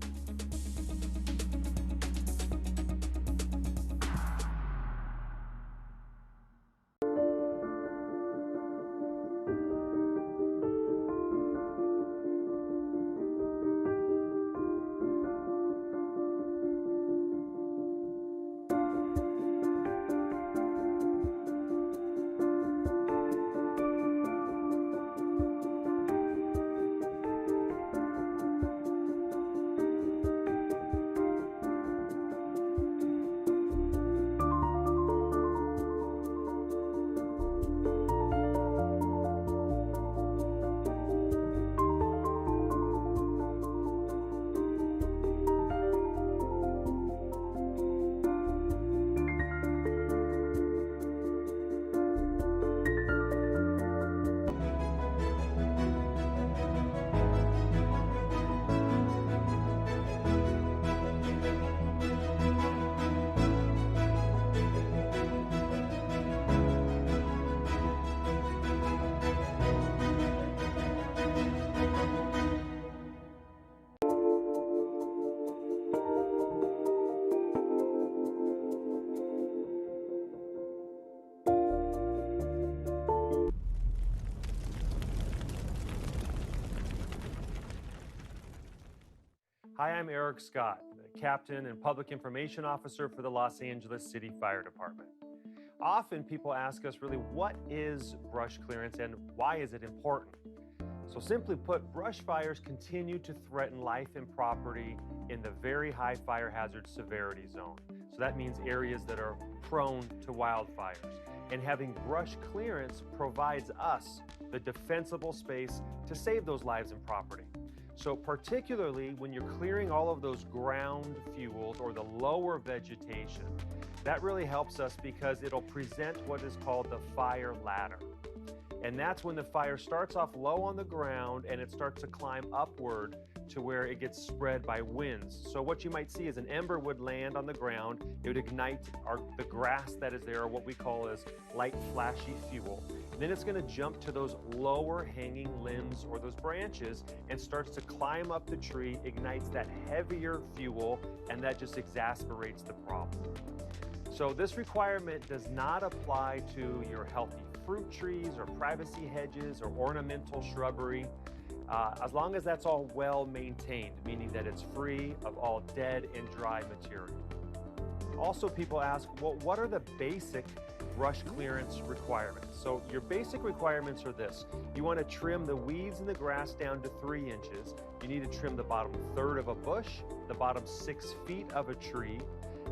Speaker 3: Hi, I'm Eric Scott, the Captain and Public Information Officer for the Los Angeles City Fire Department. Often people ask us really, what is brush clearance and why is it important? So simply put, brush fires continue to threaten life and property in the very high fire hazard severity zone. So that means areas that are prone to wildfires. And having brush clearance provides us the defensible space to save those lives and property. So particularly when you're clearing all of those ground fuels or the lower vegetation, that really helps us because it'll present what is called the fire ladder. And that's when the fire starts off low on the ground and it starts to climb upward to where it gets spread by winds. So what you might see is an ember would land on the ground, it would ignite the grass that is there, or what we call as light flashy fuel. And then it's gonna jump to those lower hanging limbs or those branches and starts to climb up the tree, ignites that heavier fuel, and that just exasperates the problem. So this requirement does not apply to your healthy fruit trees or privacy hedges or ornamental shrubbery, as long as that's all well maintained, meaning that it's free of all dead and dry material. Also, people ask, well, what are the basic brush clearance requirements? So your basic requirements are this. You want to trim the weeds and the grass down to 3 inches. You need to trim the bottom third of a bush, the bottom 6 feet of a tree.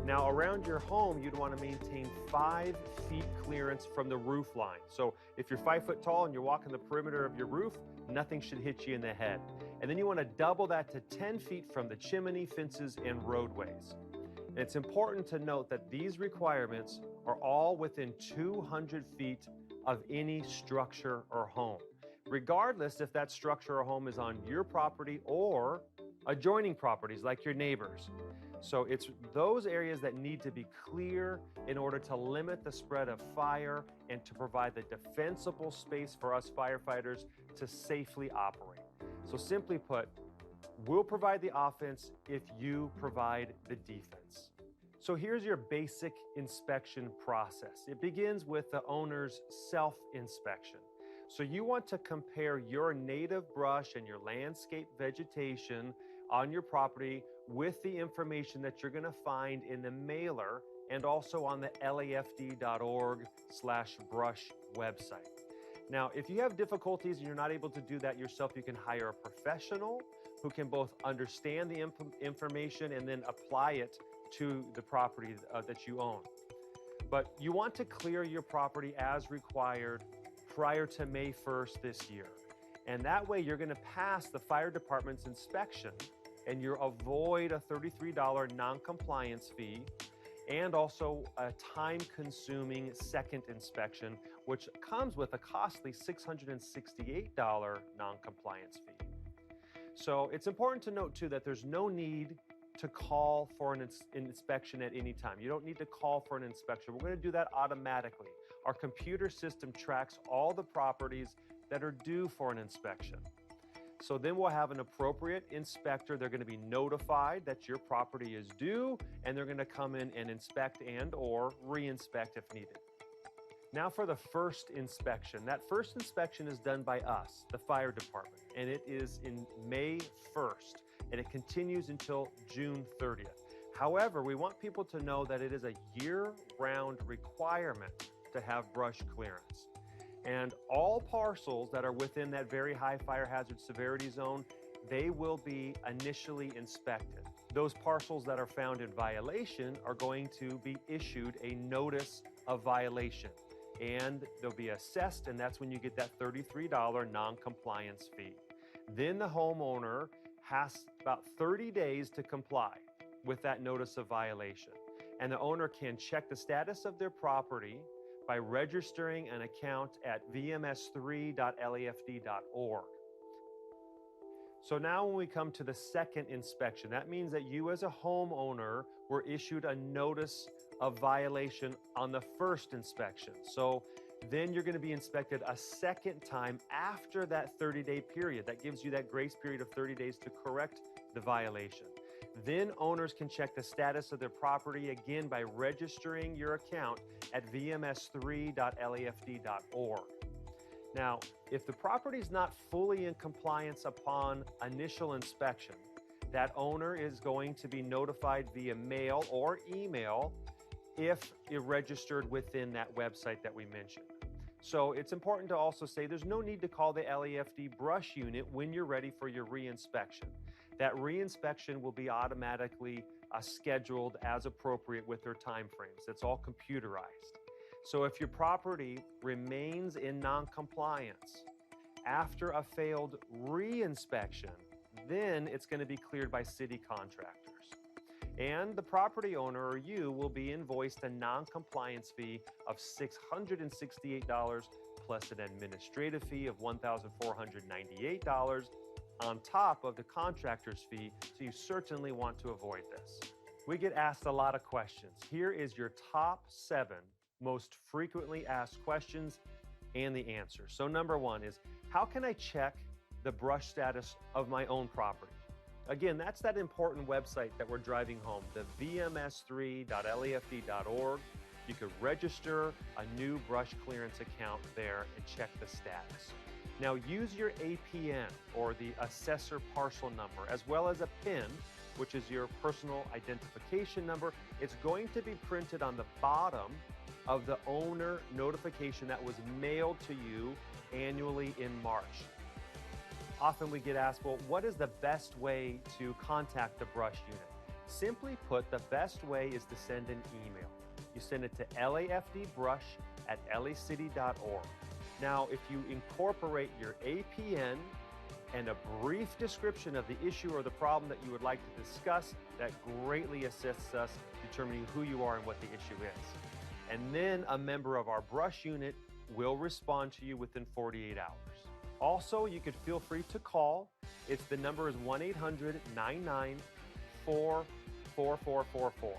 Speaker 3: Now, around your home, you'd want to maintain 5 feet clearance from the roof line. So if you're 5 foot tall and you're walking the perimeter of your roof, nothing should hit you in the head. And then you want to double that to 10 feet from the chimney, fences, and roadways. And it's important to note that these requirements are all within 200 feet of any structure or home, regardless if that structure or home is on your property or adjoining properties like your neighbors. So it's those areas that need to be clear in order to limit the spread of fire and to provide the defensible space for us firefighters to safely operate. So simply put, we'll provide the offense if you provide the defense. So here's your basic inspection process. It begins with the owner's self-inspection. So you want to compare your native brush and your landscape vegetation on your property with the information that you're going to find in the mailer and also on the lafd.org/brush website. Now, if you have difficulties and you're not able to do that yourself, you can hire a professional who can both understand the information and then apply it to the property that you own. But you want to clear your property as required prior to May 1st this year. And that way you're going to pass the fire department's inspection and you avoid a $33 non-compliance fee. and also a time-consuming second inspection, which comes with a costly $668 non-compliance fee. So it's important to note too that there's no need to call for an inspection at any time. You don't need to call for an inspection. We're going to do that automatically. Our computer system tracks all the properties that are due for an inspection. So then we'll have an appropriate inspector. They're going to be notified that your property is due, and they're going to come in and inspect and or re-inspect if needed. Now for the first inspection. That first inspection is done by us, the fire department, and it is in May 1st, and it continues until June 30th. However, we want people to know that it is a year-round requirement to have brush clearance. And all parcels that are within that very high fire hazard severity zone, they will be initially inspected. Those parcels that are found in violation are going to be issued a notice of violation, and they'll be assessed, and that's when you get that $33 non-compliance fee. Then the homeowner has about 30 days to comply with that notice of violation, and the owner can check the status of their property by registering an account at vms3.lafd.org. So now when we come to the second inspection, that means that you as a homeowner were issued a notice of violation on the first inspection. So then you're going to be inspected a second time after that 30-day period. That gives you that grace period of 30 days to correct the violation. Then owners can check the status of their property again by registering your account at vms3.lafd.org. Now, if the property is not fully in compliance upon initial inspection, that owner is going to be notified via mail or email if you're registered within that website that we mentioned. So it's important to also say there's no need to call the LAFD brush unit when you're ready for your re-inspection. That re-inspection will be automatically scheduled as appropriate with their timeframes. It's all computerized. So if your property remains in non-compliance after a failed re-inspection, then it's going to be cleared by city contractors. And the property owner or you will be invoiced a non-compliance fee of $668 plus an administrative fee of $1,498 on top of the contractor's fee, so you certainly want to avoid this. We get asked a lot of questions. Here is your top 7 most frequently asked questions and the answers. So number 1 is, how can I check the brush status of my own property? Again, that's that important website that we're driving home, the vms3.lafd.org. You could register a new brush clearance account there and check the status. Now use your APN or the assessor parcel number, as well as a PIN, which is your personal identification number. It's going to be printed on the bottom of the owner notification that was mailed to you annually in March. Often we get asked, well, what is the best way to contact the brush unit? Simply put, the best way is to send an email. You send it to lafdbrush@lacity.org. Now, if you incorporate your APN and a brief description of the issue or the problem that you would like to discuss, that greatly assists us determining who you are and what the issue is. And then a member of our brush unit will respond to you within 48 hours. Also, you could feel free to call. The number is 1-800-994-4444.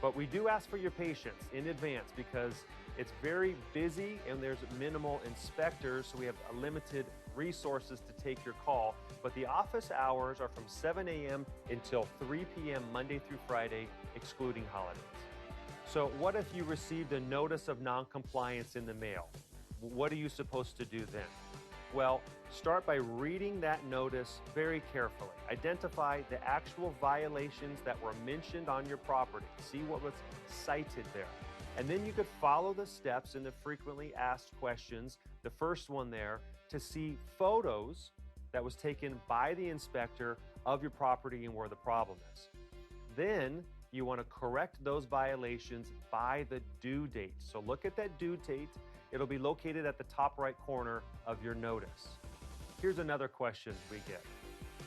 Speaker 3: But we do ask for your patience in advance because it's very busy and there's minimal inspectors, so we have limited resources to take your call. But the office hours are from 7 a.m. until 3 p.m. Monday through Friday, excluding holidays. So what if you received a notice of non-compliance in the mail? What are you supposed to do then? Well, start by reading that notice very carefully. Identify the actual violations that were mentioned on your property. See what was cited there. And then you could follow the steps in the frequently asked questions, the first one there, to see photos that was taken by the inspector of your property and where the problem is. Then you want to correct those violations by the due date. So look at that due date. It'll be located at the top right corner of your notice. Here's another question we get.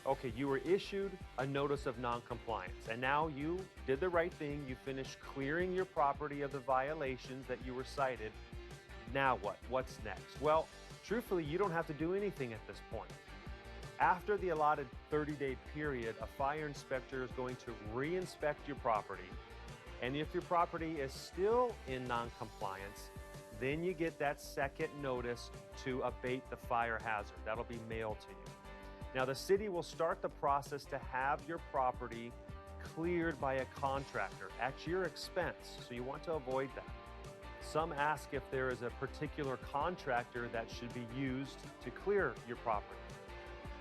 Speaker 3: Okay, you were issued a notice of noncompliance, and now you did the right thing. You finished clearing your property of the violations that you were cited. Now what? What's next? Well, truthfully, you don't have to do anything at this point. After the allotted 30-day period, a fire inspector is going to re-inspect your property, and if your property is still in noncompliance, then you get that second notice to abate the fire hazard. That'll be mailed to you. Now, the city will start the process to have your property cleared by a contractor at your expense, so you want to avoid that. Some ask if there is a particular contractor that should be used to clear your property.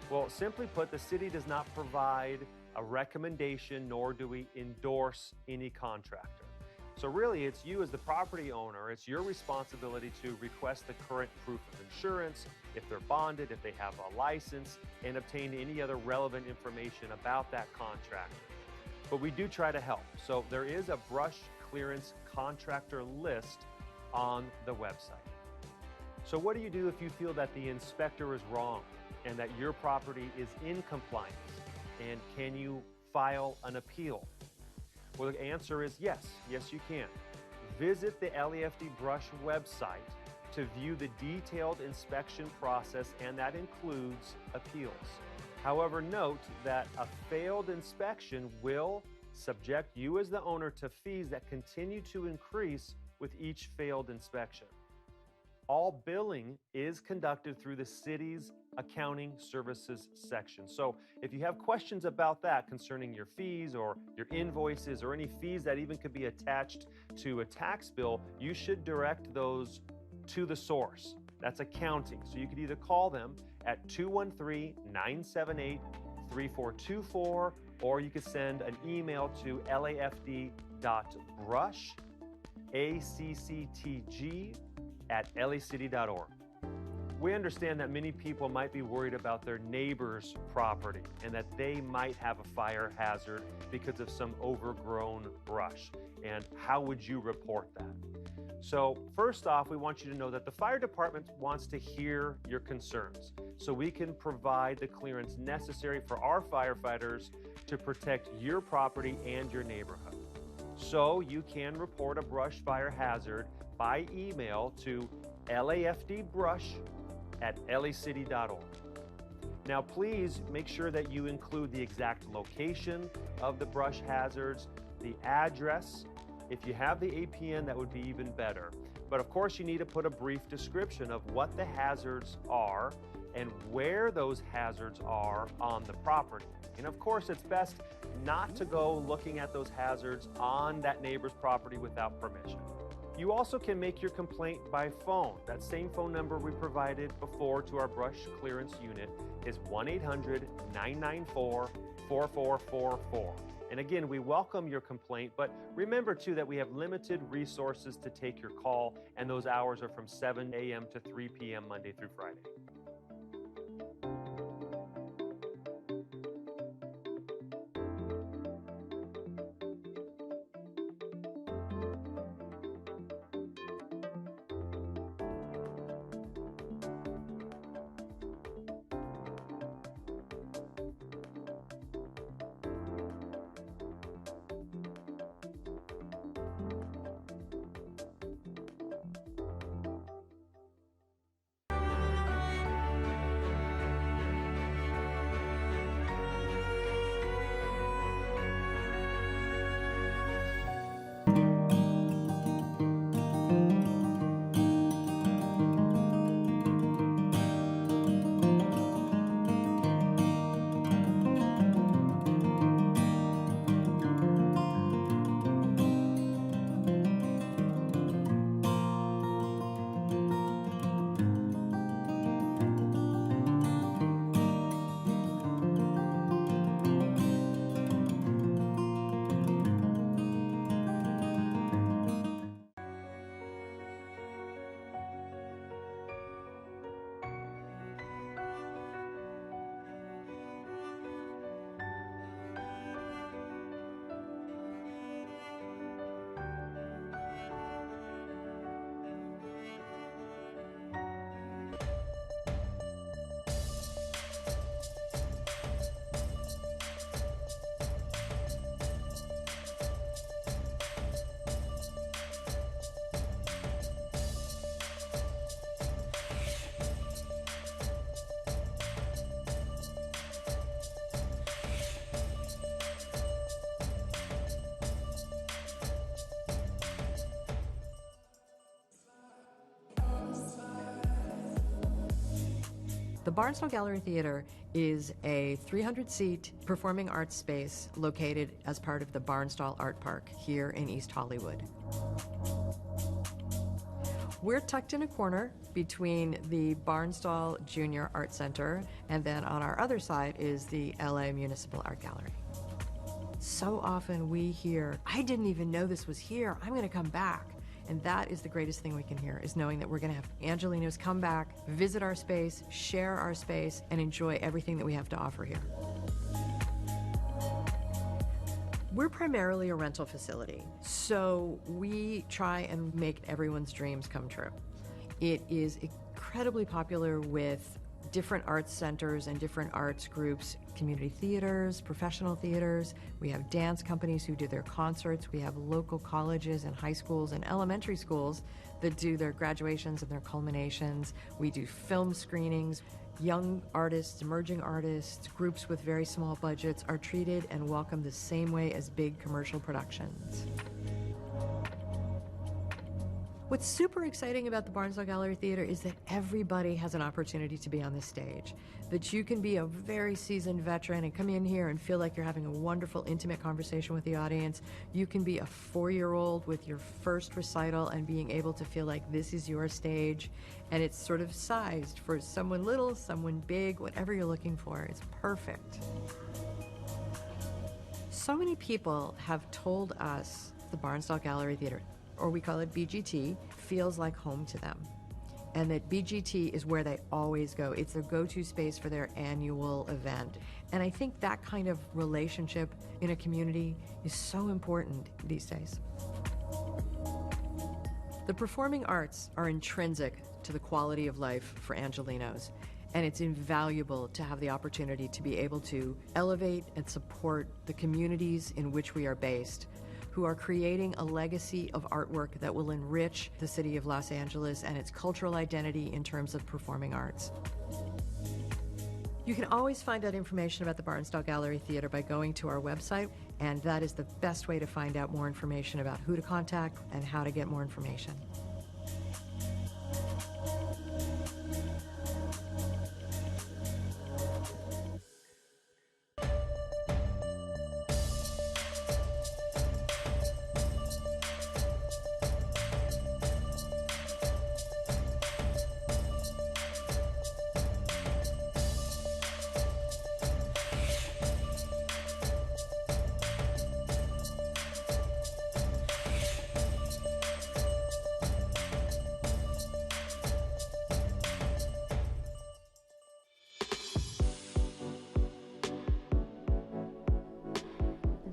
Speaker 3: Well, simply put, the city does not provide a recommendation, nor do we endorse any contractor. So really, it's you as the property owner, it's your responsibility to request the current proof of insurance, if they're bonded, if they have a license, and obtain any other relevant information about that contractor. But we do try to help. So there is a brush clearance contractor list on the website. So what do you do if you feel that the inspector is wrong and that your property is in compliance? And can you file an appeal? Well, the answer is yes. Yes, you can. Visit the LAFD Brush website to view the detailed inspection process, and that includes appeals. However, note that a failed inspection will subject you as the owner to fees that continue to increase with each failed inspection. All billing is conducted through the city's accounting services section. So if you have questions about that concerning your fees or your invoices or any fees that even could be attached to a tax bill, you should direct those to the source. That's accounting. So you could either call them at 213-978-3424, or you could send an email to lafd.brush@lacctg@lacity.org. We understand that many people might be worried about their neighbor's property and that they might have a fire hazard because of some overgrown brush. And how would you report that? So first off, we want you to know that the fire department wants to hear your concerns so we can provide the clearance necessary for our firefighters to protect your property and your neighborhood. So you can report a brush fire hazard by email to lafdbrush@lacity.org. Now, please make sure that you include the exact location of the brush hazards, the address. If you have the APN, that would be even better. But of course, you need to put a brief description of what the hazards are and where those hazards are on the property. And of course, it's best not to go looking at those hazards on that neighbor's property without permission. You also can make your complaint by phone. That same phone number we provided before to our brush clearance unit is 1-800-994-4444. And again, we welcome your complaint, but remember too that we have limited resources to take your call, and those hours are from 7 a.m. to 3 p.m. Monday through Friday.
Speaker 14: The Barnsdall Gallery Theater is a 300-seat performing arts space located as part of the Barnsdall Art Park here in East Hollywood. We're tucked in a corner between the Barnsdall Junior Art Center, and then on our other side is the LA Municipal Art Gallery. So often we hear, I didn't even know this was here, I'm gonna come back. And that is the greatest thing we can hear, is knowing that we're gonna have Angelenos come back, visit our space, share our space, and enjoy everything that we have to offer here. We're primarily a rental facility, so we try and make everyone's dreams come true. It is incredibly popular with different arts centers and different arts groups, community theaters, professional theaters. We have dance companies who do their concerts. We have local colleges and high schools and elementary schools that do their graduations and their culminations. We do film screenings. Young artists, emerging artists, groups with very small budgets are treated and welcomed the same way as big commercial productions. What's super exciting about the Barnsdall Gallery Theater is that everybody has an opportunity to be on this stage. That you can be a very seasoned veteran and come in here and feel like you're having a wonderful, intimate conversation with the audience. You can be a 4-year-old with your first recital and being able to feel like this is your stage. And it's sort of sized for someone little, someone big, whatever you're looking for. It's perfect. So many people have told us the Barnsdall Gallery Theater, or we call it BGT, feels like home to them. And that BGT is where they always go. It's their go-to space for their annual event. And I think that kind of relationship in a community is so important these days. The performing arts are intrinsic to the quality of life for Angelenos. And it's invaluable to have the opportunity to be able to elevate and support the communities in which we are based, who are creating a legacy of artwork that will enrich the city of Los Angeles and its cultural identity in terms of performing arts. You can always find out information about the Barnsdall Gallery Theater by going to our website, and that is the best way to find out more information about who to contact and how to get more information.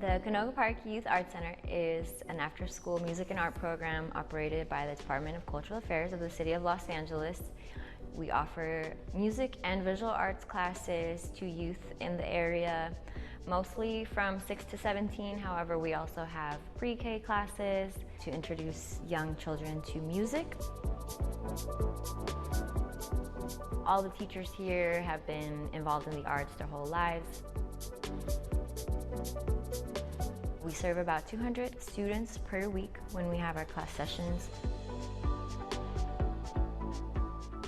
Speaker 16: The Canoga Park Youth Art Center is an after-school music and art program operated by the Department of Cultural Affairs of the City of Los Angeles. We offer music and visual arts classes to youth in the area, mostly from 6 to 17. However, we also have pre-K classes to introduce young children to music. All the teachers here have been involved in the arts their whole lives. We serve about 200 students per week when we have our class sessions.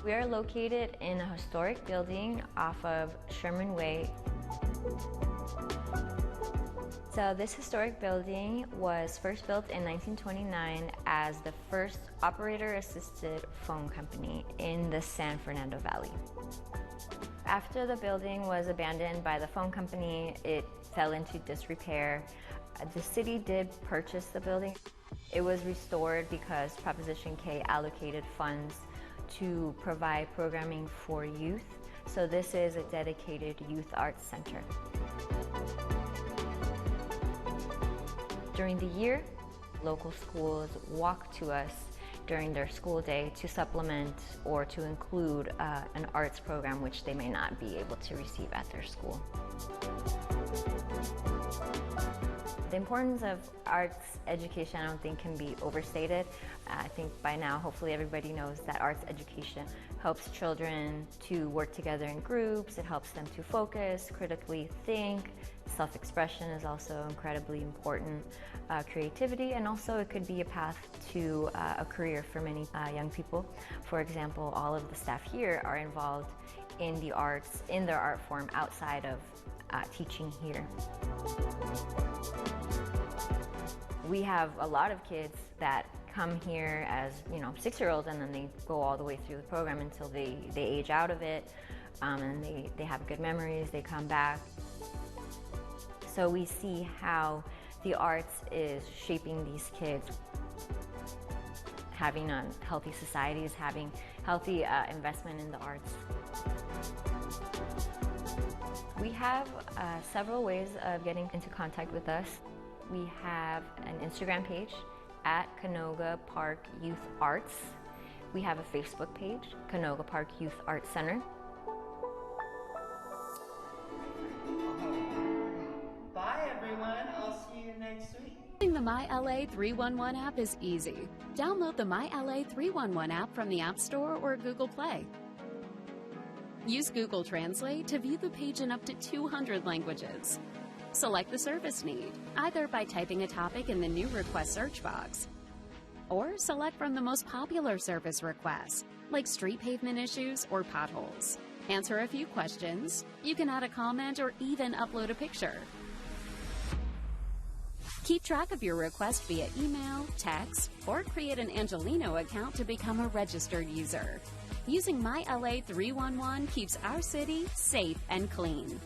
Speaker 16: We are located in a historic building off of Sherman Way. So this historic building was first built in 1929 as the first operator-assisted phone company in the San Fernando Valley. After the building was abandoned by the phone company, it fell into disrepair. The city did purchase the building. It was restored because Proposition K allocated funds to provide programming for youth. So this is a dedicated youth arts center. During the year, local schools walk to us during their school day to supplement or to include an arts program which they may not be able to receive at their school. The importance of arts education, I don't think, can be overstated. I think by now, hopefully everybody knows that arts education helps children to work together in groups. It helps them to focus, critically think. Self-expression is also incredibly important. Creativity, and also it could be a path to a career for many young people. For example, all of the staff here are involved in the arts, in their art form outside of teaching here. We have a lot of kids that come here as, 6-year-olds, and then they go all the way through the program until they age out of it, and they have good memories, they come back. So we see how the arts is shaping these kids, having healthy societies, having healthy investment in the arts. We have several ways of getting into contact with us. We have an Instagram page at Canoga Park Youth Arts. We have a Facebook page, Canoga Park Youth Arts Center.
Speaker 1: Bye, everyone. I'll see you next week.
Speaker 9: Using the MyLA 311 app is easy. Download the MyLA 311 app from the App Store or Google Play. Use Google Translate to view the page in up to 200 languages. Select the service need, either by typing a topic in the new request search box, or select from the most popular service requests, like street pavement issues or potholes. Answer a few questions. You can add a comment or even upload a picture. Keep track of your request via email, text, or create an Angelino account to become a registered user. Using MyLA 311 keeps our city safe and clean.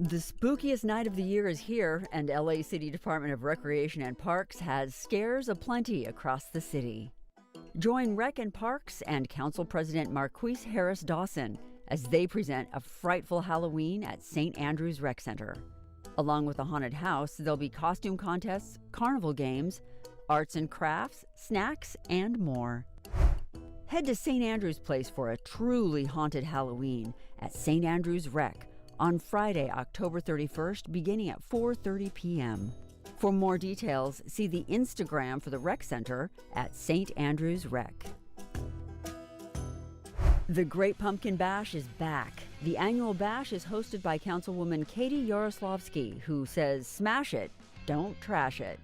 Speaker 15: The spookiest night of the year is here, and LA City Department of Recreation and Parks has scares aplenty across the city. Join Rec and Parks and Council President Marquise Harris Dawson as they present a frightful Halloween at St. Andrews Rec Center. Along with the haunted house, there'll be costume contests, carnival games, arts and crafts, snacks, and more. Head to St. Andrews Place for a truly haunted Halloween at St. Andrews Rec on Friday, October 31st, beginning at 4:30 p.m. For more details, see the Instagram for the Rec Center at St. Andrews Rec. The Great Pumpkin Bash is back. The annual bash is hosted by Councilwoman Katie Yaroslavsky, who says, "Smash it, don't trash it."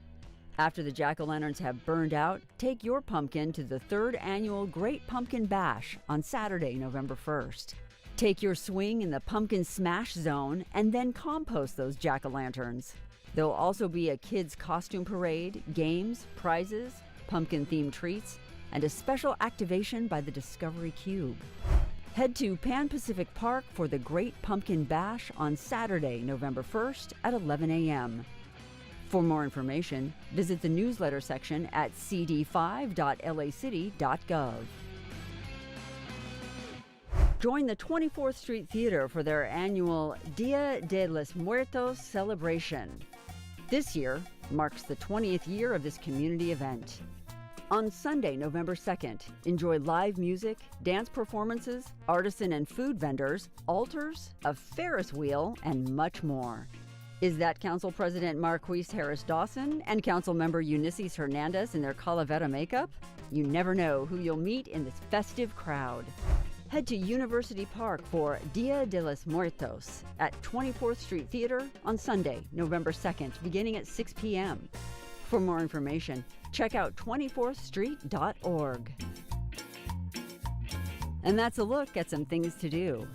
Speaker 15: After the jack-o'-lanterns have burned out, take your pumpkin to the 3rd annual Great Pumpkin Bash on Saturday, November 1st. Take your swing in the Pumpkin Smash Zone and then compost those jack-o'-lanterns. There'll also be a kids' costume parade, games, prizes, pumpkin-themed treats, and a special activation by the Discovery Cube. Head to Pan Pacific Park for the Great Pumpkin Bash on Saturday, November 1st at 11 a.m. For more information, visit the newsletter section at cd5.lacity.gov. Join the 24th Street Theater for their annual Dia de los Muertos celebration. This year marks the 20th year of this community event. On Sunday, November 2nd, enjoy live music, dance performances, artisan and food vendors, altars, a Ferris wheel, and much more. Is that Council President Marquise Harris Dawson and Council Member Eunices Hernandez in their Calavera makeup? You never know who you'll meet in this festive crowd. Head to University Park for Dia de los Muertos at 24th Street Theater on Sunday, November 2nd, beginning at 6 p.m. For more information, check out 24thstreet.org. And that's a look at some things to do.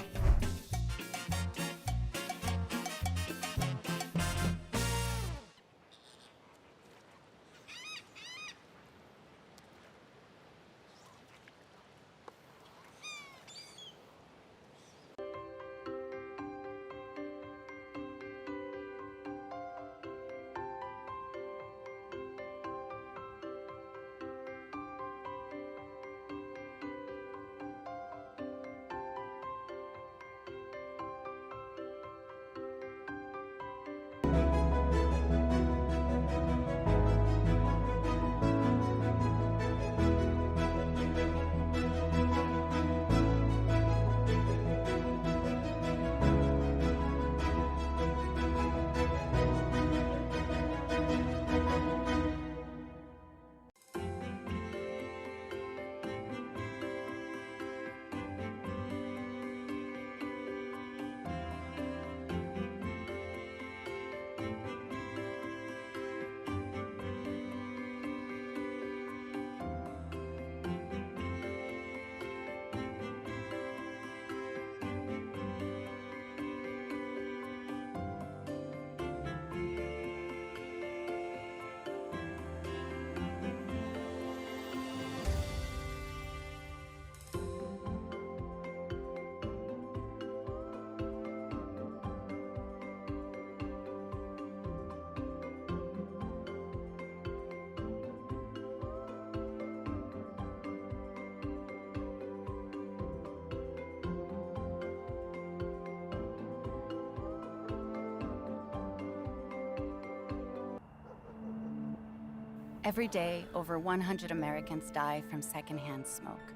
Speaker 2: Every day, over 100 Americans die from secondhand smoke.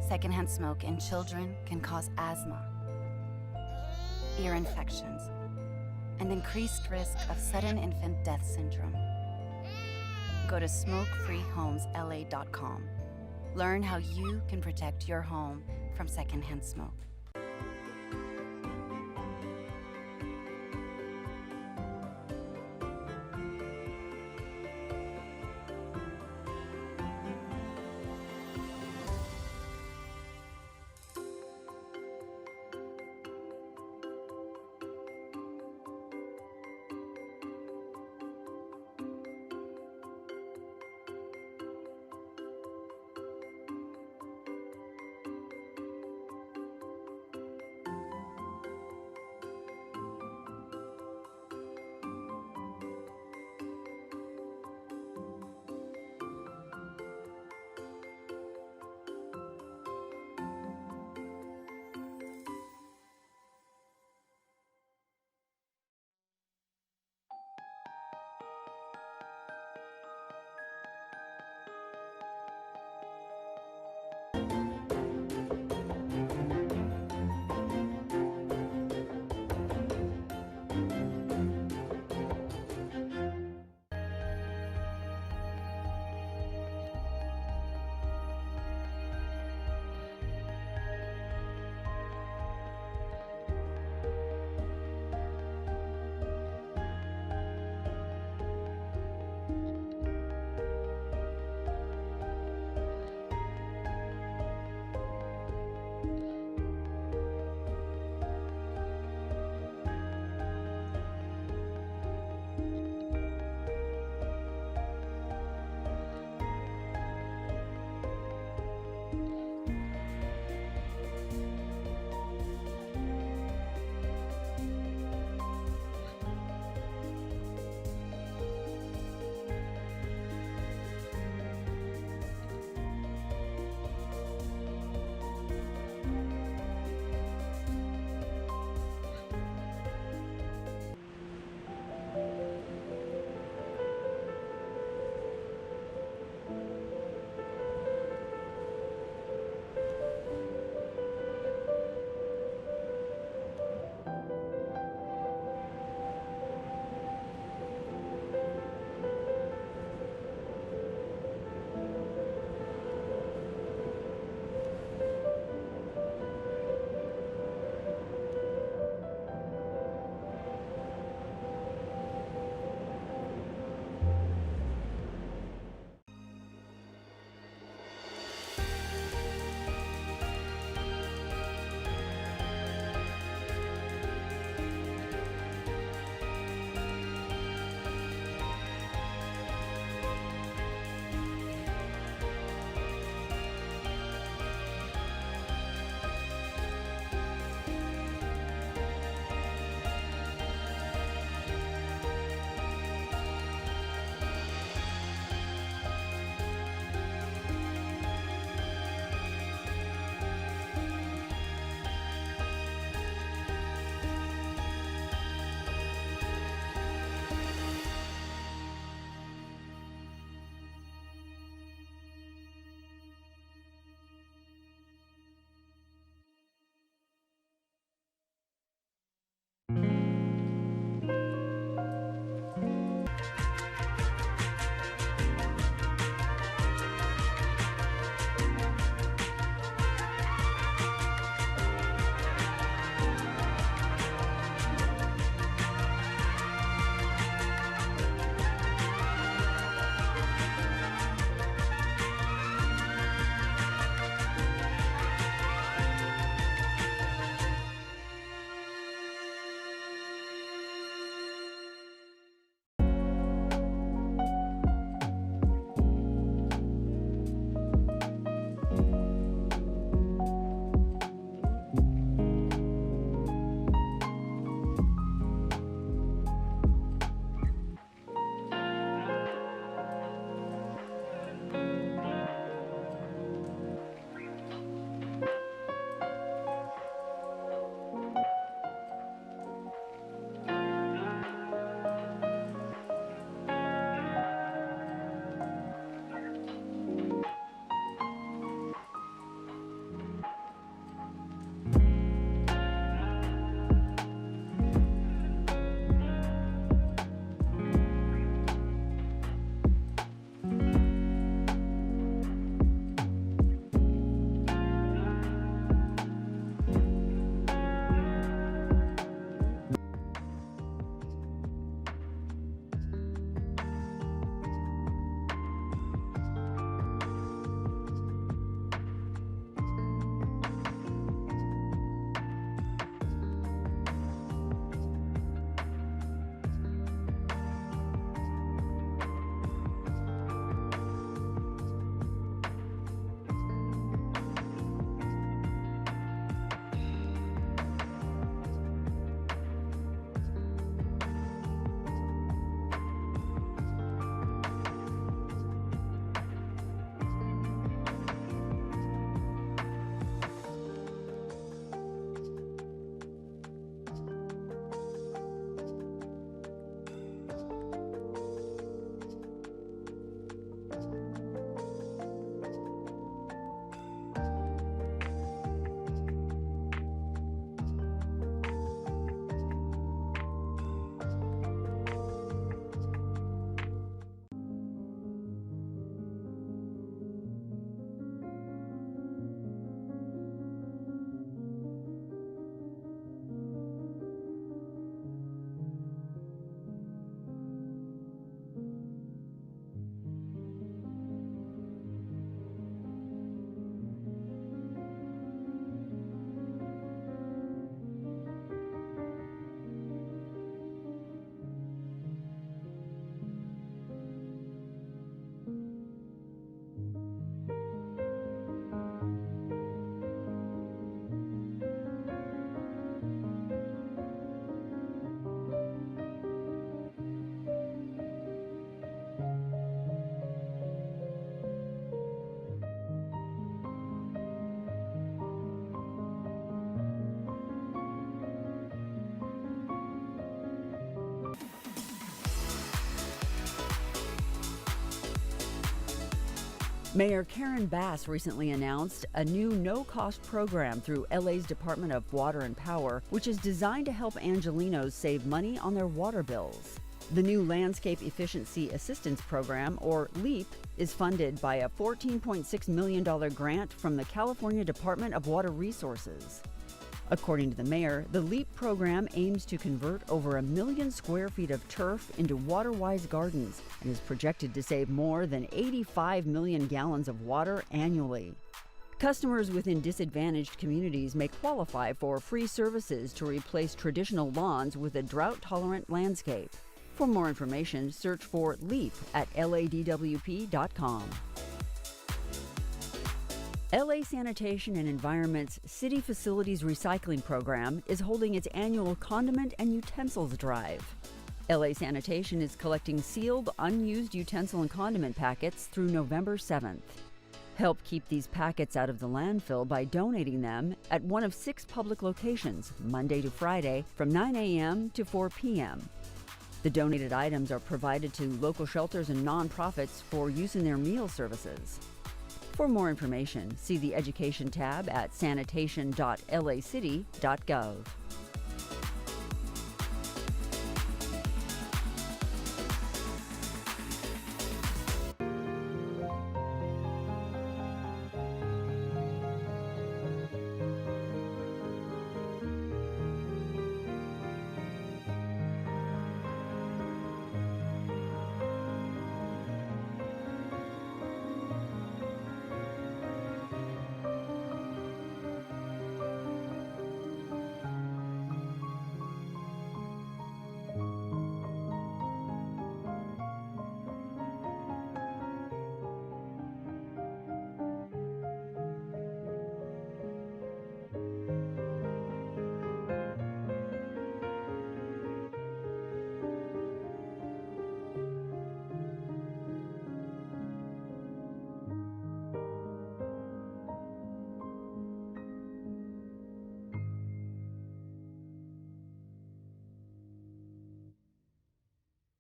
Speaker 2: Secondhand smoke in children can cause asthma, ear infections, and increased risk of sudden infant death syndrome. Go to smokefreehomesla.com. Learn how you can protect your home from secondhand smoke.
Speaker 15: Mayor Karen Bass recently announced a new no-cost program through LA's Department of Water and Power, which is designed to help Angelenos save money on their water bills. The new Landscape Efficiency Assistance Program, or LEAP, is funded by a $14.6 million grant from the California Department of Water Resources. According to the mayor, the LEAP program aims to convert over 1 million square feet of turf into water-wise gardens and is projected to save more than 85 million gallons of water annually. Customers within disadvantaged communities may qualify for free services to replace traditional lawns with a drought-tolerant landscape. For more information, search for LEAP at ladwp.com. LA Sanitation and Environment's City Facilities Recycling Program is holding its annual condiment and utensils drive. LA Sanitation is collecting sealed, unused utensil and condiment packets through November 7th. Help keep these packets out of the landfill by donating them at one of 6 public locations, Monday to Friday, from 9 a.m. to 4 p.m. The donated items are provided to local shelters and nonprofits for use in their meal services. For more information, see the Education tab at sanitation.lacity.gov.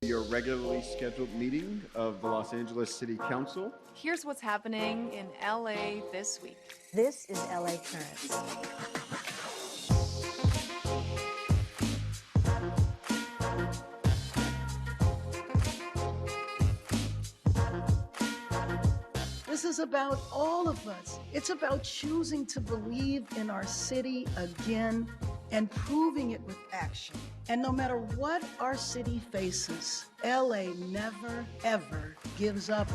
Speaker 12: Your regularly scheduled meeting of the Los Angeles City Council.
Speaker 6: Here's what's happening in LA this week.
Speaker 8: This is LA Currents.
Speaker 19: This is about all of us. It's about choosing to believe in our city again and proving it with action. And no matter what our city faces, LA never, ever gives up.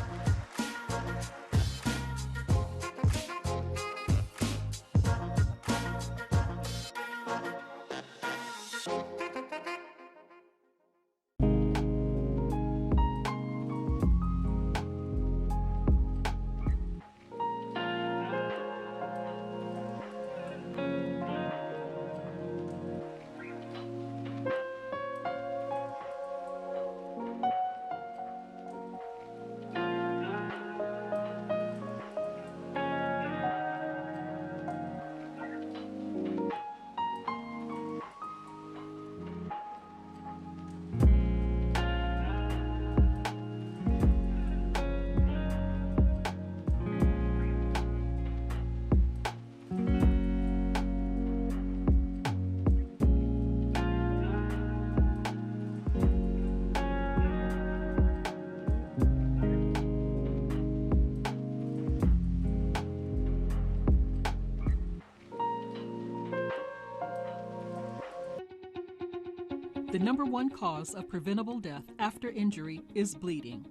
Speaker 21: The number one cause of preventable death after injury is bleeding.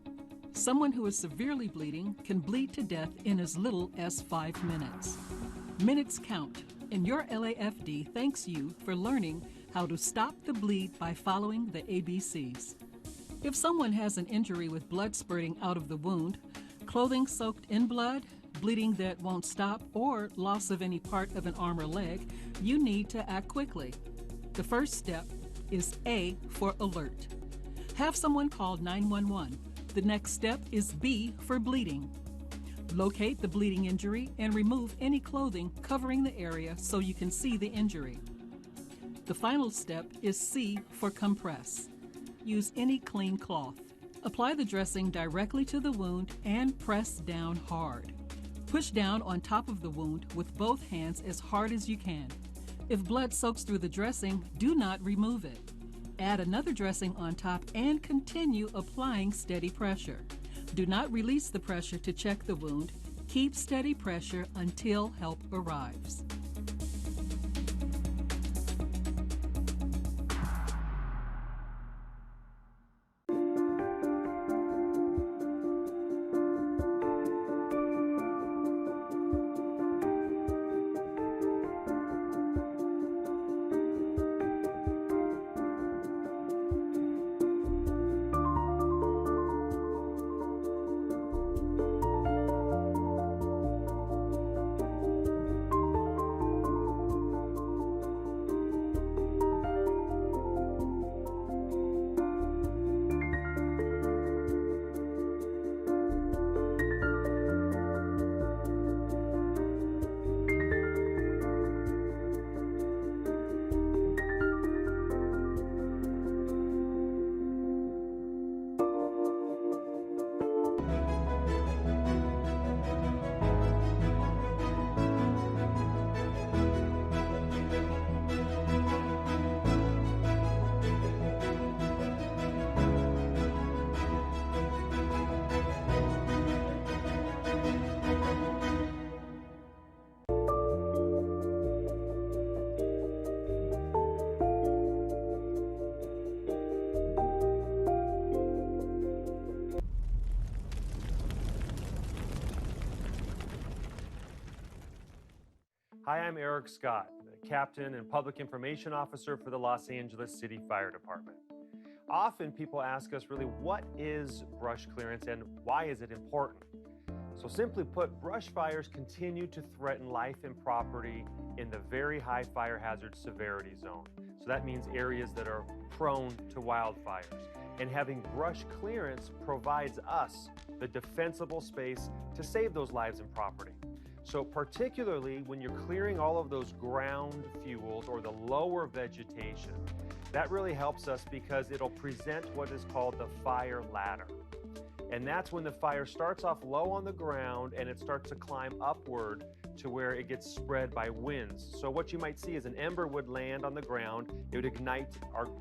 Speaker 21: Someone who is severely bleeding can bleed to death in as little as 5 minutes. Minutes count, and your LAFD thanks you for learning how to stop the bleed by following the ABCs. If someone has an injury with blood spurting out of the wound, clothing soaked in blood, bleeding that won't stop, or loss of any part of an arm or leg, you need to act quickly. The first step is A for alert. Have someone call 911. The next step is B for bleeding. Locate the bleeding injury and remove any clothing covering the area so you can see the injury. The final step is C for compress. Use any clean cloth. Apply the dressing directly to the wound and press down hard. Push down on top of the wound with both hands as hard as you can. If blood soaks through the dressing, do not remove it. Add another dressing on top and continue applying steady pressure. Do not release the pressure to check the wound. Keep steady pressure until help arrives.
Speaker 3: Hi, I'm Eric Scott, the Captain and Public Information Officer for the Los Angeles City Fire Department. Often people ask us really, what is brush clearance and why is it important? So simply put, brush fires continue to threaten life and property in the very high fire hazard severity zone. So that means areas that are prone to wildfires. And having brush clearance provides us the defensible space to save those lives and property. So particularly when you're clearing all of those ground fuels or the lower vegetation, that really helps us because it'll present what is called the fire ladder. And that's when the fire starts off low on the ground and it starts to climb upward to where it gets spread by winds. So what you might see is an ember would land on the ground, it would ignite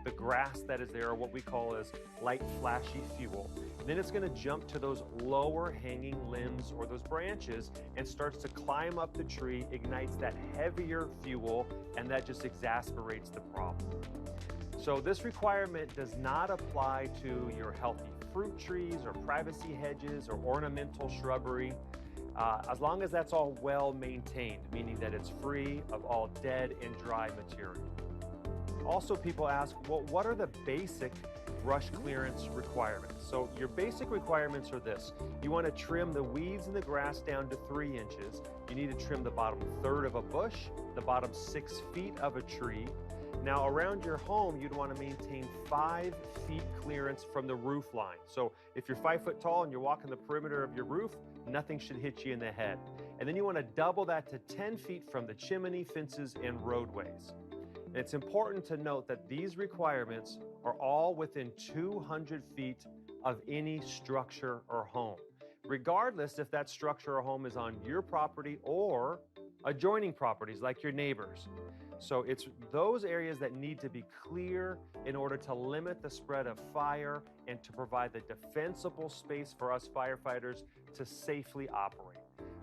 Speaker 3: the grass that is there, or what we call as light flashy fuel. And then it's going to jump to those lower hanging limbs or those branches and starts to climb up the tree, ignites that heavier fuel, and that just exasperates the problem. So this requirement does not apply to your healthy fruit trees or privacy hedges or ornamental shrubbery, as long as that's all well maintained, meaning that it's free of all dead and dry material. Also, people ask, well, what are the basic brush clearance requirements? So your basic requirements are this. You want to trim the weeds and the grass down to 3 inches. You need to trim the bottom third of a bush, the bottom 6 feet of a tree. Now around your home, you'd want to maintain 5 feet clearance from the roof line. So if you're 5 foot tall and you're walking the perimeter of your roof, nothing should hit you in the head. And then you want to double that to 10 feet from the chimney, fences, and roadways. And it's important to note that these requirements are all within 200 feet of any structure or home, regardless if that structure or home is on your property or adjoining properties like your neighbors. So it's those areas that need to be clear in order to limit the spread of fire and to provide the defensible space for us firefighters to safely operate.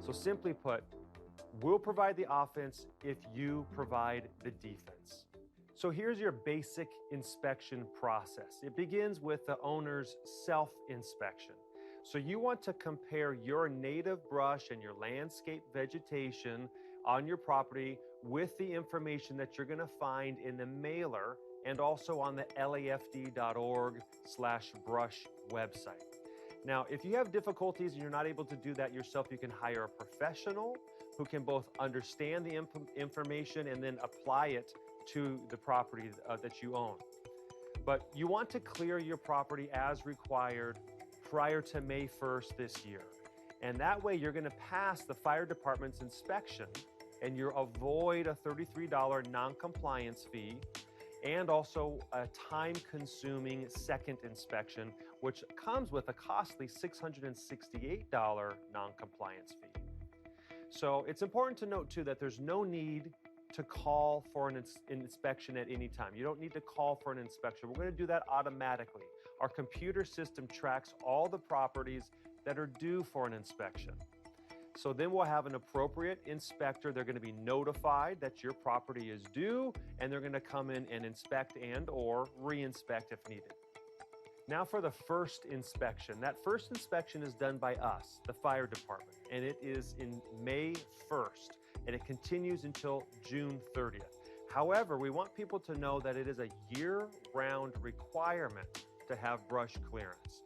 Speaker 3: So simply put, we'll provide the offense if you provide the defense. So here's your basic inspection process. It begins with the owner's self-inspection. So you want to compare your native brush and your landscape vegetation on your property with the information that you're going to find in the mailer and also on the lafd.org/brush website. Now, if you have difficulties and you're not able to do that yourself, you can hire a professional who can both understand the information and then apply it to the property that you own. But you want to clear your property as required prior to May 1st this year. And that way you're going to pass the fire department's inspection and you avoid a $33 non-compliance fee and also a time-consuming second inspection which comes with a costly $668 non-compliance fee. So it's important to note too that there's no need to call for an inspection at any time. You don't need to call for an inspection. We're going to do that automatically. Our computer system tracks all the properties that are due for an inspection. So then we'll have an appropriate inspector. They're going to be notified that your property is due, and they're going to come in and inspect and or re-inspect if needed. Now for the first inspection. That first inspection is done by us, the fire department, and it is in May 1st, and it continues until June 30th. However, we want people to know that it is a year-round requirement to have brush clearance.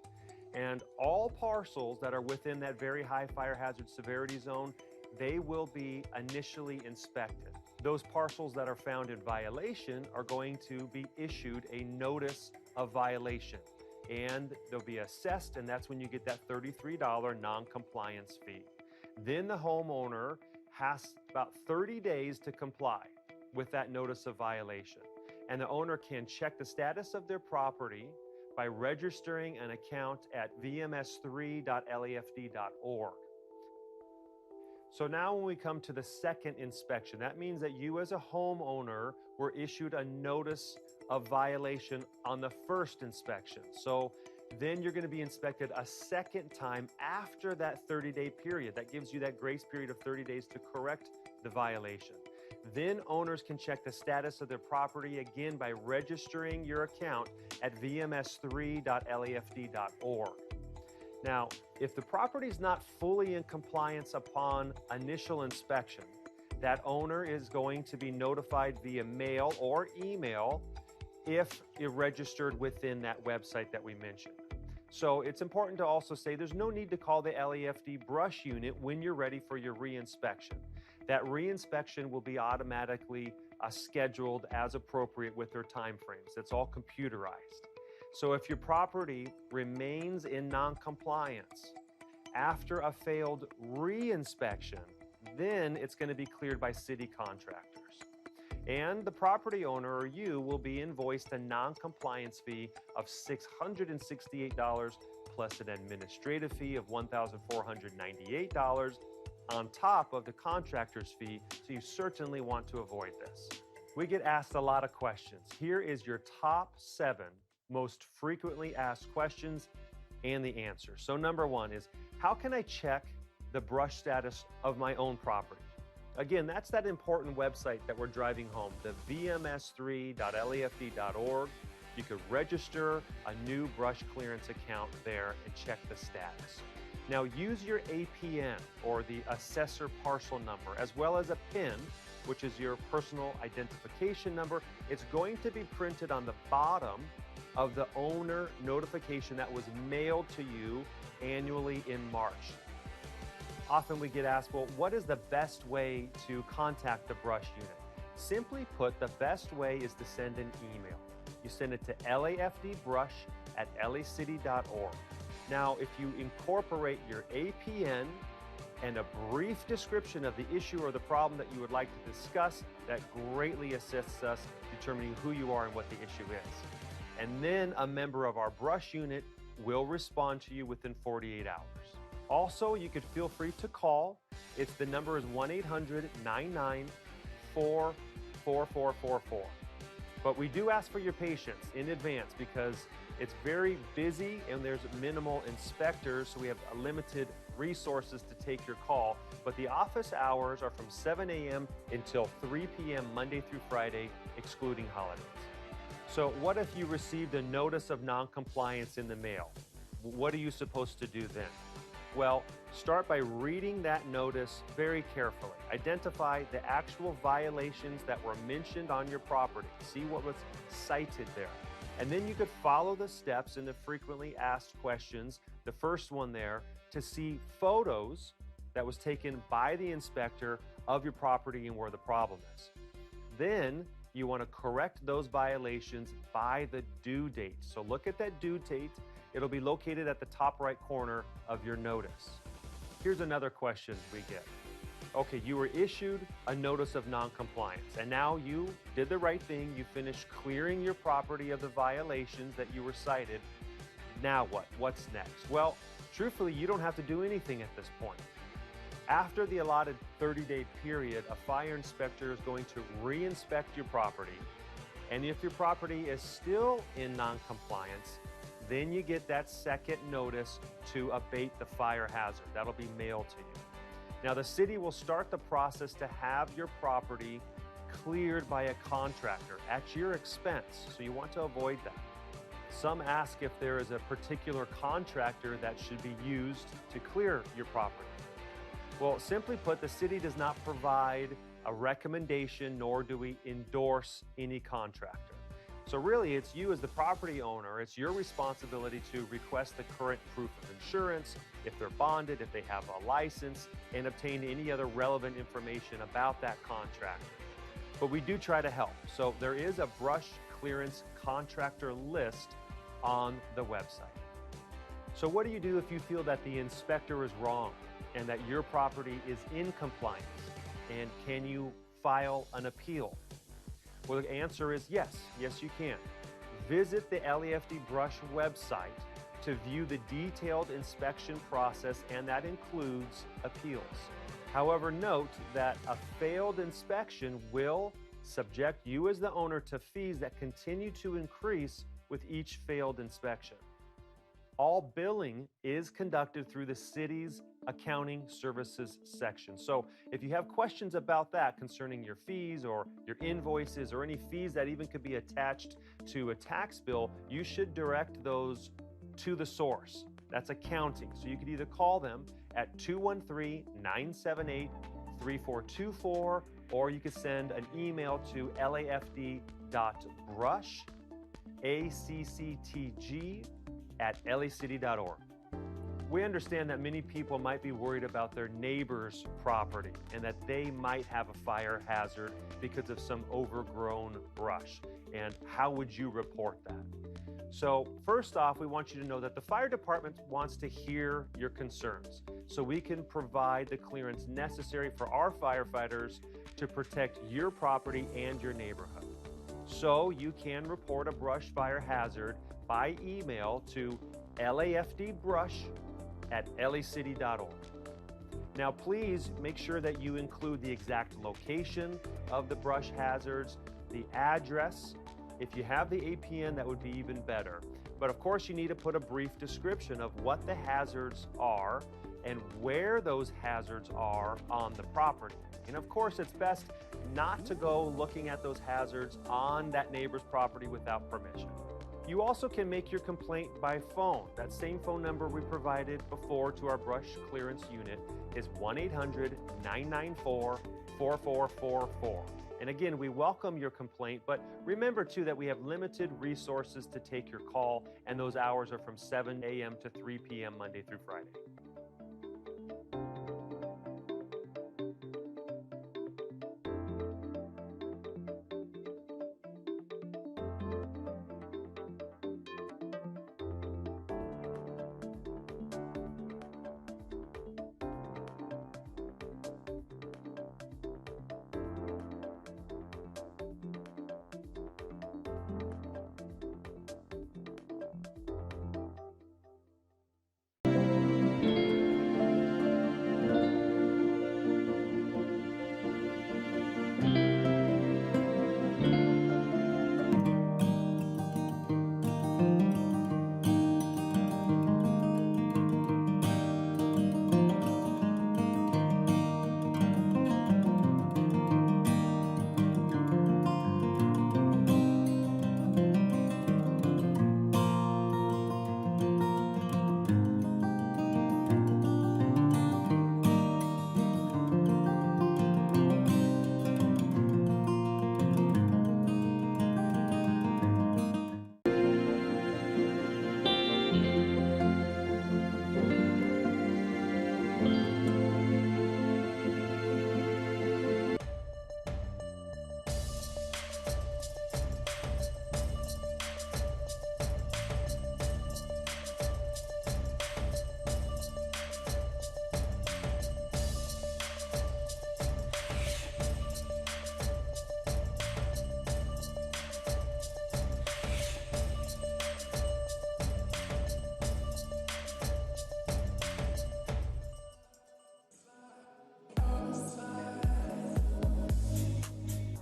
Speaker 3: And all parcels that are within that very high fire hazard severity zone, they will be initially inspected. Those parcels that are found in violation are going to be issued a notice of violation, and they'll be assessed, and that's when you get that $33 non-compliance fee. Then the homeowner has about 30 days to comply with that notice of violation, and the owner can check the status of their property by registering an account at vms3.lafd.org. So now when we come to the second inspection, that means that you as a homeowner were issued a notice of violation on the first inspection. So then you're going to be inspected a second time after that 30-day period. That gives you that grace period of 30 days to correct the violation. Then owners can check the status of their property again by registering your account at vms3.lafd.org. Now, if the property is not fully in compliance upon initial inspection, that owner is going to be notified via mail or email if you're registered within that website that we mentioned. So it's important to also say there's no need to call the LAFD brush unit when you're ready for your re-inspection. That re-inspection will be automatically scheduled as appropriate with their time frames. It's all computerized. So if your property remains in non-compliance after a failed re-inspection, then it's going to be cleared by city contractors. And the property owner or you will be invoiced a non-compliance fee of $668 plus an administrative fee of $1,498 on top of the contractor's fee, so you certainly want to avoid this. We get asked a lot of questions. Here is your top 7 most frequently asked questions and the answer. So number 1 is, how can I check the brush status of my own property? Again, that's that important website that we're driving home, the vms3.lafd.org. You could register a new brush clearance account there and check the status. Now use your APN, or the assessor parcel number, as well as a PIN, which is your personal identification number. It's going to be printed on the bottom of the owner notification that was mailed to you annually in March. Often we get asked, well, what is the best way to contact the brush unit? Simply put, the best way is to send an email. You send it to lafdbrush@lacity.org. Now, if you incorporate your APN and a brief description of the issue or the problem that you would like to discuss, that greatly assists us determining who you are and what the issue is. And then a member of our brush unit will respond to you within 48 hours. Also, you could feel free to call. The number is 1-800-994-4444. But we do ask for your patience in advance because it's very busy and there's minimal inspectors, so we have limited resources to take your call. But the office hours are from 7 a.m. until 3 p.m. Monday through Friday, excluding holidays. So what if you received a notice of non-compliance in the mail? What are you supposed to do then? Well, start by reading that notice very carefully. Identify the actual violations that were mentioned on your property. See what was cited there. And then you could follow the steps in the frequently asked questions, the first one there, to see photos that was taken by the inspector of your property and where the problem is. Then you want to correct those violations by the due date. So look at that due date. It'll be located at the top right corner of your notice. Here's another question we get. Okay, you were issued a notice of non-compliance, and now you did the right thing. You finished clearing your property of the violations that you were cited. Now what? What's next? Well, truthfully, you don't have to do anything at this point. After the allotted 30-day period, a fire inspector is going to re-inspect your property. And if your property is still in non-compliance, then you get that second notice to abate the fire hazard. That'll be mailed to you. Now, the city will start the process to have your property cleared by a contractor at your expense, so you want to avoid that. Some ask if there is a particular contractor that should be used to clear your property. Well, simply put, the city does not provide a recommendation, nor do we endorse any contractor. So really, it's you as the property owner, it's your responsibility to request the current proof of insurance, if they're bonded, if they have a license, and obtain any other relevant information about that contractor. But we do try to help. So there is a brush clearance contractor list on the website. So what do you do if you feel that the inspector is wrong and that your property is in compliance? And can you file an appeal? Well, the answer is yes. Yes, you can. Visit the LAFD Brush website to view the detailed inspection process, and that includes appeals. However, note that a failed inspection will subject you as the owner to fees that continue to increase with each failed inspection. All billing is conducted through the city's accounting services section. So if you have questions about that concerning your fees or your invoices or any fees that even could be attached to a tax bill, you should direct those to the source. That's accounting. So you could either call them at 213-978-3424, or you could send an email to lafd.brush@lacctg@lacity.org. We understand that many people might be worried about their neighbor's property and that they might have a fire hazard because of some overgrown brush. And how would you report that? So first off, we want you to know that the fire department wants to hear your concerns so we can provide the clearance necessary for our firefighters to protect your property and your neighborhood. So you can report a brush fire hazard by email to lafdbrush@lacity.org. Now, please make sure that you include the exact location of the brush hazards, the address. If you have the APN, that would be even better. But of course, you need to put a brief description of what the hazards are and where those hazards are on the property. And of course, it's best not to go looking at those hazards on that neighbor's property without permission. You also can make your complaint by phone. That same phone number we provided before to our brush clearance unit is 1-800-994-4444. And again, we welcome your complaint, but remember too that we have limited resources to take your call, and those hours are from 7 a.m. to 3 p.m. Monday through Friday.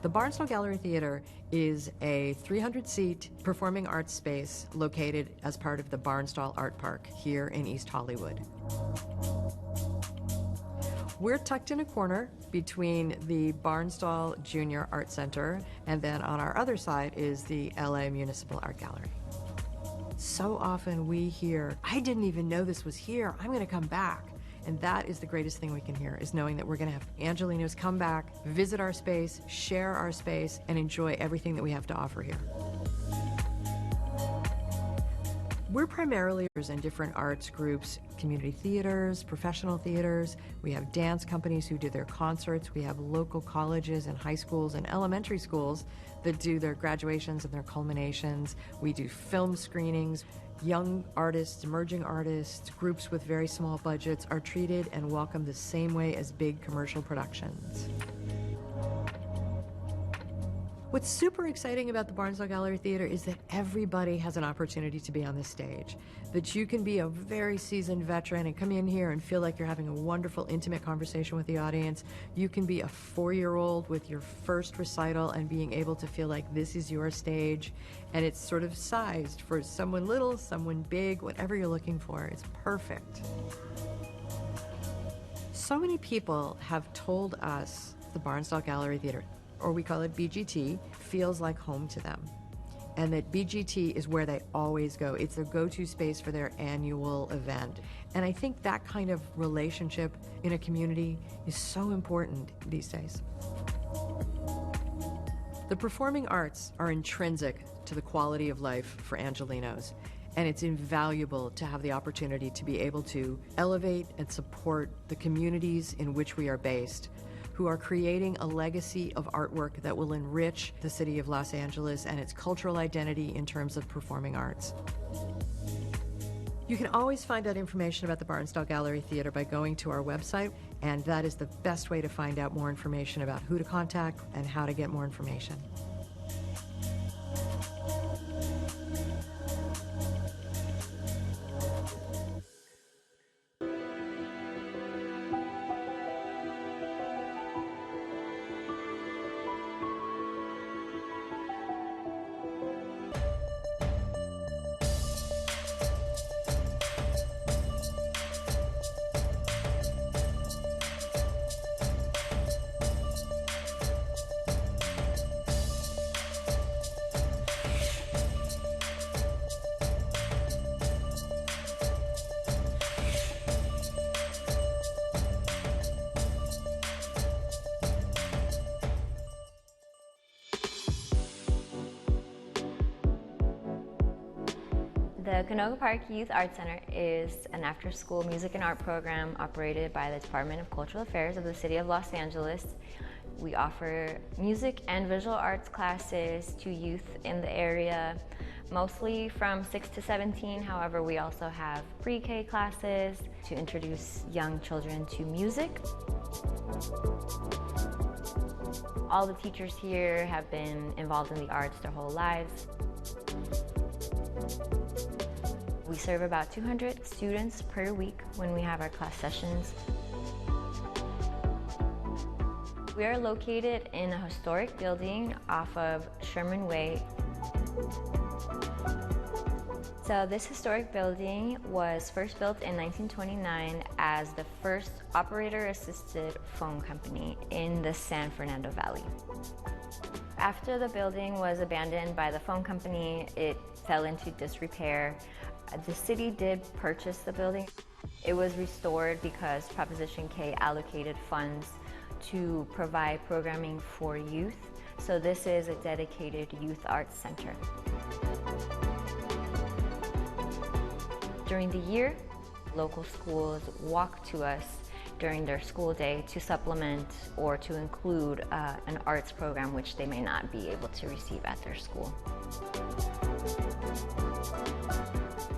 Speaker 14: The Barnstable Gallery Theater is a 300-seat performing arts space located as part of the Barnstable Art Park here in East Hollywood. We're tucked in a corner between the Barnstable Junior Art Center, and then on our other side is the LA Municipal Art Gallery. So often we hear, I didn't even know this was here, I'm gonna come back. And that is the greatest thing we can hear, is knowing that we're gonna have Angelenos come back, visit our space, share our space, and enjoy everything that we have to offer here. We're primarily in different arts groups, community theaters, professional theaters. We have dance companies who do their concerts. We have local colleges and high schools and elementary schools that do their graduations and their culminations. We do film screenings. Young artists, emerging artists, groups with very small budgets are treated and welcomed the same way as big commercial productions. What's super exciting about the Barnstable Gallery Theater is that everybody has an opportunity to be on the stage. That you can be a very seasoned veteran and come in here and feel like you're having a wonderful, intimate conversation with the audience. You can be a 4-year-old with your first recital and being able to feel like this is your stage. And it's sort of sized for someone little, someone big, whatever you're looking for. It's perfect. So many people have told us the Barnstable Gallery Theater, or we call it BGT, feels like home to them. And that BGT is where they always go. It's their go-to space for their annual event. And I think that kind of relationship in a community is so important these days. The performing arts are intrinsic to the quality of life for Angelenos. And it's invaluable to have the opportunity to be able to elevate and support the communities in which we are based, who are creating a legacy of artwork that will enrich the city of Los Angeles and its cultural identity in terms of performing arts. You can always find out information about the Barnstable Gallery Theater by going to our website, and that is the best way to find out more information about who to contact and how to get more information.
Speaker 16: The Canoga Park Youth Arts Center is an after-school music and art program operated by the Department of Cultural Affairs of the City of Los Angeles. We offer music and visual arts classes to youth in the area, mostly from 6 to 17. However, we also have pre-K classes to introduce young children to music. All the teachers here have been involved in the arts their whole lives. We serve about 200 students per week when we have our class sessions. We are located in a historic building off of Sherman Way. So this historic building was first built in 1929 as the first operator-assisted phone company in the San Fernando Valley. After the building was abandoned by the phone company, it fell into disrepair. The city did purchase the building. It was restored because Proposition K allocated funds to provide programming for youth. So this is a dedicated youth arts center. During the year, local schools walk to us during their school day to supplement or to include an arts program which they may not be able to receive at their school.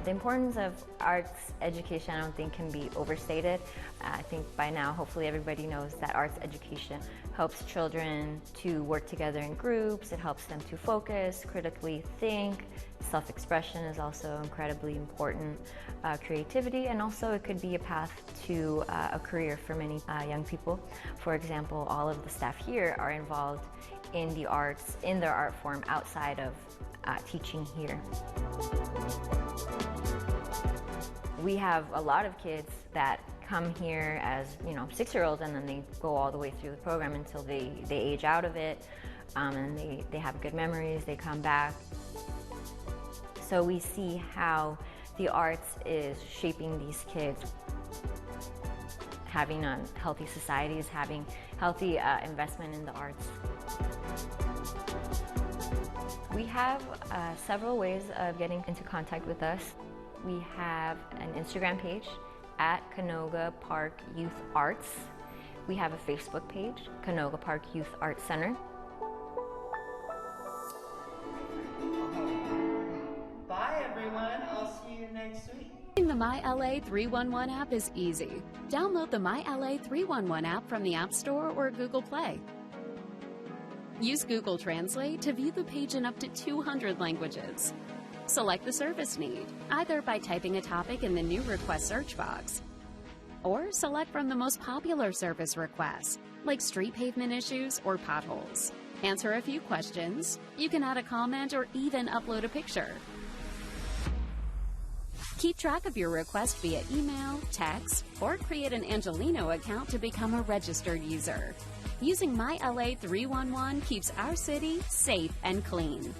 Speaker 16: The importance of arts education, I don't think, can be overstated. I think by now, hopefully everybody knows that arts education helps children to work together in groups. It helps them to focus, critically think. Self-expression is also incredibly important. Creativity, and also it could be a path to a career for many young people. For example, all of the staff here are involved in the arts, in their art form outside of teaching here. We have a lot of kids that come here as 6-year-olds, and then they go all the way through the program until they age out of it, and they have good memories, they come back. So we see how the arts is shaping these kids, having healthy societies, having healthy investment in the arts. We have several ways of getting into contact with us. We have an Instagram page at Canoga Park Youth Arts. We have a Facebook page, Canoga Park Youth Arts Center.
Speaker 1: Bye, everyone. I'll see you next week.
Speaker 9: Using the MyLA 311 app is easy. Download the MyLA 311 app from the App Store or Google Play. Use Google Translate to view the page in up to 200 languages. Select the service need, either by typing a topic in the new request search box, or select from the most popular service requests, like street pavement issues or potholes. Answer a few questions. You can add a comment or even upload a picture. Keep track of your request via email, text, or create an Angelino account to become a registered user. Using MyLA 311 keeps our city safe and clean.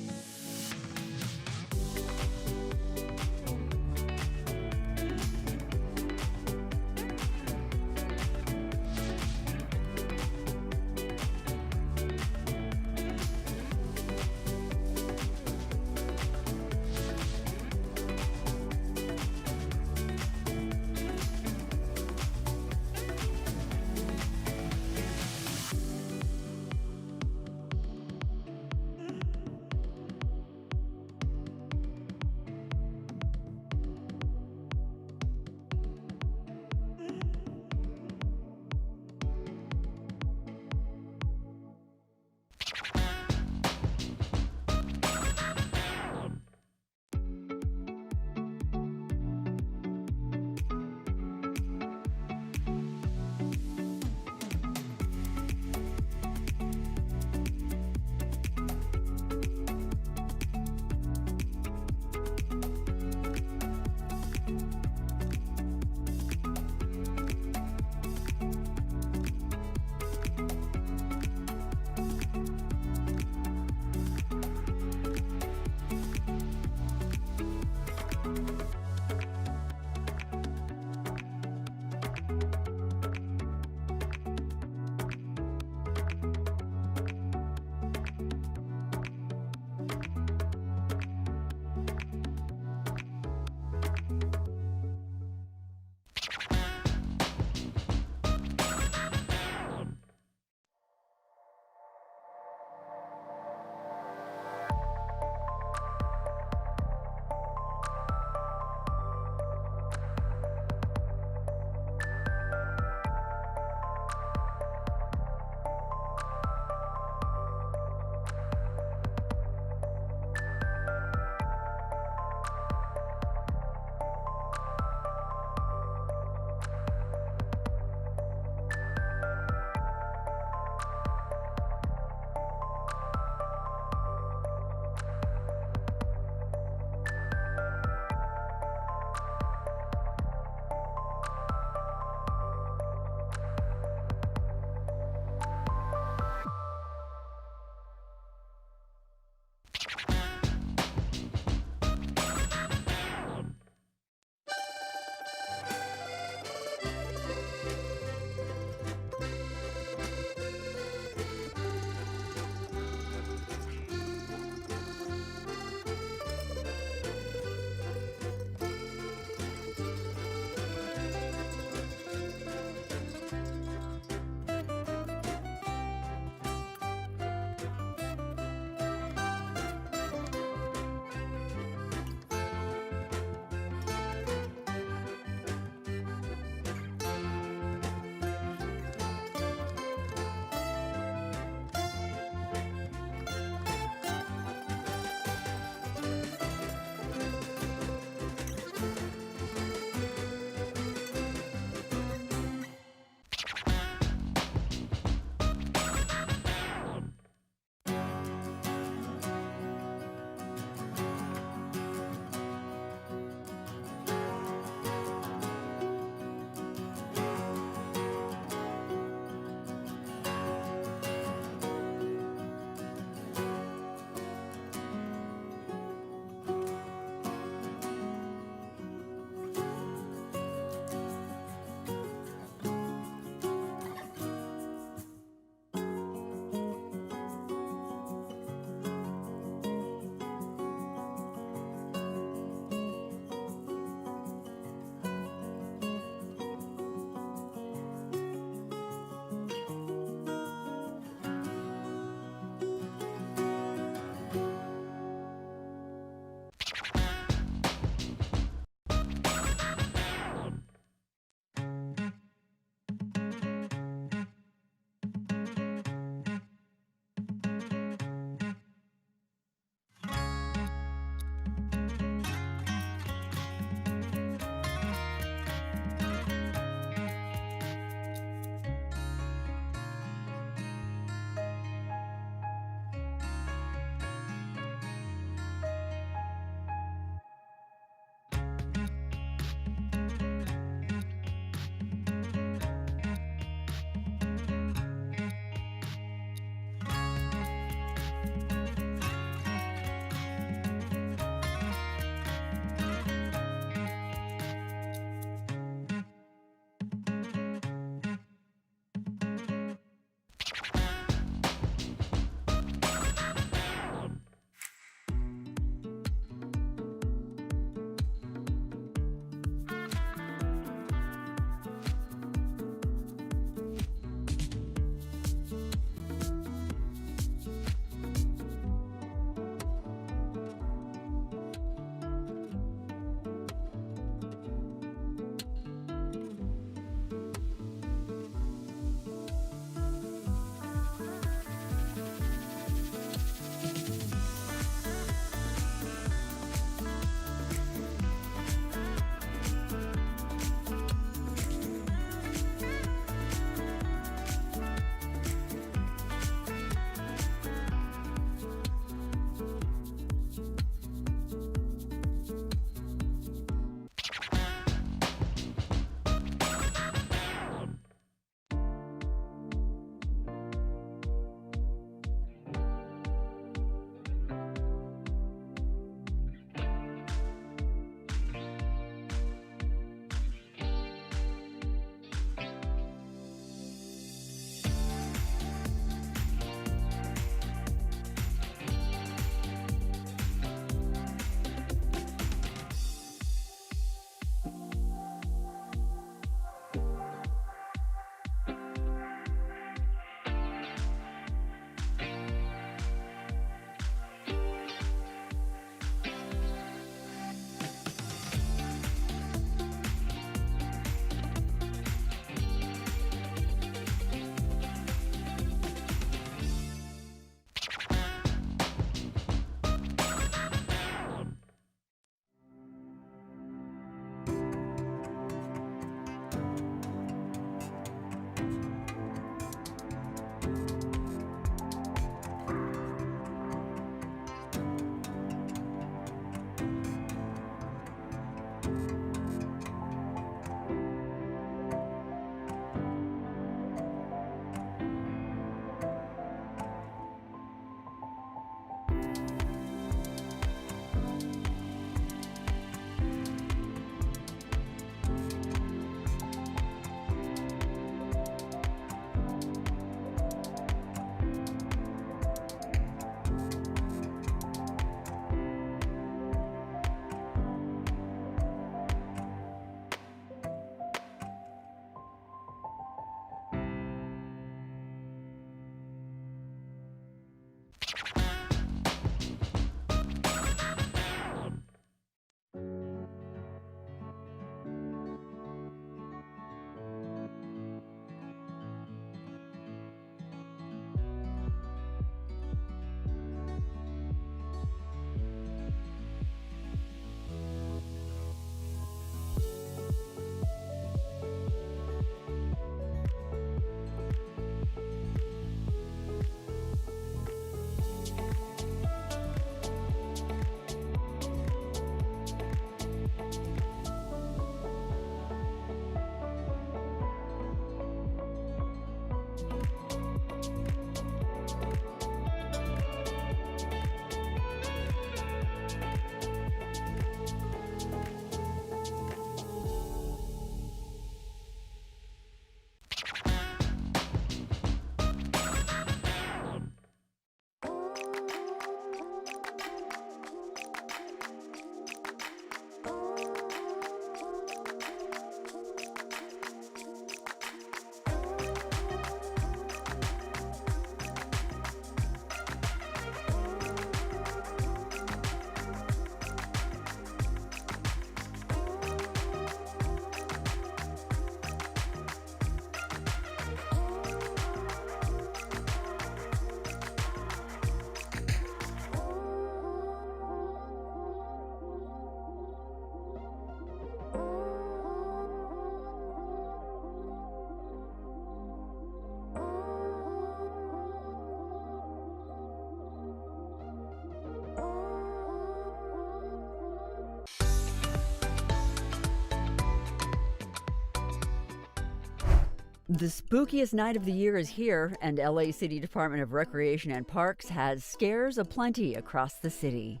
Speaker 15: The spookiest night of the year is here, and LA City Department of Recreation and Parks has scares aplenty across the city.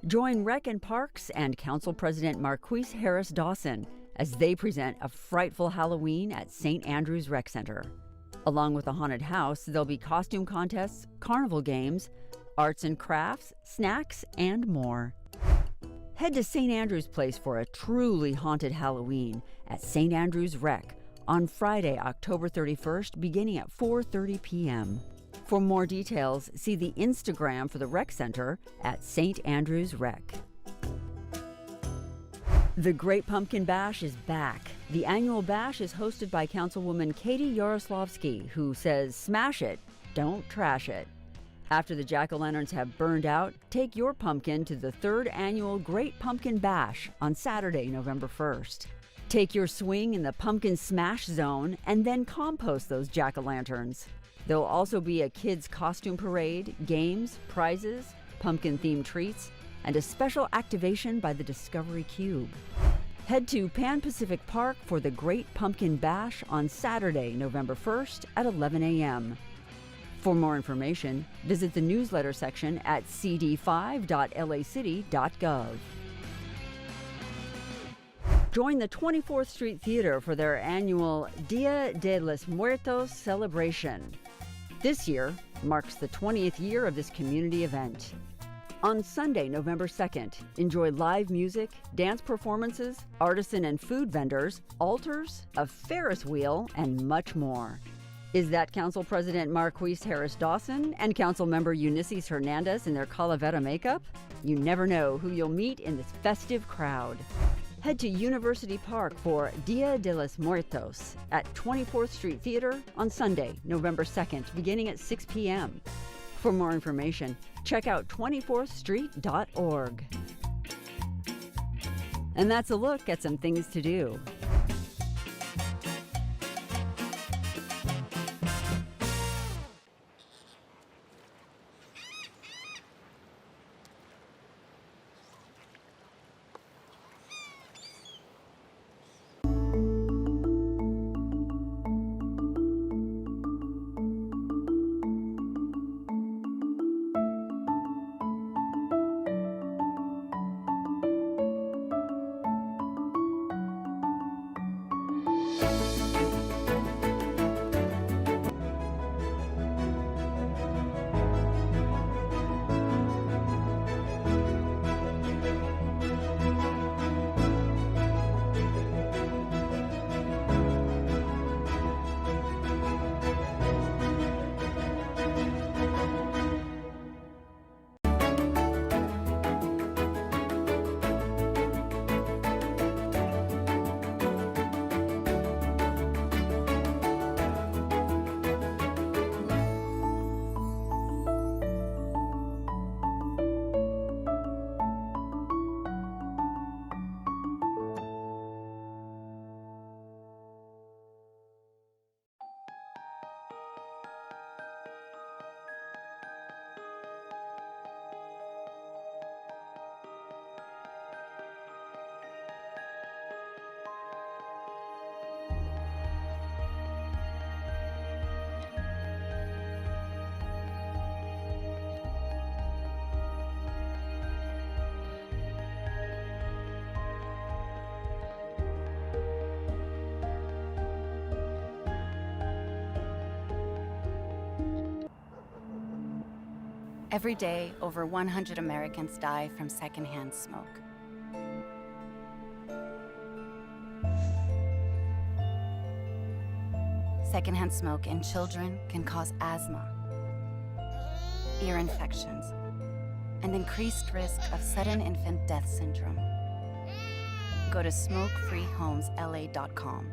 Speaker 15: Join Rec and Parks and Council President Marquise Harris Dawson as they present a frightful Halloween at St. Andrews Rec Center. Along with a haunted house, there'll be costume contests, carnival games, arts and crafts, snacks, and more. Head to St. Andrews Place for a truly haunted Halloween at St. Andrews Rec on Friday, October 31st, beginning at 4:30 p.m. For more details, see the Instagram for the Rec Center at St. Andrews Rec. The Great Pumpkin Bash is back. The annual bash is hosted by Councilwoman Katie Yaroslavsky, who says, "Smash it, don't trash it." After the jack-o'-lanterns have burned out, take your pumpkin to the 3rd annual Great Pumpkin Bash on Saturday, November 1st. Take your swing in the pumpkin smash zone and then compost those jack-o'-lanterns. There'll also be a kids' costume parade, games, prizes, pumpkin-themed treats, and a special activation by the Discovery Cube. Head to Pan Pacific Park for the Great Pumpkin Bash on Saturday, November 1st at 11 a.m. For more information, visit the newsletter section at cd5.lacity.gov. Join the 24th Street Theater for their annual Dia de los Muertos celebration. This year marks the 20th year of this community event. On Sunday, November 2nd, enjoy live music, dance performances, artisan and food vendors, altars, a Ferris wheel, and much more. Is that Council President Marquise Harris Dawson and Council Member Eunice Hernandez in their Calavera makeup? You never know who you'll meet in this festive crowd. Head to University Park for Dia de los Muertos at 24th Street Theater on Sunday, November 2nd, beginning at 6 p.m. For more information, check out 24thstreet.org. And that's a look at some things to do.
Speaker 2: Every day, over 100 Americans die from secondhand smoke. Secondhand smoke in children can cause asthma, ear infections, and increased risk of sudden infant death syndrome. Go to smokefreehomesla.com.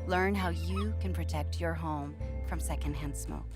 Speaker 2: Learn how you can protect your home from secondhand smoke.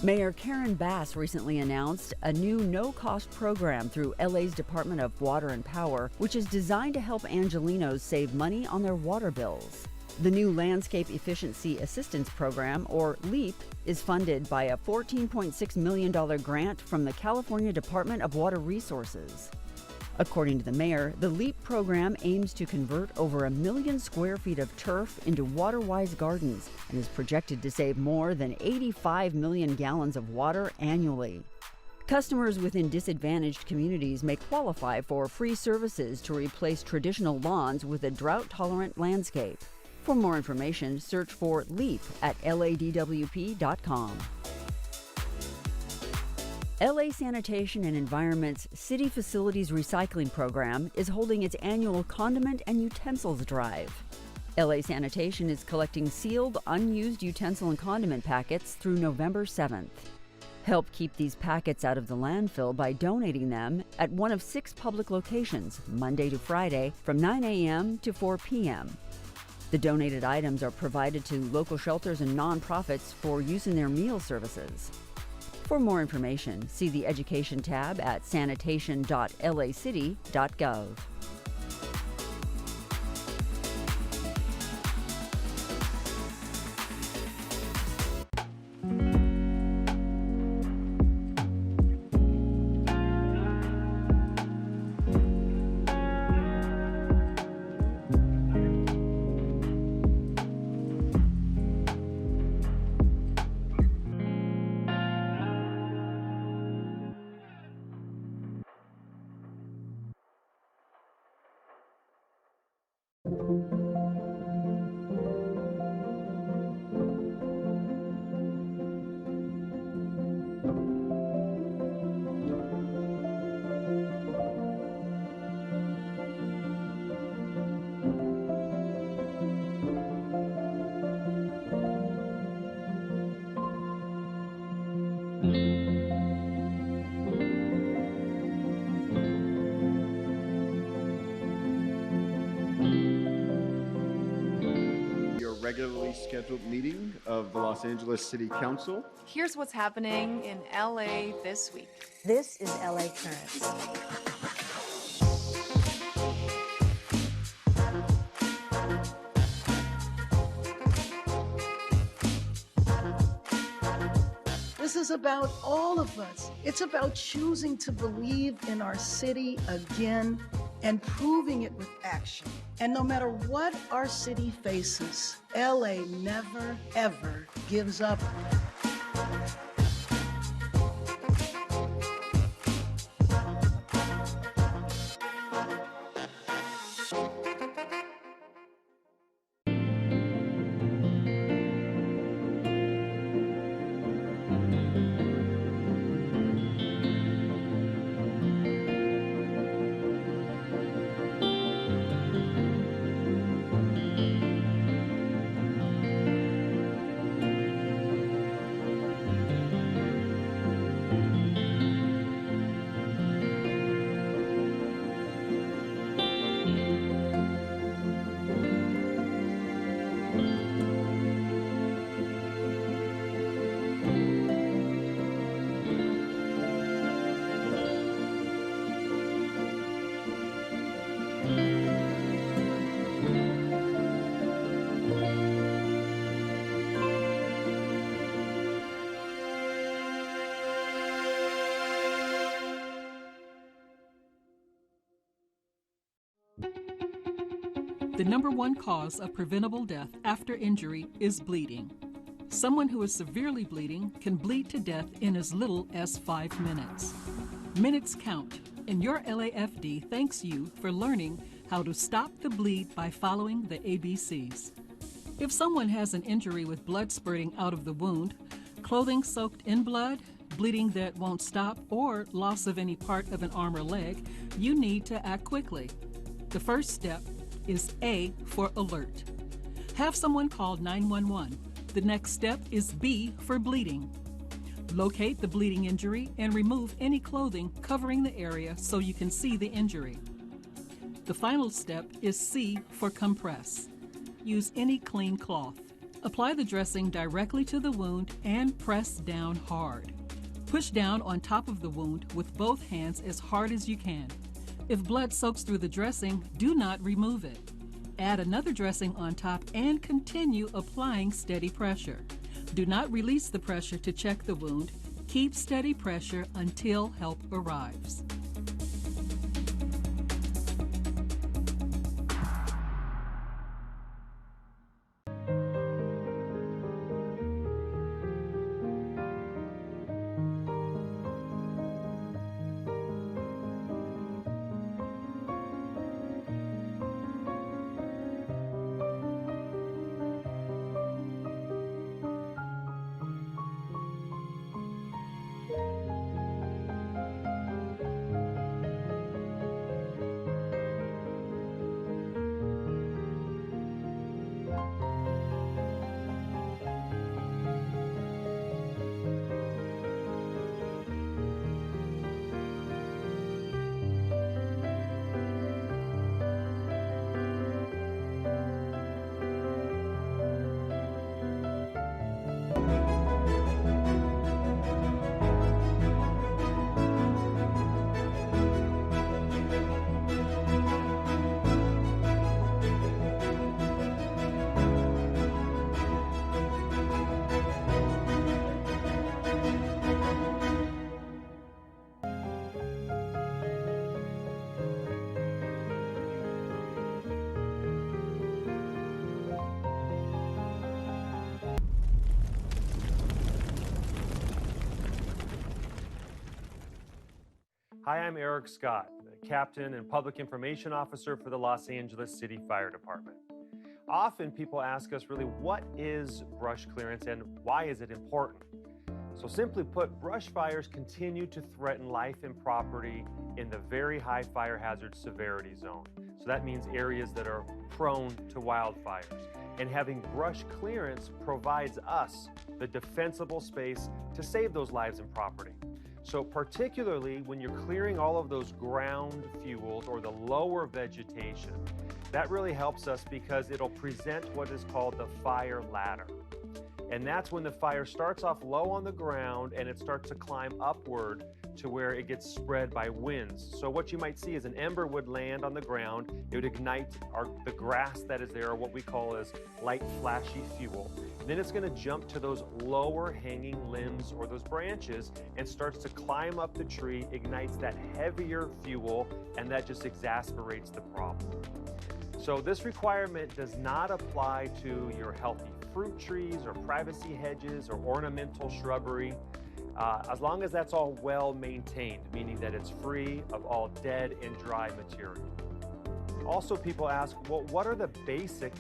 Speaker 15: Mayor Karen Bass recently announced a new no-cost program through LA's Department of Water and Power, which is designed to help Angelenos save money on their water bills. The new Landscape Efficiency Assistance Program, or LEAP, is funded by a $14.6 million grant from the California Department of Water Resources. According to the mayor, the LEAP program aims to convert over 1 million square feet of turf into water-wise gardens and is projected to save more than 85 million gallons of water annually. Customers within disadvantaged communities may qualify for free services to replace traditional lawns with a drought-tolerant landscape. For more information, search for LEAP at ladwp.com. LA Sanitation and Environment's City Facilities Recycling Program is holding its annual condiment and utensils drive. LA Sanitation is collecting sealed, unused utensil and condiment packets through November 7th. Help keep these packets out of the landfill by donating them at one of 6 public locations, Monday to Friday, from 9 a.m. to 4 p.m. The donated items are provided to local shelters and nonprofits for use in their meal services. For more information, see the Education tab at sanitation.lacity.gov.
Speaker 12: Regularly scheduled meeting of the Los Angeles City Council.
Speaker 6: Here's what's happening in LA this week.
Speaker 8: This is LA Currents.
Speaker 19: This is about all of us. It's about choosing to believe in our city again and proving it with action. And no matter what our city faces, LA never, ever gives up.
Speaker 21: The number one cause of preventable death after injury is bleeding. Someone who is severely bleeding can bleed to death in as little as 5 minutes. Minutes count, and your LAFD thanks you for learning how to stop the bleed by following the ABCs. If someone has an injury with blood spurting out of the wound, clothing soaked in blood, bleeding that won't stop, or loss of any part of an arm or leg, you need to act quickly. The first step is A for alert. Have someone call 911. The next step is B for bleeding. Locate the bleeding injury and remove any clothing covering the area so you can see the injury. The final step is C for compress. Use any clean cloth. Apply the dressing directly to the wound and press down hard. Push down on top of the wound with both hands as hard as you can. If blood soaks through the dressing, do not remove it. Add another dressing on top and continue applying steady pressure. Do not release the pressure to check the wound. Keep steady pressure until help arrives.
Speaker 3: Hi, I'm Eric Scott, the Captain and Public Information Officer for the Los Angeles City Fire Department. Often people ask us really, what is brush clearance and why is it important? So simply put, brush fires continue to threaten life and property in the very high fire hazard severity zone. So that means areas that are prone to wildfires. And having brush clearance provides us the defensible space to save those lives and property. So particularly when you're clearing all of those ground fuels or the lower vegetation, that really helps us because it'll present what is called the fire ladder. And that's when the fire starts off low on the ground and it starts to climb upward to where it gets spread by winds. So what you might see is an ember would land on the ground, it would ignite the grass that is there, or what we call as light flashy fuel. And then it's gonna jump to those lower hanging limbs or those branches and starts to climb up the tree, ignites that heavier fuel, and that just exacerbates the problem. So this requirement does not apply to your healthy fruit trees or privacy hedges or ornamental shrubbery, as long as that's all well maintained, meaning that it's free of all dead and dry material. Also, people ask, well, what are the basic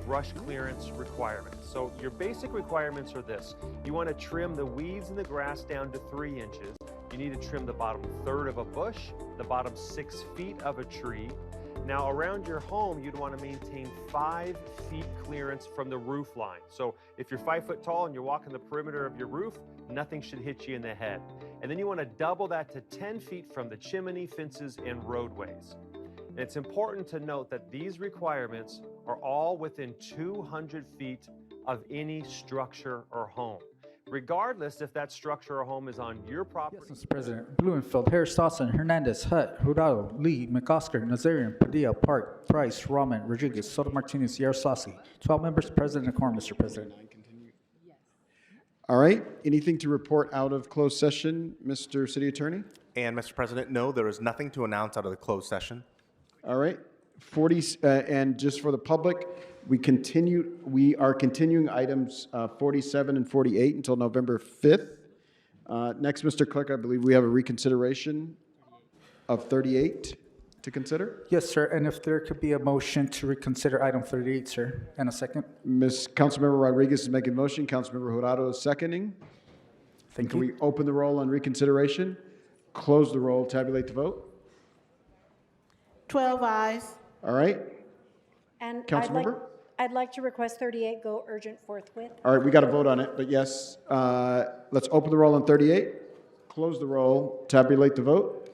Speaker 3: brush clearance requirements? So your basic requirements are this. You want to trim the weeds and the grass down to 3 inches. You need to trim the bottom third of a bush, the bottom 6 feet of a tree. Now, around your home, you'd want to maintain 5 feet clearance from the roof line. So if you're 5 foot tall and you're walking the perimeter of your roof, nothing should hit you in the head. And then you want to double that to 10 feet from the chimney, fences, and roadways. And it's important to note that these requirements are all within 200 feet of any structure or home, regardless if that structure or home is on your property.
Speaker 13: Yes, Mr. President. Blumenfeld, Harris Dawson, Hernandez, Hutt, Hurtado, Lee, McOsker, Nazarian, Padilla, Park, Price, Rahman, Rodriguez, Soto Martinez, Yaroslavsky. 12 members present in quorum, Mr. President.
Speaker 12: All right. Anything to report out of closed session, Mr. City Attorney?
Speaker 5: And Mr. President, no, there is nothing to announce out of the closed session.
Speaker 12: All right. And just for the public, we are continuing items 47 and 48 until November 5th. Next, Mr. Clerk, I believe we have a reconsideration of 38 to consider.
Speaker 13: Yes, sir. And if there could be a motion to reconsider item 38, sir, and a second.
Speaker 12: Councilmember Rodriguez is making a motion. Councilmember Jurado is seconding.
Speaker 13: Thank
Speaker 12: Can
Speaker 13: you.
Speaker 12: we open the roll on reconsideration? Close the roll, tabulate the vote.
Speaker 20: 12 ayes.
Speaker 12: All right.
Speaker 4: And
Speaker 12: Councilmember?
Speaker 4: I'd like to request 38 go urgent forthwith.
Speaker 12: All right, we got to vote on it, but yes. Let's open the roll on 38. Close the roll, tabulate the vote.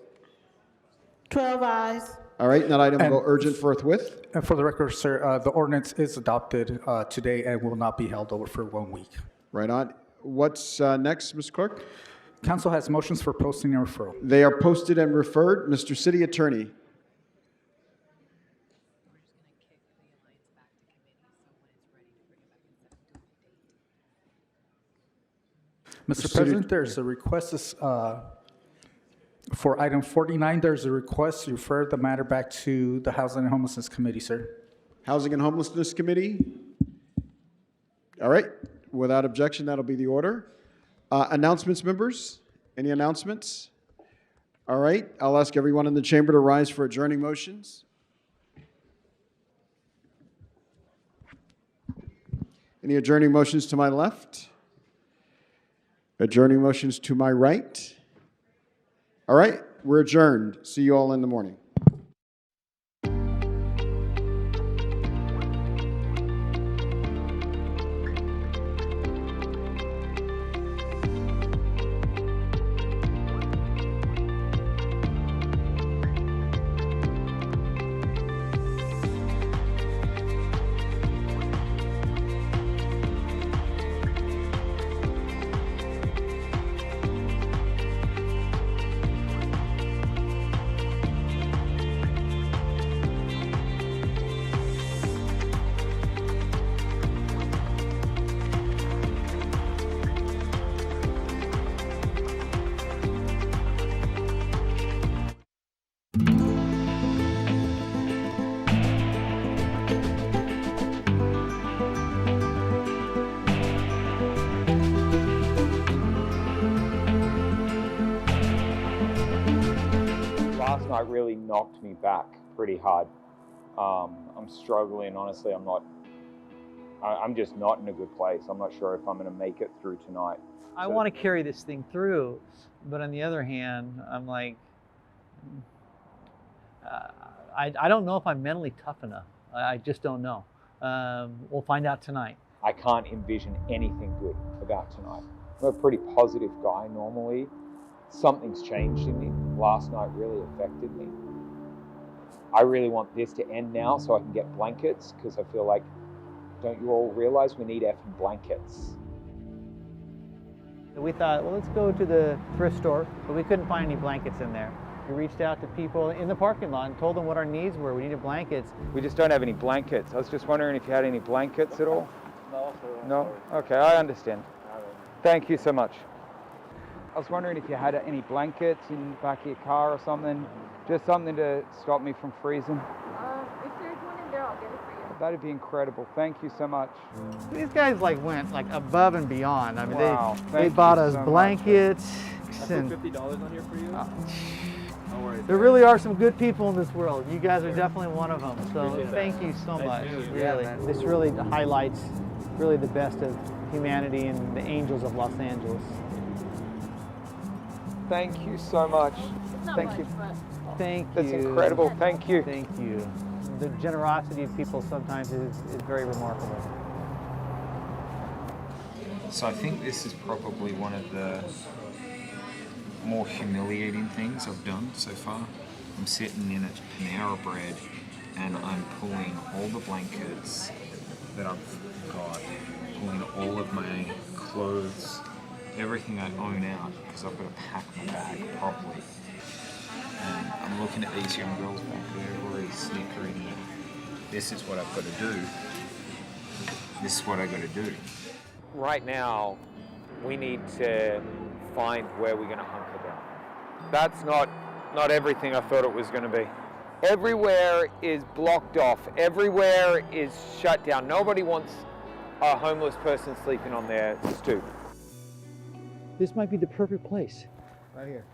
Speaker 20: 12 ayes.
Speaker 12: All right, and that item will
Speaker 13: And-
Speaker 12: go urgent forthwith.
Speaker 13: And for the record, sir, the ordinance is adopted today and will not be held over for 1 week.
Speaker 12: Right on. What's next, Mr. Clerk?
Speaker 13: Council has motions for posting and referral.
Speaker 12: They are posted and referred. Mr. City Attorney.
Speaker 13: Mr.
Speaker 12: City-
Speaker 13: President, there's a request for item 49. There's a request to refer the matter back to the Housing and Homelessness Committee, sir.
Speaker 12: Housing and Homelessness Committee. All right. Without objection, that'll be the order. Announcements, members? Any announcements? All right. I'll ask everyone in the chamber to rise for adjourning motions. Any adjourning motions to my left? Adjourning motions to my right? All right. We're adjourned. See you all in the morning.
Speaker 11: Last night really knocked me back pretty hard. I'm struggling, honestly. I'm just not in a good place. I'm not sure if I'm going to make it through tonight.
Speaker 17: I want to carry this thing through, but on the other hand, I'm like, I don't know if I'm mentally tough enough. I just don't know. We'll find out tonight.
Speaker 11: I can't envision anything good about tonight. I'm a pretty positive guy normally. Something's changed in me. Last night really affected me. I really want this to end now so I can get blankets, because I feel like, don't you all realize we need effing blankets?
Speaker 17: We thought, well, let's go to the thrift store, but we couldn't find any blankets in there. We reached out to people in the parking lot and told them what our needs were. We needed blankets.
Speaker 11: We just don't have any blankets. I was just wondering if you had any blankets at all? No? Okay, I understand. Thank you so much. I was wondering if you had any blankets in the back of your car or something, just something to stop me from freezing.
Speaker 6: If there's one in there, I'll get it for you.
Speaker 11: That'd be incredible. Thank you so much.
Speaker 17: These guys went above and beyond. I mean,
Speaker 11: Wow,
Speaker 17: they
Speaker 11: thank
Speaker 17: bought
Speaker 11: you
Speaker 17: us
Speaker 11: so much.
Speaker 17: blankets. And
Speaker 18: $50 on here for you? No worries.
Speaker 17: there really are some good people in this world. You guys are definitely one of them. So thank you so much. Really, this really highlights really the best of humanity and the angels of Los Angeles.
Speaker 11: Thank you so much. Thank you.
Speaker 17: Thank you.
Speaker 11: That's incredible. Thank you.
Speaker 17: Thank you. The generosity of people sometimes is very remarkable.
Speaker 23: So I think this is probably one of the more humiliating things I've done so far. I'm sitting in a Panera Bread and I'm pulling all the blankets that I've got, pulling all of my clothes, everything I own out, because I've got to pack my bag properly. And I'm looking at these young girls back there already snickering that this is what I've got to do. This is what I've got to do.
Speaker 11: Right now, we need to find where we're going to hunker down. That's not everything I thought it was going to be. Everywhere is blocked off. Everywhere is shut down. Nobody wants a homeless person sleeping on their stoop.
Speaker 17: This might be the perfect place. Right here.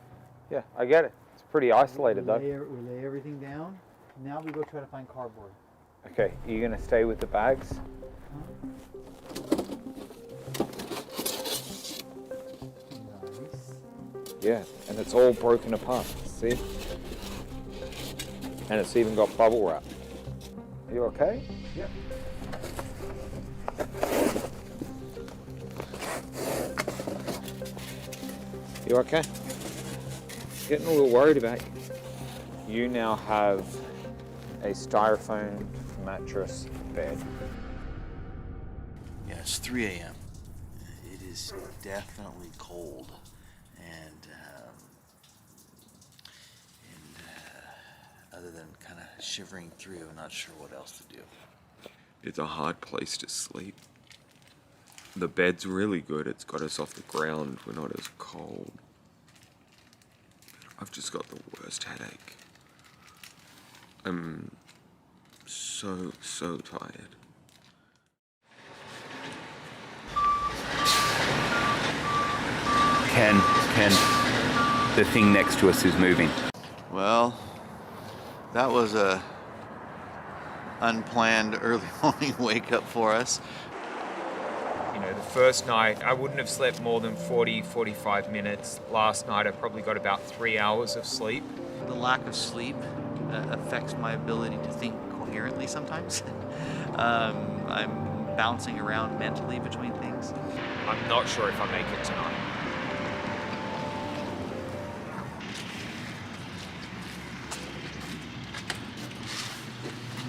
Speaker 11: Yeah, I get it. It's pretty isolated though.
Speaker 17: We lay everything down. Now we go try to find cardboard.
Speaker 11: Okay, are you going to stay with the bags? Yeah, and it's all broken apart, see? And it's even got bubble wrap. Are you okay?
Speaker 17: Yep.
Speaker 11: You okay? Getting a little worried about you. You now have a styrofoam mattress bed.
Speaker 7: Yeah, it's 3 a.m. It is definitely cold, and other than kind of shivering through, I'm not sure what else to do.
Speaker 23: It's a hard place to sleep. The bed's really good. It's got us off the ground. We're not as cold. I've just got the worst headache. I'm so tired.
Speaker 10: Ken, the thing next to us is moving.
Speaker 7: Well, that was a unplanned early morning wake up for us.
Speaker 11: You know, the first night, I wouldn't have slept more than 40-45 minutes. Last night, I probably got about 3 hours of sleep.
Speaker 7: The lack of sleep affects my ability to think coherently sometimes. I'm bouncing around mentally between things.
Speaker 11: I'm not sure if I make it tonight.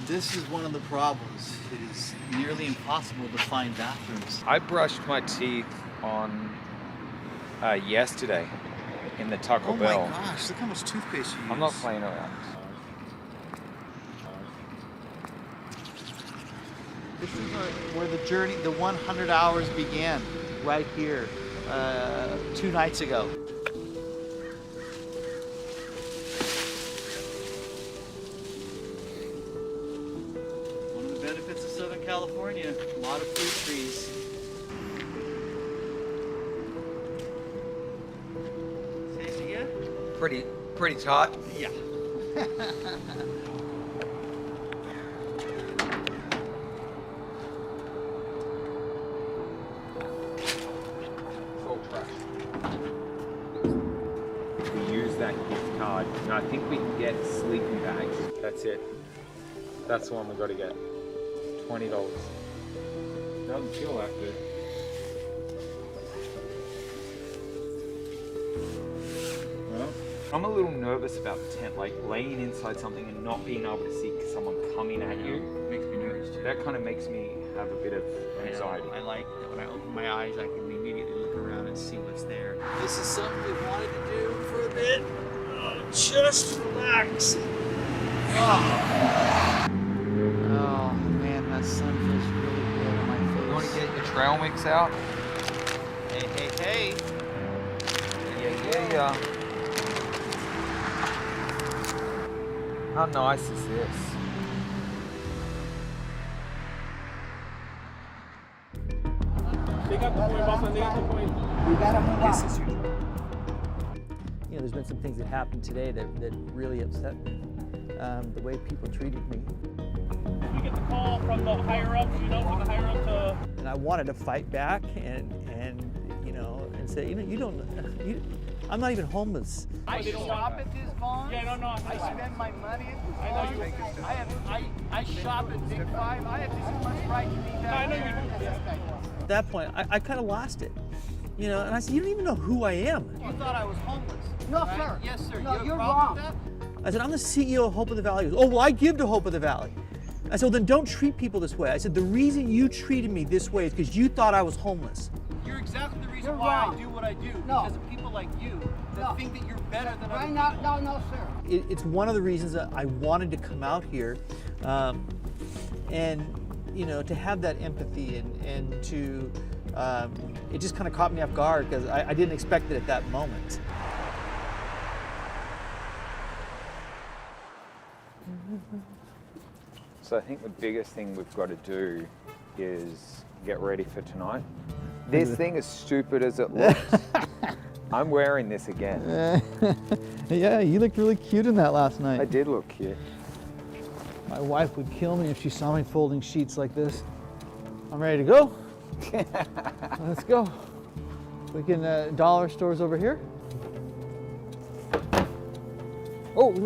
Speaker 7: This is one of the problems. It is nearly impossible to find bathrooms.
Speaker 11: I brushed my teeth on yesterday in the Taco Bell.
Speaker 7: Oh my gosh, look how much toothpaste you use.
Speaker 11: I'm not playing around.
Speaker 7: This is where the journey, the 100 hours began, right here, 2 nights ago. One of the benefits of Southern California, a lot of fruit trees. Tasty good?
Speaker 11: Pretty taut.
Speaker 7: Yeah.
Speaker 11: We use that gift card, and I think we can get sleeping bags. That's it. That's the one we got to get. $20. Doesn't feel that good. Well, I'm a little nervous about the tent, like laying inside something and not being able to see someone coming at you.
Speaker 7: Makes me nervous too.
Speaker 11: That kind of makes me have a bit of anxiety.
Speaker 7: I like that when I open my eyes, I can immediately look around and see what's there. This is something we've wanted to do for a bit. Just relax. Oh man, that sun feels really good on my face.
Speaker 11: You want to get your trail mix out?
Speaker 7: Hey, hey, hey.
Speaker 11: Yeah. How nice is this?
Speaker 17: You know, there's been some things that happened today that really upset me. The way people treated me.
Speaker 18: We get the call from the higher ups, from the higher up to...
Speaker 17: And I wanted to fight back and say, I'm not even homeless.
Speaker 18: I shop at this barn. Yeah, no. I spend my money at this barn. I shop at Big Five. I have this much right to be that. I know you do.
Speaker 17: At that point, I kind of lost it. And I said, you don't even know who I am.
Speaker 18: You thought I was homeless.
Speaker 17: No,
Speaker 18: right?
Speaker 17: sir.
Speaker 18: Yes, sir.
Speaker 17: No,
Speaker 18: you're wrong. With that?
Speaker 17: I said, I'm the CEO of Hope of the Valley. He goes, oh, well, I give to Hope of the Valley. I said, well, then don't treat people this way. I said, the reason you treated me this way is because you thought I was homeless.
Speaker 18: You're exactly the reason why I do what I do. Because of people like you that think that you're better than other people.
Speaker 17: No, sir. It's one of the reasons that I wanted to come out here and, to have that empathy and to, it just kind of caught me off guard because I didn't expect it at that moment.
Speaker 11: So I think the biggest thing we've got to do is get ready for tonight. This thing, as stupid as it looks, I'm wearing this again.
Speaker 17: Yeah, you looked really cute in that last night.
Speaker 11: I did look cute.
Speaker 17: My wife would kill me if she saw me folding sheets like this. I'm ready to go. Let's go. We can, dollar stores over here. Oh, look at that